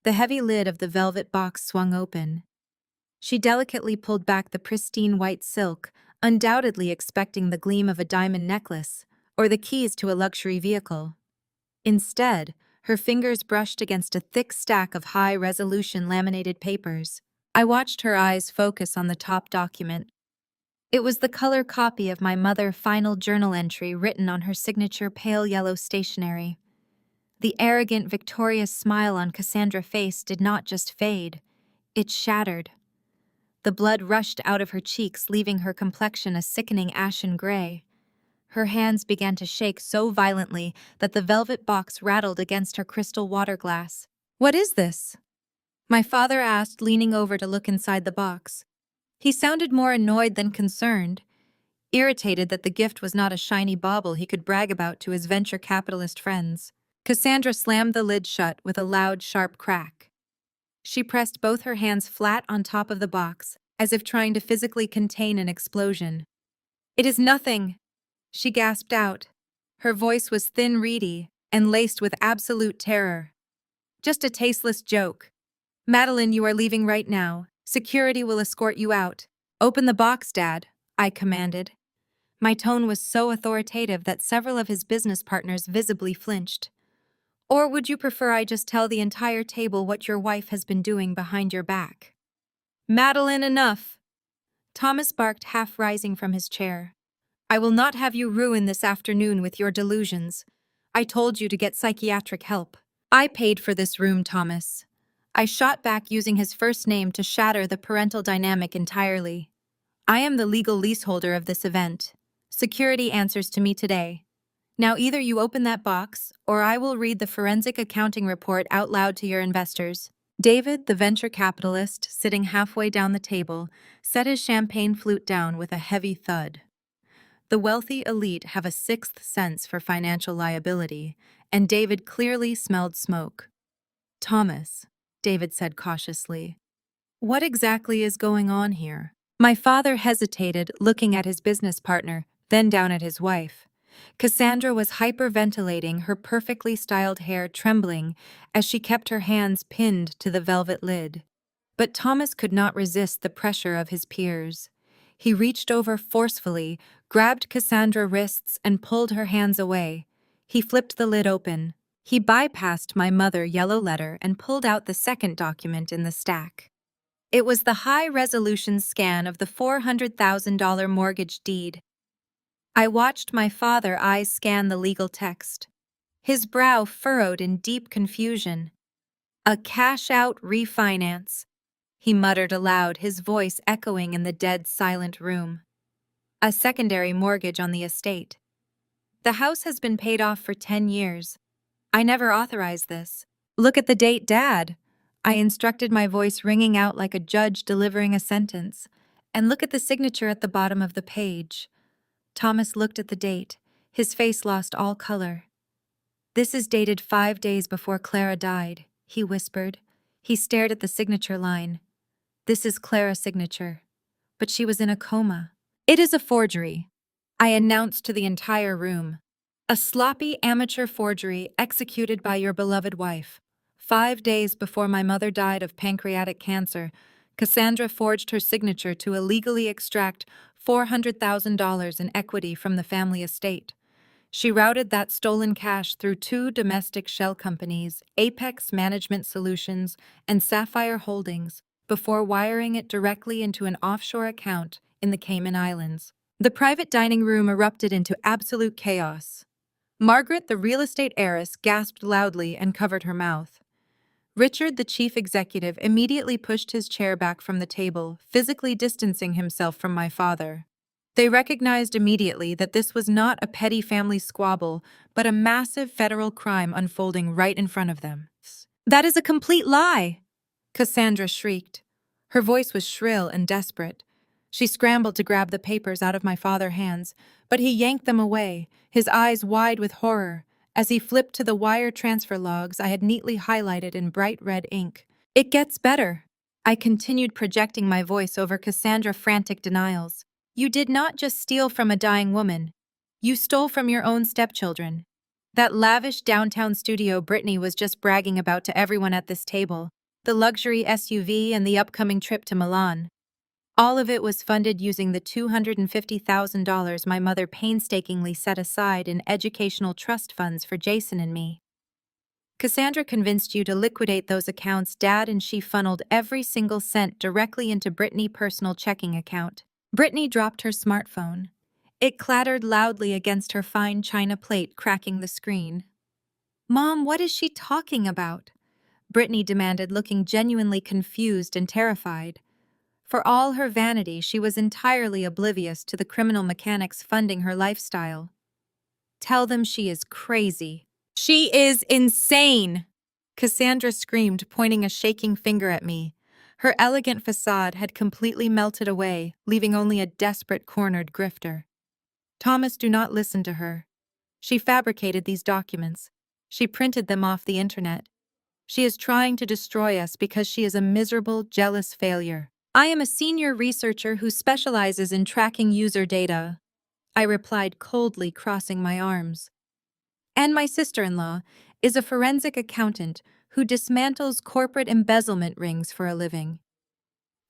The heavy lid of the velvet box swung open. She delicately pulled back the pristine white silk, undoubtedly expecting the gleam of a diamond necklace or the keys to a luxury vehicle. Instead, her fingers brushed against a thick stack of high-resolution laminated papers. I watched her eyes focus on the top document. It was the color copy of my mother's final journal entry written on her signature pale yellow stationery. The arrogant, victorious smile on Cassandra's face did not just fade, it shattered. The blood rushed out of her cheeks, leaving her complexion a sickening ashen gray. Her hands began to shake so violently that the velvet box rattled against her crystal water glass. "What is this?" my father asked, leaning over to look inside the box. He sounded more annoyed than concerned, irritated that the gift was not a shiny bauble he could brag about to his venture capitalist friends. Cassandra slammed the lid shut with a loud, sharp crack. She pressed both her hands flat on top of the box, as if trying to physically contain an explosion. "It is nothing," she gasped out. Her voice was thin, reedy, and laced with absolute terror. "Just a tasteless joke. Madeline, you are leaving right now. Security will escort you out. Open the box, Dad," I commanded. My tone was so authoritative that several of his business partners visibly flinched. "Or would you prefer I just tell the entire table what your wife has been doing behind your back?" "Madeline, enough!" Thomas barked, half rising from his chair. "I will not have you ruin this afternoon with your delusions. I told you to get psychiatric help." "I paid for this room, Thomas." I shot back, using his first name to shatter the parental dynamic entirely. "I am the legal leaseholder of this event. Security answers to me today. Now either you open that box, or I will read the forensic accounting report out loud to your investors." David, the venture capitalist, sitting halfway down the table, set his champagne flute down with a heavy thud. The wealthy elite have a sixth sense for financial liability, and David clearly smelled smoke. "Thomas," David said cautiously, "what exactly is going on here?" My father hesitated, looking at his business partner, then down at his wife. Cassandra was hyperventilating, her perfectly styled hair trembling as she kept her hands pinned to the velvet lid. But Thomas could not resist the pressure of his peers. He reached over forcefully, grabbed Cassandra's wrists, and pulled her hands away. He flipped the lid open. He bypassed my mother's yellow letter and pulled out the second document in the stack. It was the high-resolution scan of the $400,000 mortgage deed. I watched my father's eyes scan the legal text, his brow furrowed in deep confusion. A cash-out refinance, he muttered aloud, his voice echoing in the dead silent room. A secondary mortgage on the estate. The house has been paid off for 10 years. I never authorized this. Look at the date, Dad. I instructed, my voice ringing out like a judge delivering a sentence. And look at the signature at the bottom of the page. Thomas looked at the date. His face lost all color. This is dated 5 days before Clara died, he whispered. He stared at the signature line. This is Clara's signature. But she was in a coma. It is a forgery, I announced to the entire room. A sloppy amateur forgery executed by your beloved wife. 5 days before my mother died of pancreatic cancer, Cassandra forged her signature to illegally extract $400,000 in equity from the family estate. She routed that stolen cash through 2 domestic shell companies, Apex Management Solutions and Sapphire Holdings, before wiring it directly into an offshore account in the Cayman Islands. The private dining room erupted into absolute chaos. Margaret, the real estate heiress, gasped loudly and covered her mouth. Richard, the chief executive, immediately pushed his chair back from the table, physically distancing himself from my father. They recognized immediately that this was not a petty family squabble, but a massive federal crime unfolding right in front of them. That is a complete lie, Cassandra shrieked. Her voice was shrill and desperate. She scrambled to grab the papers out of my father's hands, but he yanked them away, his eyes wide with horror, as he flipped to the wire transfer logs I had neatly highlighted in bright red ink. It gets better. I continued, projecting my voice over Cassandra's frantic denials. You did not just steal from a dying woman. You stole from your own stepchildren. That lavish downtown studio Brittany was just bragging about to everyone at this table, the luxury SUV and the upcoming trip to Milan. All of it was funded using the $250,000 my mother painstakingly set aside in educational trust funds for Jason and me. Cassandra convinced you to liquidate those accounts, Dad, and she funneled every single cent directly into Brittany's personal checking account. Brittany dropped her smartphone. It clattered loudly against her fine china plate, cracking the screen. Mom, what is she talking about? Brittany demanded, looking genuinely confused and terrified. For all her vanity, she was entirely oblivious to the criminal mechanics funding her lifestyle. Tell them she is crazy. She is insane! Cassandra screamed, pointing a shaking finger at me. Her elegant facade had completely melted away, leaving only a desperate, cornered grifter. Thomas, do not listen to her. She fabricated these documents. She printed them off the internet. She is trying to destroy us because she is a miserable, jealous failure. I am a senior researcher who specializes in tracking user data, I replied coldly, crossing my arms. And my sister-in-law is a forensic accountant who dismantles corporate embezzlement rings for a living.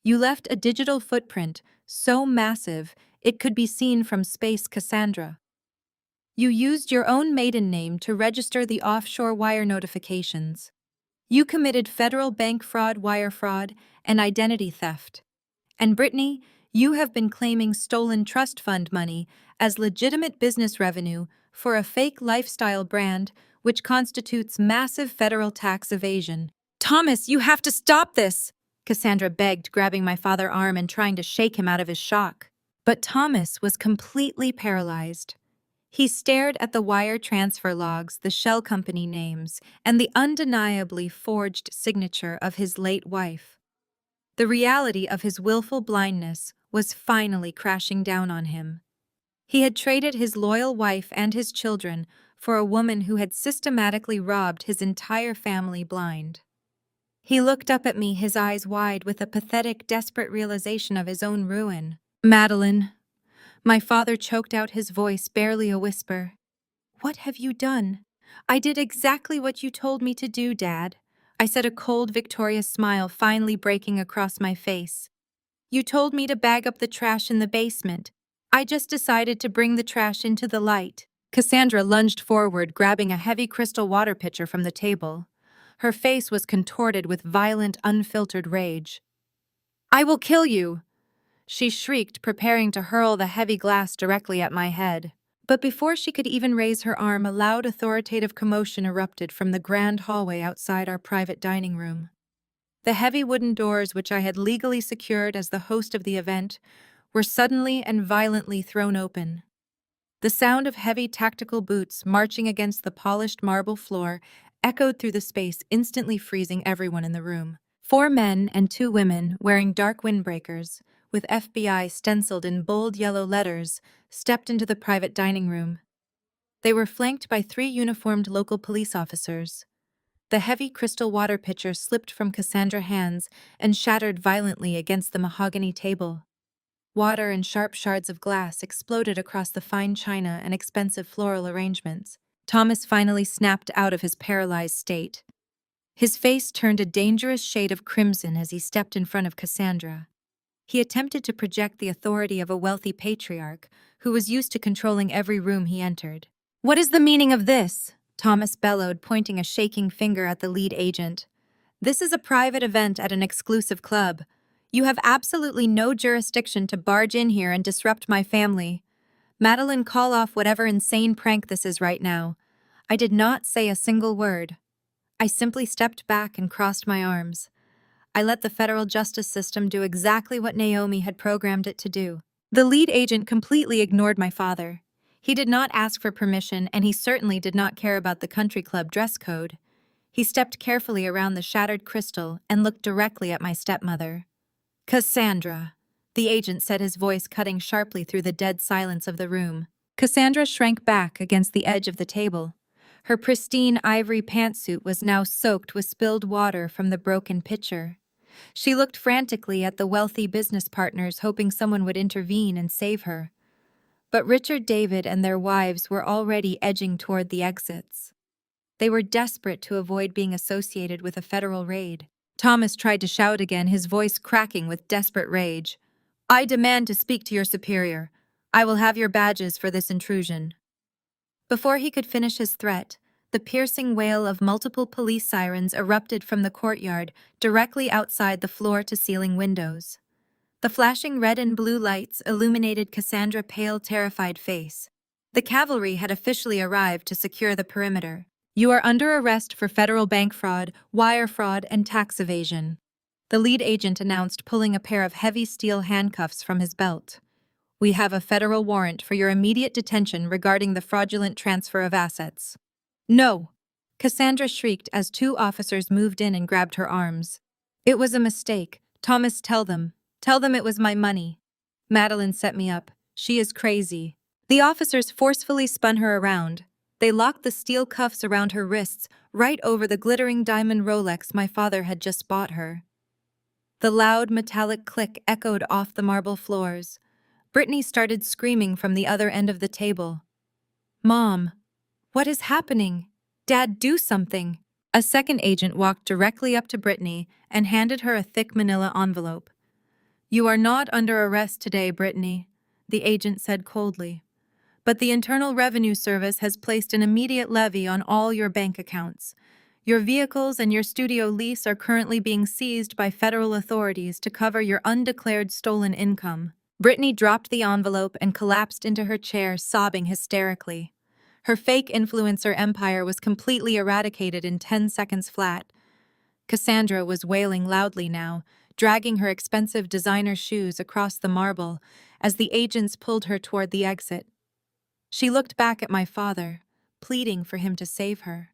You left a digital footprint so massive it could be seen from space, Cassandra. You used your own maiden name to register the offshore wire notifications. You committed federal bank fraud, wire fraud, and identity theft. And Brittany, you have been claiming stolen trust fund money as legitimate business revenue for a fake lifestyle brand which constitutes massive federal tax evasion. Thomas, you have to stop this, Cassandra begged, grabbing my father's arm and trying to shake him out of his shock. But Thomas was completely paralyzed. He stared at the wire transfer logs, the shell company names, and the undeniably forged signature of his late wife. The reality of his willful blindness was finally crashing down on him. He had traded his loyal wife and his children for a woman who had systematically robbed his entire family blind. He looked up at me, his eyes wide with a pathetic, desperate realization of his own ruin. Madeline, my father choked out, his voice barely a whisper. What have you done? I did exactly what you told me to do, Dad. I said, a cold, victorious smile finally breaking across my face. You told me to bag up the trash in the basement. I just decided to bring the trash into the light. Cassandra lunged forward, grabbing a heavy crystal water pitcher from the table. Her face was contorted with violent, unfiltered rage. "I will kill you!" she shrieked, preparing to hurl the heavy glass directly at my head. But before she could even raise her arm, a loud, authoritative commotion erupted from the grand hallway outside our private dining room. The heavy wooden doors, which I had legally secured as the host of the event, were suddenly and violently thrown open. The sound of heavy tactical boots marching against the polished marble floor echoed through the space, instantly freezing everyone in the room. 4 men and 2 women, wearing dark windbreakers, with FBI stenciled in bold yellow letters, stepped into the private dining room. They were flanked by 3 uniformed local police officers. The heavy crystal water pitcher slipped from Cassandra's hands and shattered violently against the mahogany table. Water and sharp shards of glass exploded across the fine china and expensive floral arrangements. Thomas finally snapped out of his paralyzed state. His face turned a dangerous shade of crimson as he stepped in front of Cassandra. He attempted to project the authority of a wealthy patriarch who was used to controlling every room he entered. "What is the meaning of this?" Thomas bellowed, pointing a shaking finger at the lead agent. "This is a private event at an exclusive club. You have absolutely no jurisdiction to barge in here and disrupt my family. Madeline, call off whatever insane prank this is right now." I did not say a single word. I simply stepped back and crossed my arms. I let the federal justice system do exactly what Naomi had programmed it to do. The lead agent completely ignored my father. He did not ask for permission, and he certainly did not care about the country club dress code. He stepped carefully around the shattered crystal and looked directly at my stepmother. "Cassandra," the agent said, his voice cutting sharply through the dead silence of the room. Cassandra shrank back against the edge of the table. Her pristine ivory pantsuit was now soaked with spilled water from the broken pitcher. She looked frantically at the wealthy business partners, hoping someone would intervene and save her. But Richard David and their wives were already edging toward the exits. They were desperate to avoid being associated with a federal raid. Thomas tried to shout again, his voice cracking with desperate rage. "I demand to speak to your superior. I will have your badges for this intrusion." Before he could finish his threat, the piercing wail of multiple police sirens erupted from the courtyard directly outside the floor-to-ceiling windows. The flashing red and blue lights illuminated Cassandra's pale, terrified face. The cavalry had officially arrived to secure the perimeter. "You are under arrest for federal bank fraud, wire fraud, and tax evasion," the lead agent announced, pulling a pair of heavy steel handcuffs from his belt. "We have a federal warrant for your immediate detention regarding the fraudulent transfer of assets." "No!" Cassandra shrieked as 2 officers moved in and grabbed her arms. "It was a mistake. Thomas, tell them. Tell them it was my money. Madeline set me up. She is crazy." The officers forcefully spun her around. They locked the steel cuffs around her wrists, right over the glittering diamond Rolex my father had just bought her. The loud metallic click echoed off the marble floors. Brittany started screaming from the other end of the table. "Mom, what is happening? Dad, do something." A second agent walked directly up to Brittany and handed her a thick manila envelope. "You are not under arrest today, Brittany," the agent said coldly. "But the Internal Revenue Service has placed an immediate levy on all your bank accounts. Your vehicles and your studio lease are currently being seized by federal authorities to cover your undeclared stolen income." Brittany dropped the envelope and collapsed into her chair, sobbing hysterically. Her fake influencer empire was completely eradicated in 10 seconds flat. Cassandra was wailing loudly now, dragging her expensive designer shoes across the marble as the agents pulled her toward the exit. She looked back at my father, pleading for him to save her.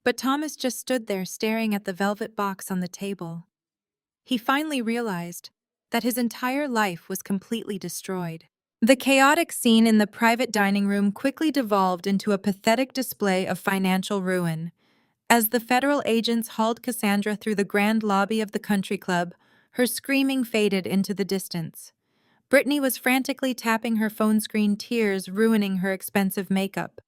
But Thomas just stood there staring at the velvet box on the table. He finally realized that his entire life was completely destroyed. The chaotic scene in the private dining room quickly devolved into a pathetic display of financial ruin. As the federal agents hauled Cassandra through the grand lobby of the country club, her screaming faded into the distance. Brittany was frantically tapping her phone screen, tears ruining her expensive makeup.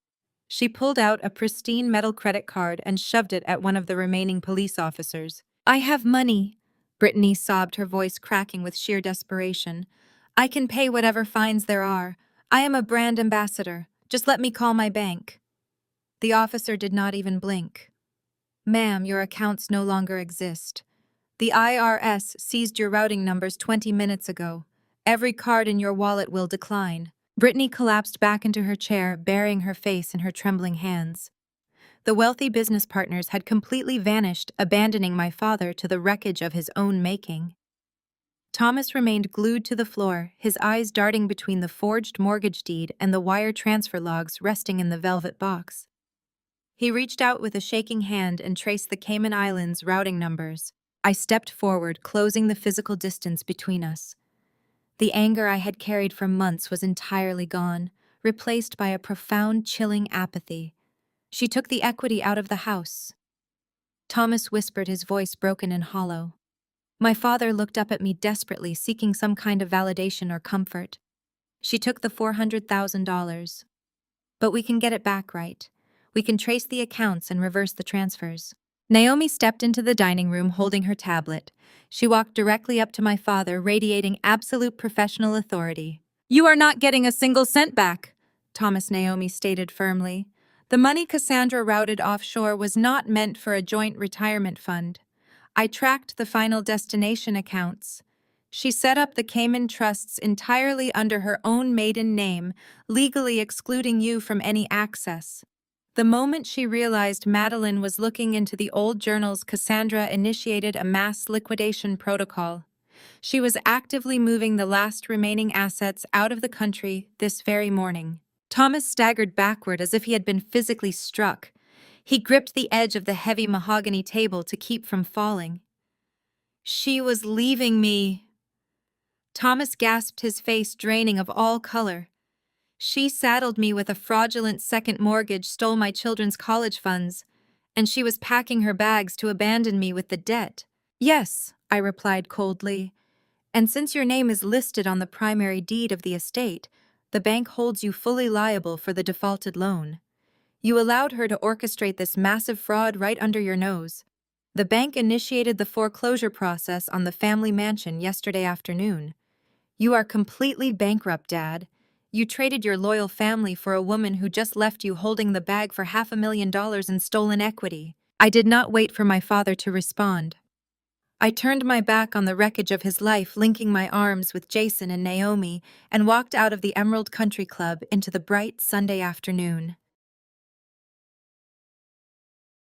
She pulled out a pristine metal credit card and shoved it at one of the remaining police officers. "I have money," Brittany sobbed, her voice cracking with sheer desperation. "I can pay whatever fines there are. I am a brand ambassador. Just let me call my bank." The officer did not even blink. "Ma'am, your accounts no longer exist. The IRS seized your routing numbers 20 minutes ago. Every card in your wallet will decline." Brittany collapsed back into her chair, burying her face in her trembling hands. The wealthy business partners had completely vanished, abandoning my father to the wreckage of his own making. Thomas remained glued to the floor, his eyes darting between the forged mortgage deed and the wire transfer logs resting in the velvet box. He reached out with a shaking hand and traced the Cayman Islands' routing numbers. I stepped forward, closing the physical distance between us. The anger I had carried for months was entirely gone, replaced by a profound, chilling apathy. "She took the equity out of the house." Thomas whispered, his voice broken and hollow. My father looked up at me desperately, seeking some kind of validation or comfort. "She took the $400,000. But we can get it back, right? We can trace the accounts and reverse the transfers." Naomi stepped into the dining room holding her tablet. She walked directly up to my father, radiating absolute professional authority. "You are not getting a single cent back," Thomas Naomi stated firmly. "The money Cassandra routed offshore was not meant for a joint retirement fund. I tracked the final destination accounts. She set up the Cayman trusts entirely under her own maiden name, legally excluding you from any access." The moment she realized Madeline was looking into the old journals, Cassandra initiated a mass liquidation protocol. She was actively moving the last remaining assets out of the country this very morning. Thomas staggered backward as if he had been physically struck. He gripped the edge of the heavy mahogany table to keep from falling. "She was leaving me." Thomas gasped, his face draining of all color. "She saddled me with a fraudulent second mortgage, stole my children's college funds, and she was packing her bags to abandon me with the debt." "Yes," I replied coldly. "And since your name is listed on the primary deed of the estate, the bank holds you fully liable for the defaulted loan. You allowed her to orchestrate this massive fraud right under your nose. The bank initiated the foreclosure process on the family mansion yesterday afternoon. You are completely bankrupt, Dad. You traded your loyal family for a woman who just left you holding the bag for $500,000 in stolen equity." I did not wait for my father to respond. I turned my back on the wreckage of his life, linking my arms with Jason and Naomi, and walked out of the Emerald Country Club into the bright Sunday afternoon.